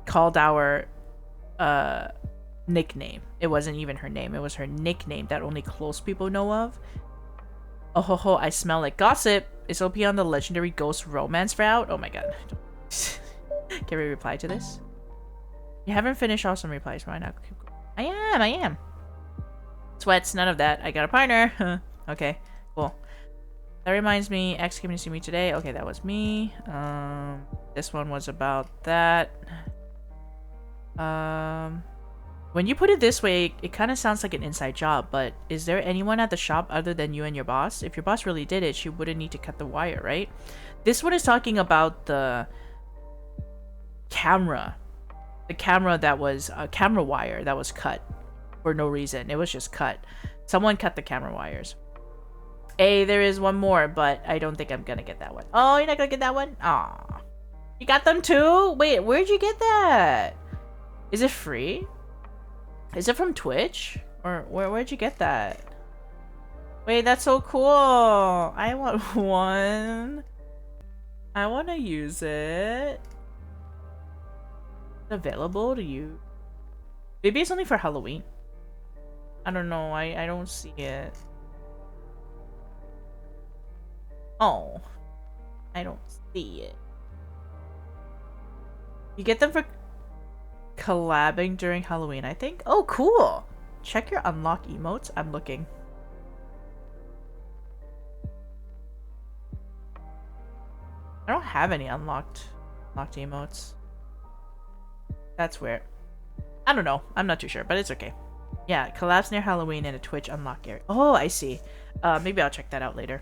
called our nickname. It wasn't even her name. It was her nickname that only close people know of. Oh ho ho, I smell like gossip. Is OP on the legendary ghost romance route? Oh my god. Can we reply to this? You haven't finished awesome replies. Why not? I am. Sweats, none of that. I got a partner. Okay, cool. That reminds me, X came to see me today. Okay, that was me. This one was about that. When you put it this way, it kind of sounds like an inside job, but is there anyone at the shop other than you and your boss? If your boss really did it, she wouldn't need to cut the wire, right? This one is talking about the camera. The camera that was a camera wire that was cut for no reason. It was just cut. Someone cut the camera wires. Hey, there is one more, but I don't think I'm gonna get that one. Oh, you're not gonna get that one? Aw. You got them too? Wait, where'd you get that? Is it free? Is it from Twitch? Or where'd you get that? Wait, that's so cool. I want one. I want to use it. Available to you. Maybe it's only for Halloween. I don't know. I don't see it. Oh. I don't see it. You get them for collabing during Halloween, I think. Oh, cool. Check your unlock emotes. I'm looking. I don't have any unlocked emotes. That's weird. I don't know. I'm not too sure, but it's okay. Yeah, collabs near Halloween in a Twitch unlock area. Oh, I see. Maybe I'll check that out later.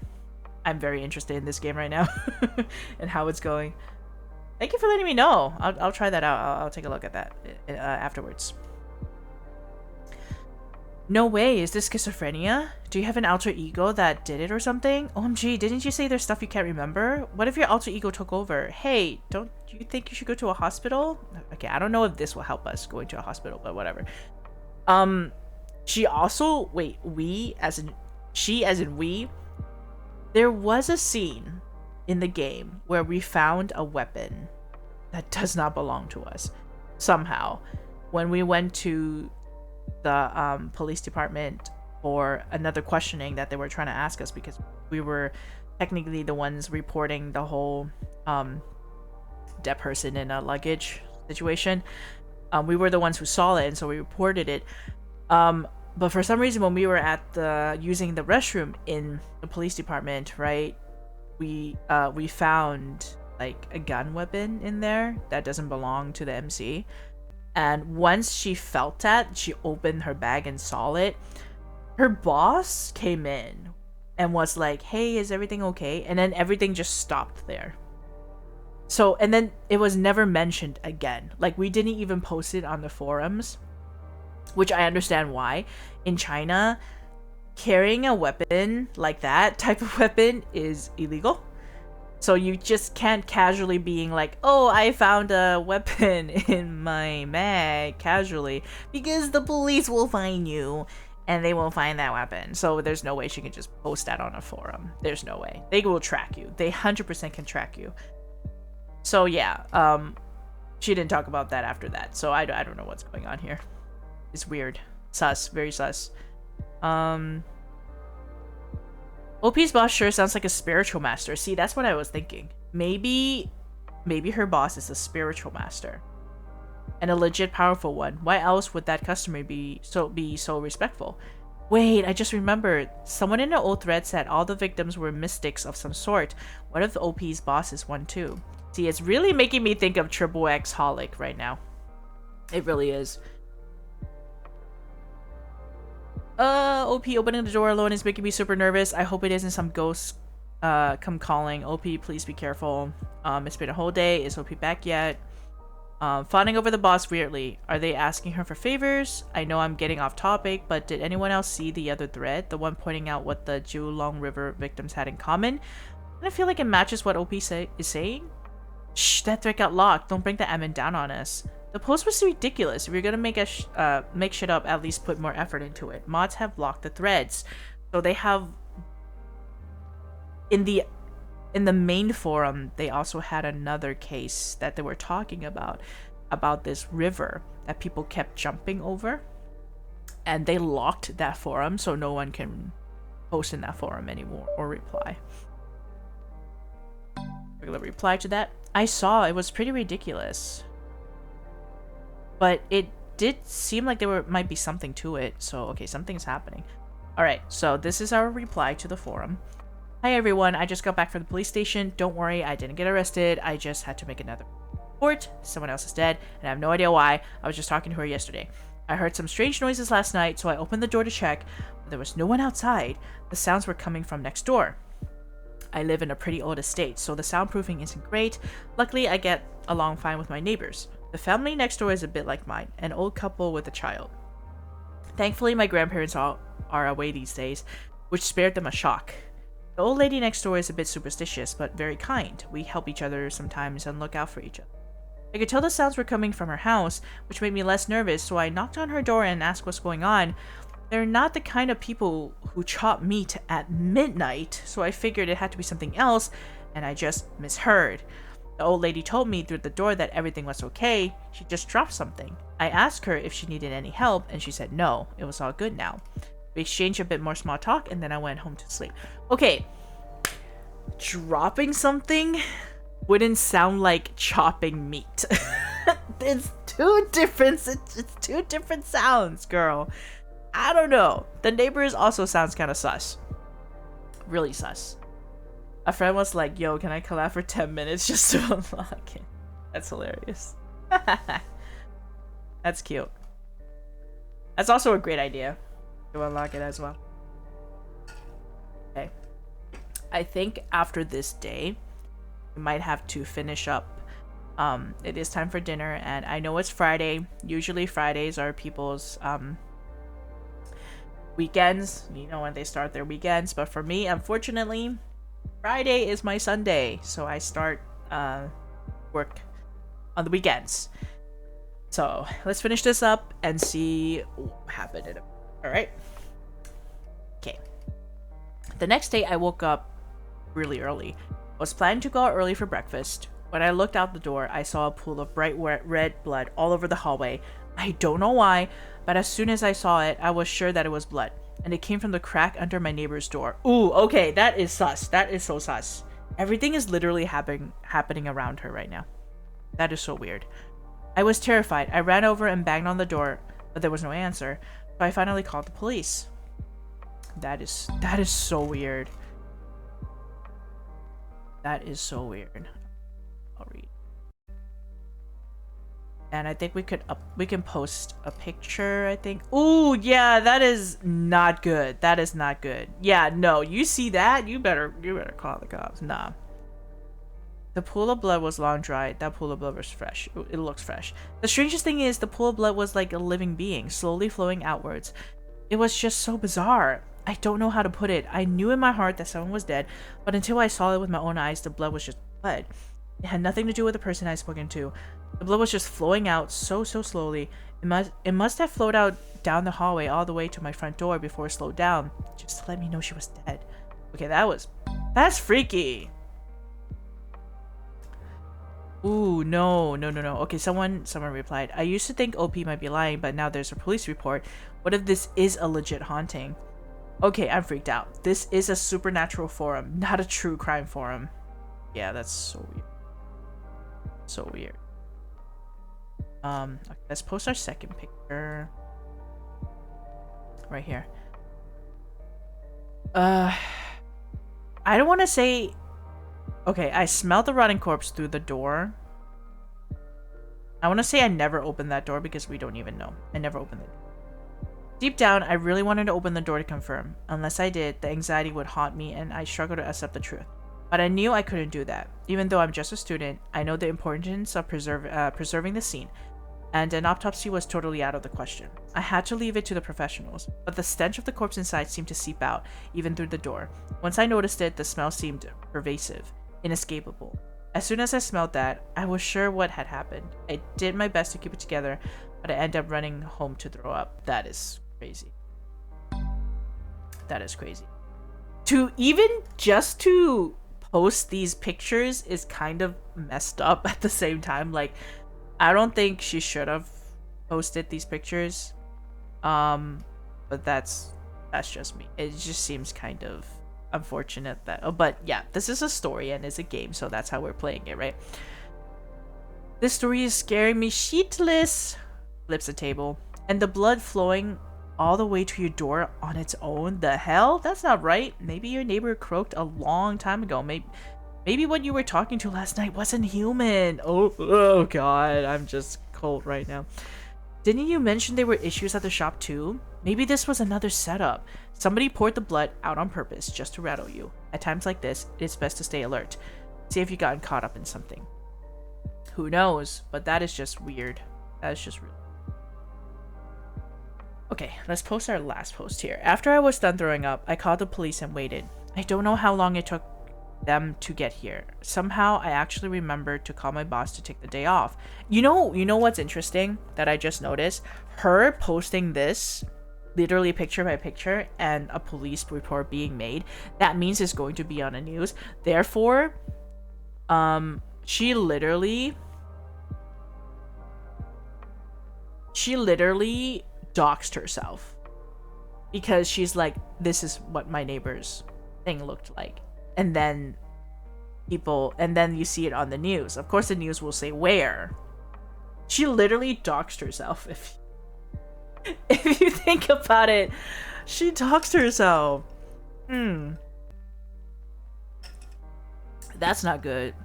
I'm very interested in this game right now and how it's going. Thank you for letting me know. I'll try that out. I'll take a look at that afterwards. No way. Is this schizophrenia? Do you have an alter ego that did it or something? OMG, didn't you say there's stuff you can't remember? What if your alter ego took over? Hey, don't you think you should go to a hospital? Okay, I don't know if this will help us going to a hospital, but whatever. She also, wait, we as in she as in we, there was a scene in the game where we found a weapon that does not belong to us somehow when we went to the police department for another questioning that they were trying to ask us, because we were technically the ones reporting the whole dead person in a luggage situation. We were the ones who saw it, and so we reported it. But for some reason, when we were at using the restroom in the police department, right, we found like a gun weapon in there that doesn't belong to the MC. And once she felt that, she opened her bag and saw it. Her boss came in and was like, "Hey, is everything okay?" And then everything just stopped there. So, and then it was never mentioned again. Like, we didn't even post it on the forums, which I understand why. In China, carrying a weapon like that type of weapon is illegal. So you just can't casually being like, "Oh, I found a weapon in my bag," casually, because the police will find you and they will find that weapon. So there's no way she can just post that on a forum. There's no way. They will track you. They 100% can track you. So yeah, she didn't talk about that after that. So I don't know what's going on here. It's weird. Sus. Very sus. OP's boss sure sounds like a spiritual master. See, that's what I was thinking. Maybe her boss is a spiritual master. And a legit powerful one. Why else would that customer be so respectful? Wait, I just remembered. Someone in the old thread said all the victims were mystics of some sort. What if the OP's boss is one too? See, it's really making me think of Triple X Holic right now. It really is. OP opening the door alone is making me super nervous. I hope it isn't some ghost come calling. OP, please be careful. It's been a whole day. Is OP back yet? Fawning over the boss weirdly. Are they asking her for favors? I know I'm getting off topic, but did anyone else see the other thread? The one pointing out what the Julong River victims had in common? I feel like it matches what OP is saying. Shh, that thread got locked. Don't bring the admin down on us. The post was ridiculous. If you're gonna make shit up, at least put more effort into it. Mods have locked the threads, so they have in the main forum. They also had another case that they were talking about this river that people kept jumping over, and they locked that forum, so no one can post in that forum anymore or reply. Regular reply to that. I saw it was pretty ridiculous. But it did seem like there might be something to it. So, okay, something's happening. Alright, so this is our reply to the forum. Hi everyone, I just got back from the police station. Don't worry, I didn't get arrested. I just had to make another report. Someone else is dead, and I have no idea why. I was just talking to her yesterday. I heard some strange noises last night, so I opened the door to check. But there was no one outside. The sounds were coming from next door. I live in a pretty old estate, so the soundproofing isn't great. Luckily, I get along fine with my neighbors. The family next door is a bit like mine, an old couple with a child. Thankfully, my grandparents are away these days, which spared them a shock. The old lady next door is a bit superstitious, but very kind. We help each other sometimes and look out for each other. I could tell the sounds were coming from her house, which made me less nervous, so I knocked on her door and asked what's going on. They're not the kind of people who chop meat at midnight, so I figured it had to be something else, and I just misheard. The old lady told me through the door that everything was okay. She just dropped something. I asked her if she needed any help, and she said no, it was all good now. We exchanged a bit more small talk, and then I went home to sleep. Okay, dropping something wouldn't sound like chopping meat. It's two different sounds, girl. I don't know. The neighbors also sounds kind of sus. Really sus. A friend was like, "Yo, can I collab for 10 minutes just to unlock it?" That's hilarious. That's cute. That's also a great idea to unlock it as well. Okay. I think after this day, we might have to finish up. It is time for dinner, and I know it's Friday. Usually Fridays are people's weekends, you know, when they start their weekends. But for me, unfortunately, Friday is my Sunday, so I start work on the weekends. So let's finish this up and see what happened in a Alright. Okay. The next day, I woke up really early. I was planning to go out early for breakfast. When I looked out the door, I saw a pool of bright red blood all over the hallway. I don't know why, but as soon as I saw it, I was sure that it was blood. And it came from the crack under my neighbor's door. Ooh, okay, that is sus. That is so sus. Everything is literally happening around her right now. That is so weird. I was terrified. I ran over and banged on the door, but there was no answer. So I finally called the police. That is so weird. That is so weird. I'll read. And I think we can post a picture, I think. Ooh, yeah, that is not good. That is not good. Yeah, no, you see that? You better call the cops. Nah. The pool of blood was long dried. That pool of blood was fresh. It looks fresh. The strangest thing is the pool of blood was like a living being, slowly flowing outwards. It was just so bizarre. I don't know how to put it. I knew in my heart that someone was dead, but until I saw it with my own eyes, the blood was just blood. It had nothing to do with the person I'd spoken to. The blood was just flowing out so slowly. It must have flowed out down the hallway all the way to my front door before it slowed down, just to let me know she was dead. Okay, that's freaky. Ooh, no. Okay, someone replied. I used to think OP might be lying, but now there's a police report. What if this is a legit haunting? Okay, I'm freaked out. This is a supernatural forum, not a true crime forum. Yeah, that's so weird. So weird. Okay, let's post our second picture. Right here. I don't want to say... Okay, I smelled the rotting corpse through the door. I want to say I never opened that door because we don't even know. I never opened it. Deep down, I really wanted to open the door to confirm. Unless I did, the anxiety would haunt me and I struggled to accept the truth. But I knew I couldn't do that. Even though I'm just a student, I know the importance of preserving the scene. And an autopsy was totally out of the question. I had to leave it to the professionals, but the stench of the corpse inside seemed to seep out, even through the door. Once I noticed it, the smell seemed pervasive, inescapable. As soon as I smelled that, I was sure what had happened. I did my best to keep it together, but I ended up running home to throw up. That is crazy. That is crazy. Just to post these pictures is kind of messed up at the same time. Like, I don't think she should have posted these pictures. But that's just me. It just seems kind of unfortunate that... Oh, but yeah, this is a story and it's a game, so that's how we're playing it, right? This story is scaring me shitless. Flips the table. And the blood flowing all the way to your door on its own? The hell? That's not right. Maybe your neighbor croaked a long time ago. Maybe what you were talking to last night wasn't human. Oh god, I'm just cold right now. Didn't you mention there were issues at the shop too? Maybe this was another setup. Somebody poured the blood out on purpose just to rattle you. At times like this, it's best to stay alert. See if you've gotten caught up in something. Who knows? But that is just weird. That is just weird. Okay, let's post our last post here. After I was done throwing up, I called the police and waited. I don't know how long it took them to get here. Somehow, I actually remembered to call my boss to take the day off. You know what's interesting that I just noticed? Her posting this, literally picture by picture, and a police report being made. That means it's going to be on the news. Therefore, she literally doxed herself because she's like, this is what my neighbor's thing looked like, and then you see it on the news. Of course the news will say where. She literally doxed herself. If you think about it, she doxed herself. That's not good.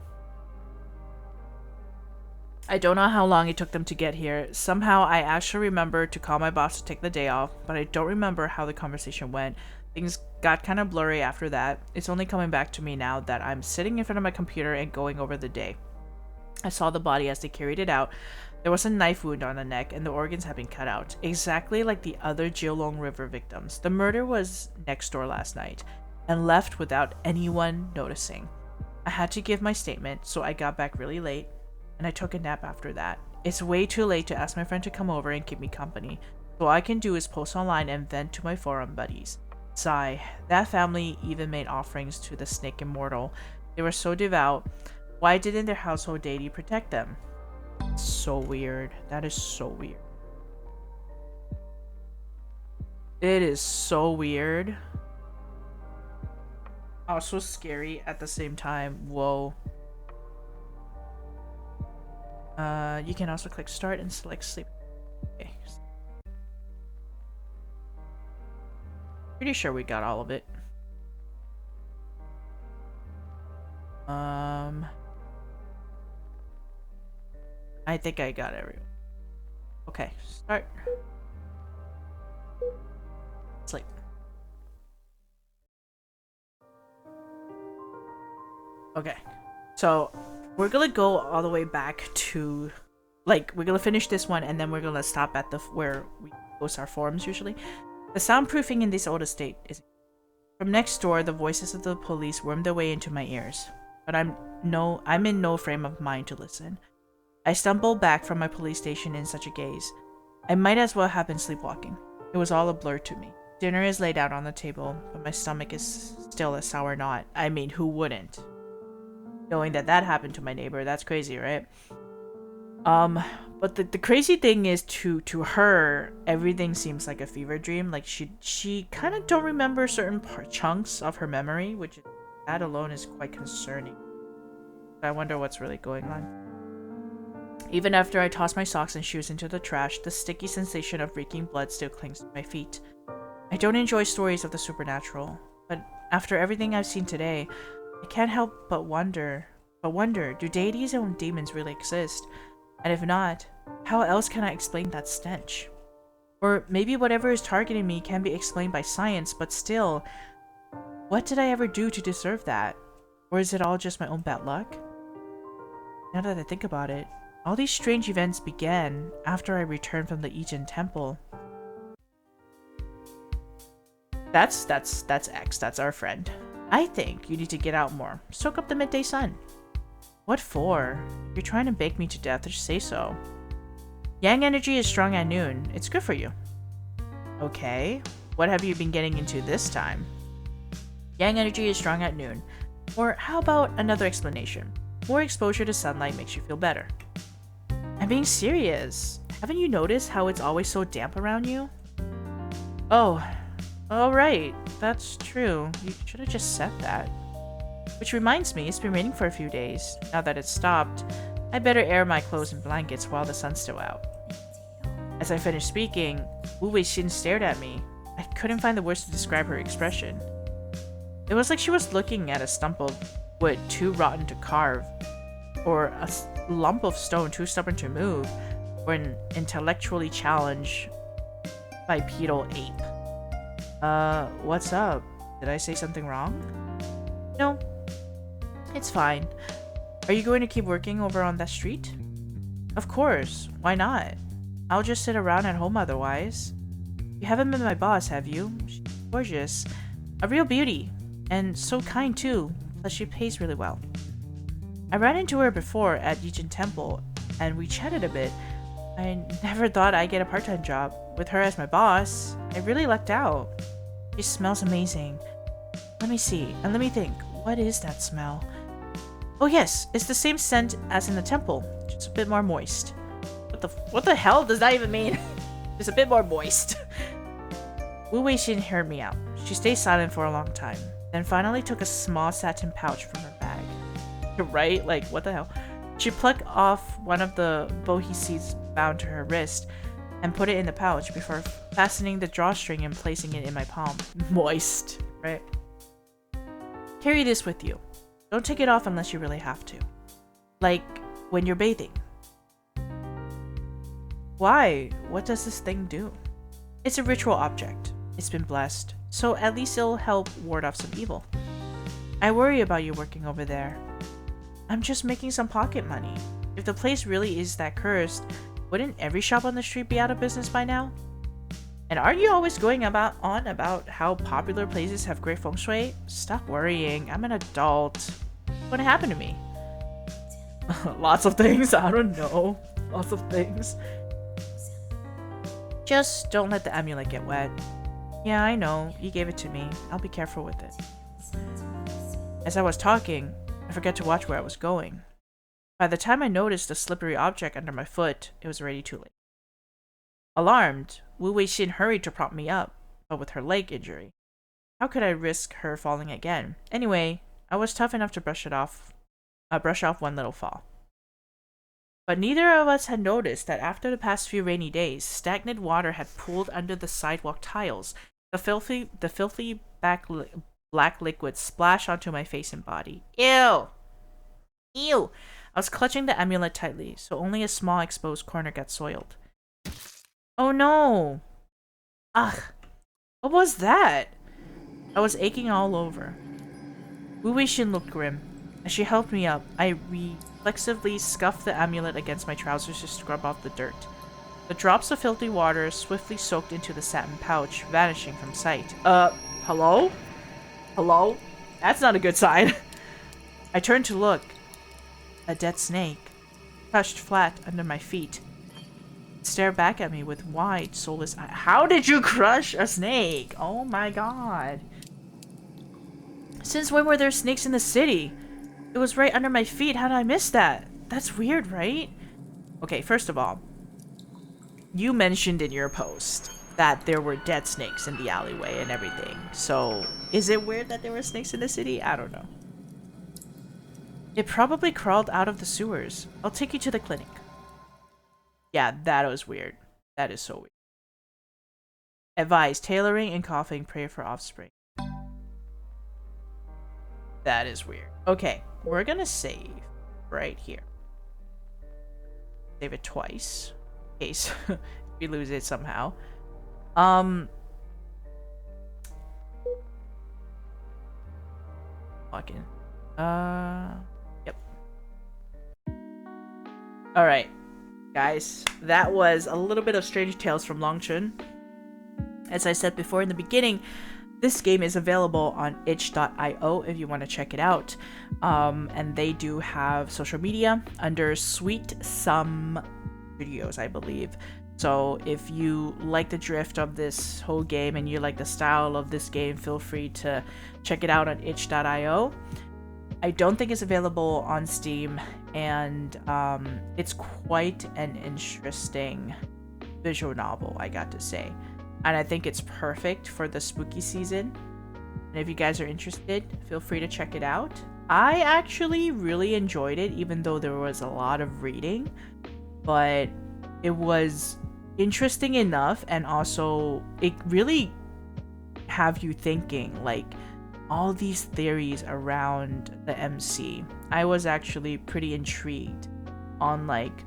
I don't know how long it took them to get here. Somehow I actually remembered to call my boss to take the day off, but I don't remember how the conversation went. Things got kind of blurry after that. It's only coming back to me now that I'm sitting in front of my computer and going over the day. I saw the body as they carried it out. There was a knife wound on the neck and the organs had been cut out, exactly like the other Geelong River victims. The murder was next door last night and left without anyone noticing. I had to give my statement, so I got back really late and I took a nap after that. It's way too late to ask my friend to come over and keep me company. So all I can do is post online and vent to my forum buddies. Sigh. That family even made offerings to the snake immortal. They were so devout. Why didn't their household deity protect them? So weird. That is so weird. It is so weird. Also scary at the same time. Whoa. You can also click start and select sleep. Okay. Pretty sure we got all of it. I think I got everyone. Okay, start. Sleep. Okay, so we're gonna go all the way back to, like, we're gonna finish this one and then we're gonna stop at the where we post our forums usually. The soundproofing in this old estate is from next door. The voices of the police worm their way into my ears, but I'm in no frame of mind to listen. I stumble back from my police station in such a gaze. I might as well have been sleepwalking. It was all a blur to me. Dinner is laid out on the table, but my stomach is still a sour knot. I mean, who wouldn't? Knowing that happened to my neighbor, that's crazy, right? But the crazy thing is to her, everything seems like a fever dream. Like she kind of don't remember certain chunks of her memory, which that alone is quite concerning. I wonder what's really going on. Even after I toss my socks and shoes into the trash, the sticky sensation of reeking blood still clings to my feet. I don't enjoy stories of the supernatural, but after everything I've seen today, I can't help but wonder, do deities and demons really exist? And if not, how else can I explain that stench? Or maybe whatever is targeting me can be explained by science, but still, what did I ever do to deserve that? Or is it all just my own bad luck? Now that I think about it, all these strange events began after I returned from the Ijin temple. That's X, that's our friend. I think you need to get out more. Soak up the midday sun. What for? If you're trying to bake me to death, just say so. Yang energy is strong at noon. It's good for you. Okay. What have you been getting into this time? Yang energy is strong at noon. Or how about another explanation? More exposure to sunlight makes you feel better. I'm being serious. Haven't you noticed how it's always so damp around you? Oh. Right. That's true. You should have just said that. Which reminds me, it's been raining for a few days. Now that it's stopped, I better air my clothes and blankets while the sun's still out. As I finished speaking, Wu Weixin stared at me. I couldn't find the words to describe her expression. It was like she was looking at a stump of wood too rotten to carve, or a lump of stone too stubborn to move, or an intellectually challenged bipedal ape. What's up? Did I say something wrong? No. It's fine. Are you going to keep working over on that street? Of course. Why not? I'll just sit around at home otherwise. You haven't met my boss, have you? She's gorgeous. A real beauty. And so kind too. Plus she pays really well. I ran into her before at Yijin Temple, and we chatted a bit. I never thought I'd get a part-time job. With her as my boss, I really lucked out. She smells amazing. Let me see, and let me think. What is that smell? Oh yes, it's the same scent as in the temple, just a bit more moist. What the hell does that even mean? Just a bit more moist. Wu Weixin heard me out. She stayed silent for a long time, then finally took a small satin pouch from her bag. Right? Like, what the hell? She plucked off one of the bohi seeds bound to her wrist and put it in the pouch before fastening the drawstring and placing it in my palm. Moist, right? Carry this with you. Don't take it off unless you really have to. Like when you're bathing. Why? What does this thing do? It's a ritual object. It's been blessed, so at least it'll help ward off some evil. I worry about you working over there. I'm just making some pocket money. If the place really is that cursed, wouldn't every shop on the street be out of business by now? And aren't you always going on about how popular places have great feng shui? Stop worrying. I'm an adult. What's gonna happen to me? Lots of things. I don't know. Lots of things. Just don't let the amulet get wet. Yeah, I know. You gave it to me. I'll be careful with it. As I was talking, I forgot to watch where I was going. By the time I noticed the slippery object under my foot, it was already too late. Alarmed, Wu Weixin hurried to prop me up, but with her leg injury. How could I risk her falling again? Anyway, I was tough enough to brush off one little fall. But neither of us had noticed that after the past few rainy days, stagnant water had pooled under the sidewalk tiles. The filthy black liquid splashed onto my face and body. Ew! Ew! I was clutching the amulet tightly, so only a small exposed corner got soiled. Oh no! Ugh! What was that? I was aching all over. Wu Weixin looked grim. As she helped me up, I reflexively scuffed the amulet against my trousers to scrub off the dirt. The drops of filthy water swiftly soaked into the satin pouch, vanishing from sight. Hello? Hello? That's not a good sign. I turned to look. A dead snake, crushed flat under my feet. It stared back at me with wide, soulless eyes. How did you crush a snake? Oh my god. Since when were there snakes in the city? It was right under my feet. How did I miss that? That's weird, right? Okay, first of all, you mentioned in your post that there were dead snakes in the alleyway and everything. So, is it weird that there were snakes in the city? I don't know. It probably crawled out of the sewers. I'll take you to the clinic. Yeah, that was weird. That is so weird. Advise tailoring and coughing. Pray for offspring. That is weird. Okay, we're gonna save right here. Save it twice. In case we lose it somehow. Fucking. Yep. Alright. Guys, that was a little bit of Strange Tales from Longchun. As I said before in the beginning, this game is available on itch.io if you want to check it out. And they do have social media under Sweet Some Studios, I believe. So if you like the drift of this whole game and you like the style of this game, feel free to check it out on itch.io. I don't think it's available on Steam, and it's quite an interesting visual novel, I got to say. And I think it's perfect for the spooky season. And if you guys are interested, feel free to check it out. I actually really enjoyed it, even though there was a lot of reading. But it was interesting enough, and also it really have you thinking, like, all these theories around the MC. I was actually pretty intrigued on, like,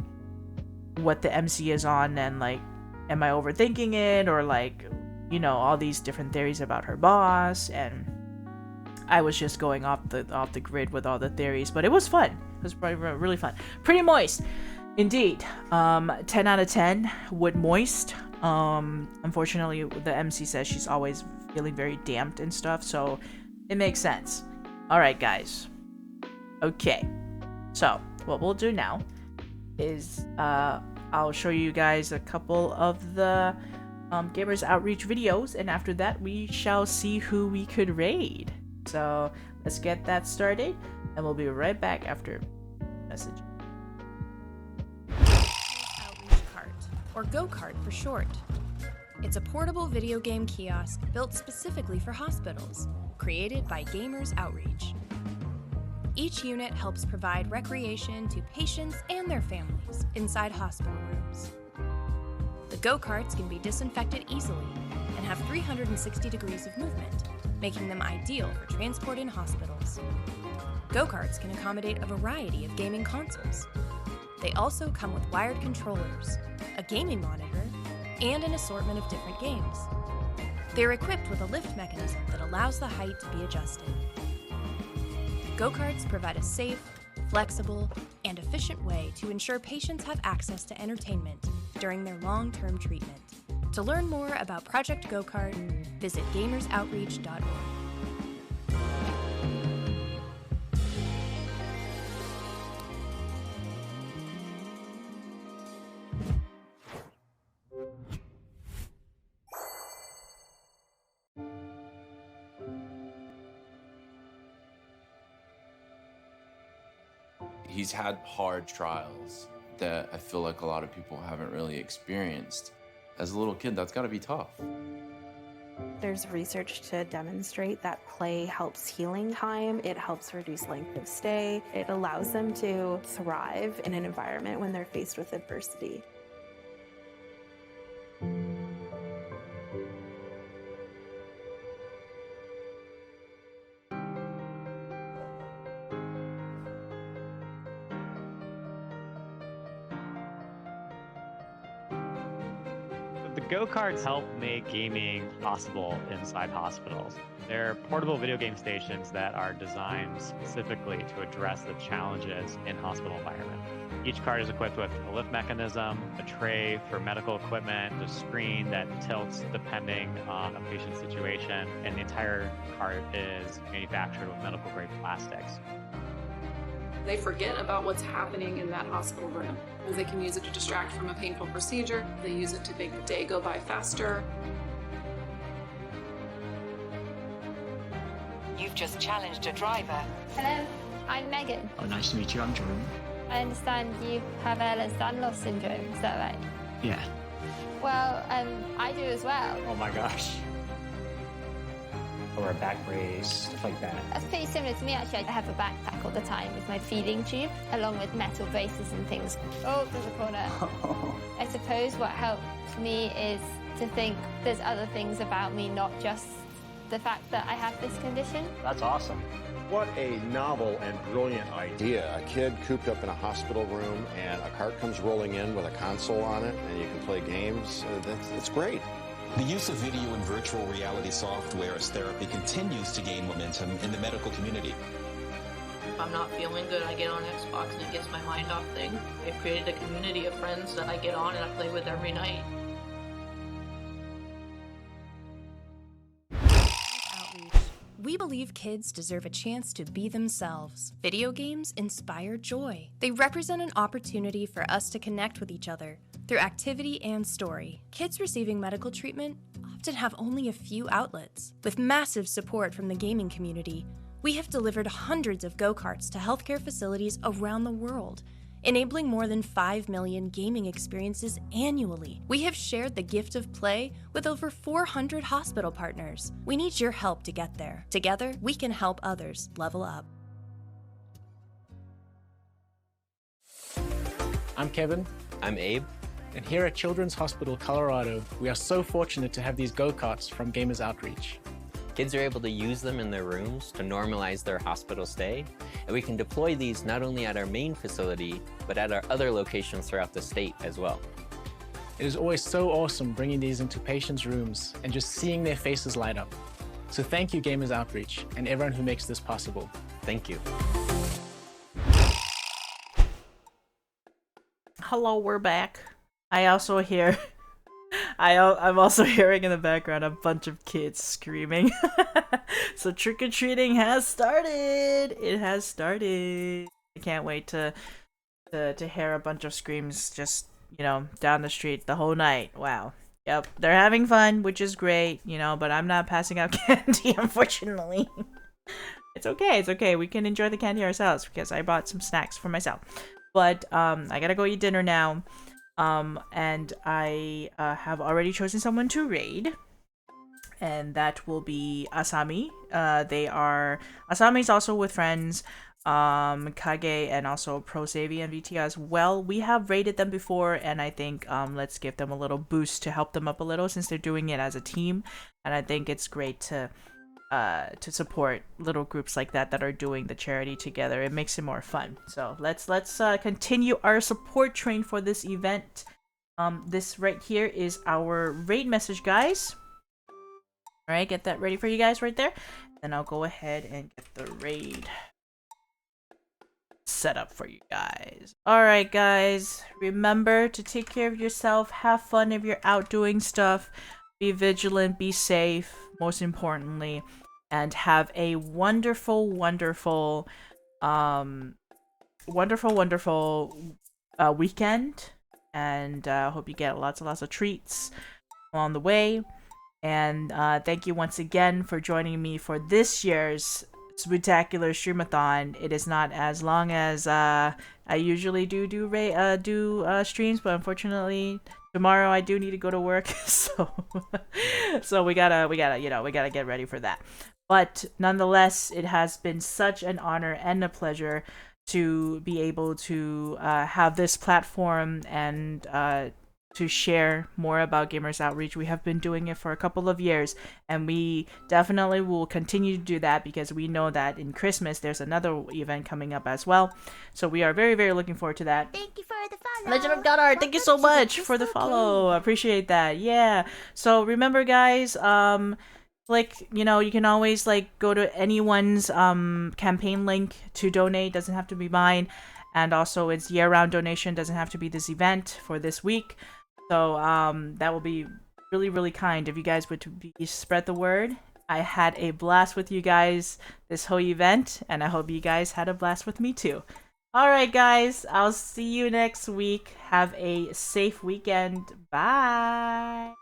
what the MC is on, and, like, am I overthinking it, or, like, you know, all these different theories about her boss. And I was just going off the grid with all the theories, but it was fun. It was really fun. Pretty moist, indeed. 10 out of 10. Wood moist. Unfortunately, the MC says she's always feeling very damped and stuff, so it makes sense. All right, guys. Okay, so what we'll do now is I'll show you guys a couple of the Gamers Outreach videos, and after that we shall see who we could raid. So let's get that started, and we'll be right back after message. Outreach Cart, or Go-Kart for short. It's a portable video game kiosk built specifically for hospitals, created by Gamers Outreach. Each unit helps provide recreation to patients and their families inside hospital rooms. The go-karts can be disinfected easily and have 360 degrees of movement, making them ideal for transport in hospitals. Go-karts can accommodate a variety of gaming consoles. They also come with wired controllers, a gaming monitor, and an assortment of different games. They're equipped with a lift mechanism that allows the height to be adjusted. Go-karts provide a safe, flexible, and efficient way to ensure patients have access to entertainment during their long-term treatment. To learn more about Project Go-Kart, visit gamersoutreach.org. He's had hard trials that I feel like a lot of people haven't really experienced. As a little kid, that's got to be tough. There's research to demonstrate that play helps healing time, it helps reduce length of stay, it allows them to thrive in an environment when they're faced with adversity. The go-karts help make gaming possible inside hospitals. They're portable video game stations that are designed specifically to address the challenges in hospital environment. Each cart is equipped with a lift mechanism, a tray for medical equipment, a screen that tilts depending on a patient's situation, and the entire cart is manufactured with medical-grade plastics. They forget about what's happening in that hospital room. They can use it to distract from a painful procedure. They use it to make the day go by faster. You've just challenged a driver. Hello, I'm Megan. Oh, nice to meet you. I'm Jerome. I understand you have Ehlers-Danlos syndrome, is that right? Yeah. Well, I do as well. Oh my gosh. Or a back brace, stuff like that. That's pretty similar to me, actually. I have a backpack all the time with my feeding tube, along with metal braces and things. Oh, there's a corner. I suppose what helps me is to think there's other things about me, not just the fact that I have this condition. That's awesome. What a novel and brilliant idea. A kid cooped up in a hospital room and a cart comes rolling in with a console on it and you can play games. That's great. The use of video and virtual reality software as therapy continues to gain momentum in the medical community. If I'm not feeling good, I get on Xbox and it gets my mind off things. I've created a community of friends that I get on and I play with every night. We believe kids deserve a chance to be themselves. Video games inspire joy. They represent an opportunity for us to connect with each other through activity and story. Kids receiving medical treatment often have only a few outlets. With massive support from the gaming community, we have delivered hundreds of go-karts to healthcare facilities around the world, enabling more than 5 million gaming experiences annually. We have shared the gift of play with over 400 hospital partners. We need your help to get there. Together, we can help others level up. I'm Kevin. I'm Abe. And here at Children's Hospital Colorado, we are so fortunate to have these go-karts from Gamers Outreach. Kids are able to use them in their rooms to normalize their hospital stay, and we can deploy these not only at our main facility, but at our other locations throughout the state as well. It is always so awesome bringing these into patients' rooms and just seeing their faces light up. So thank you, Gamers Outreach, and everyone who makes this possible. Thank you. Hello, we're back. I also hear... I'm also hearing in the background a bunch of kids screaming. So trick-or-treating has started! It has started! I can't wait to hear a bunch of screams just, you know, down the street the whole night. Wow. Yep, they're having fun, which is great, you know, but I'm not passing out candy, unfortunately. It's okay. We can enjoy the candy ourselves because I bought some snacks for myself. But I gotta go eat dinner now. And I have already chosen someone to raid, and that will be Asami. Asami's also with friends, Kage, and also ProSavi and VT as well. We have raided them before, and I think let's give them a little boost to help them up a little since they're doing it as a team, and I think it's great to support little groups like that are doing the charity together. It makes it more fun. So let's continue our support train for this event. This right here is our raid message, guys. All right, get that ready for you guys right there. Then I'll go ahead and get the raid set up for you guys. All right, guys, remember to take care of yourself. Have fun if you're out doing stuff. Be vigilant, be safe, most importantly, and have a wonderful weekend. And hope you get lots and lots of treats along the way. And thank you once again for joining me for this year's Spooktacular Streamathon. It is not as long as I usually do streams, but unfortunately tomorrow I do need to go to work, so we gotta get ready for that. But nonetheless, it has been such an honor and a pleasure to be able to have this platform and to share more about Gamers Outreach. We have been doing it for a couple of years, and we definitely will continue to do that because we know that in Christmas there's another event coming up as well. So we are very, very looking forward to that. Thank you for the follow. Legend of Goddard, thank you so much for the follow. I appreciate that. Yeah. So remember, guys, like, you know, you can always like go to anyone's campaign link to donate. Doesn't have to be mine. And also it's year-round donation. Doesn't have to be this event for this week. So that will be really, really kind if you guys would spread the word. I had a blast with you guys this whole event, and I hope you guys had a blast with me too. Alright guys, I'll see you next week. Have a safe weekend. Bye!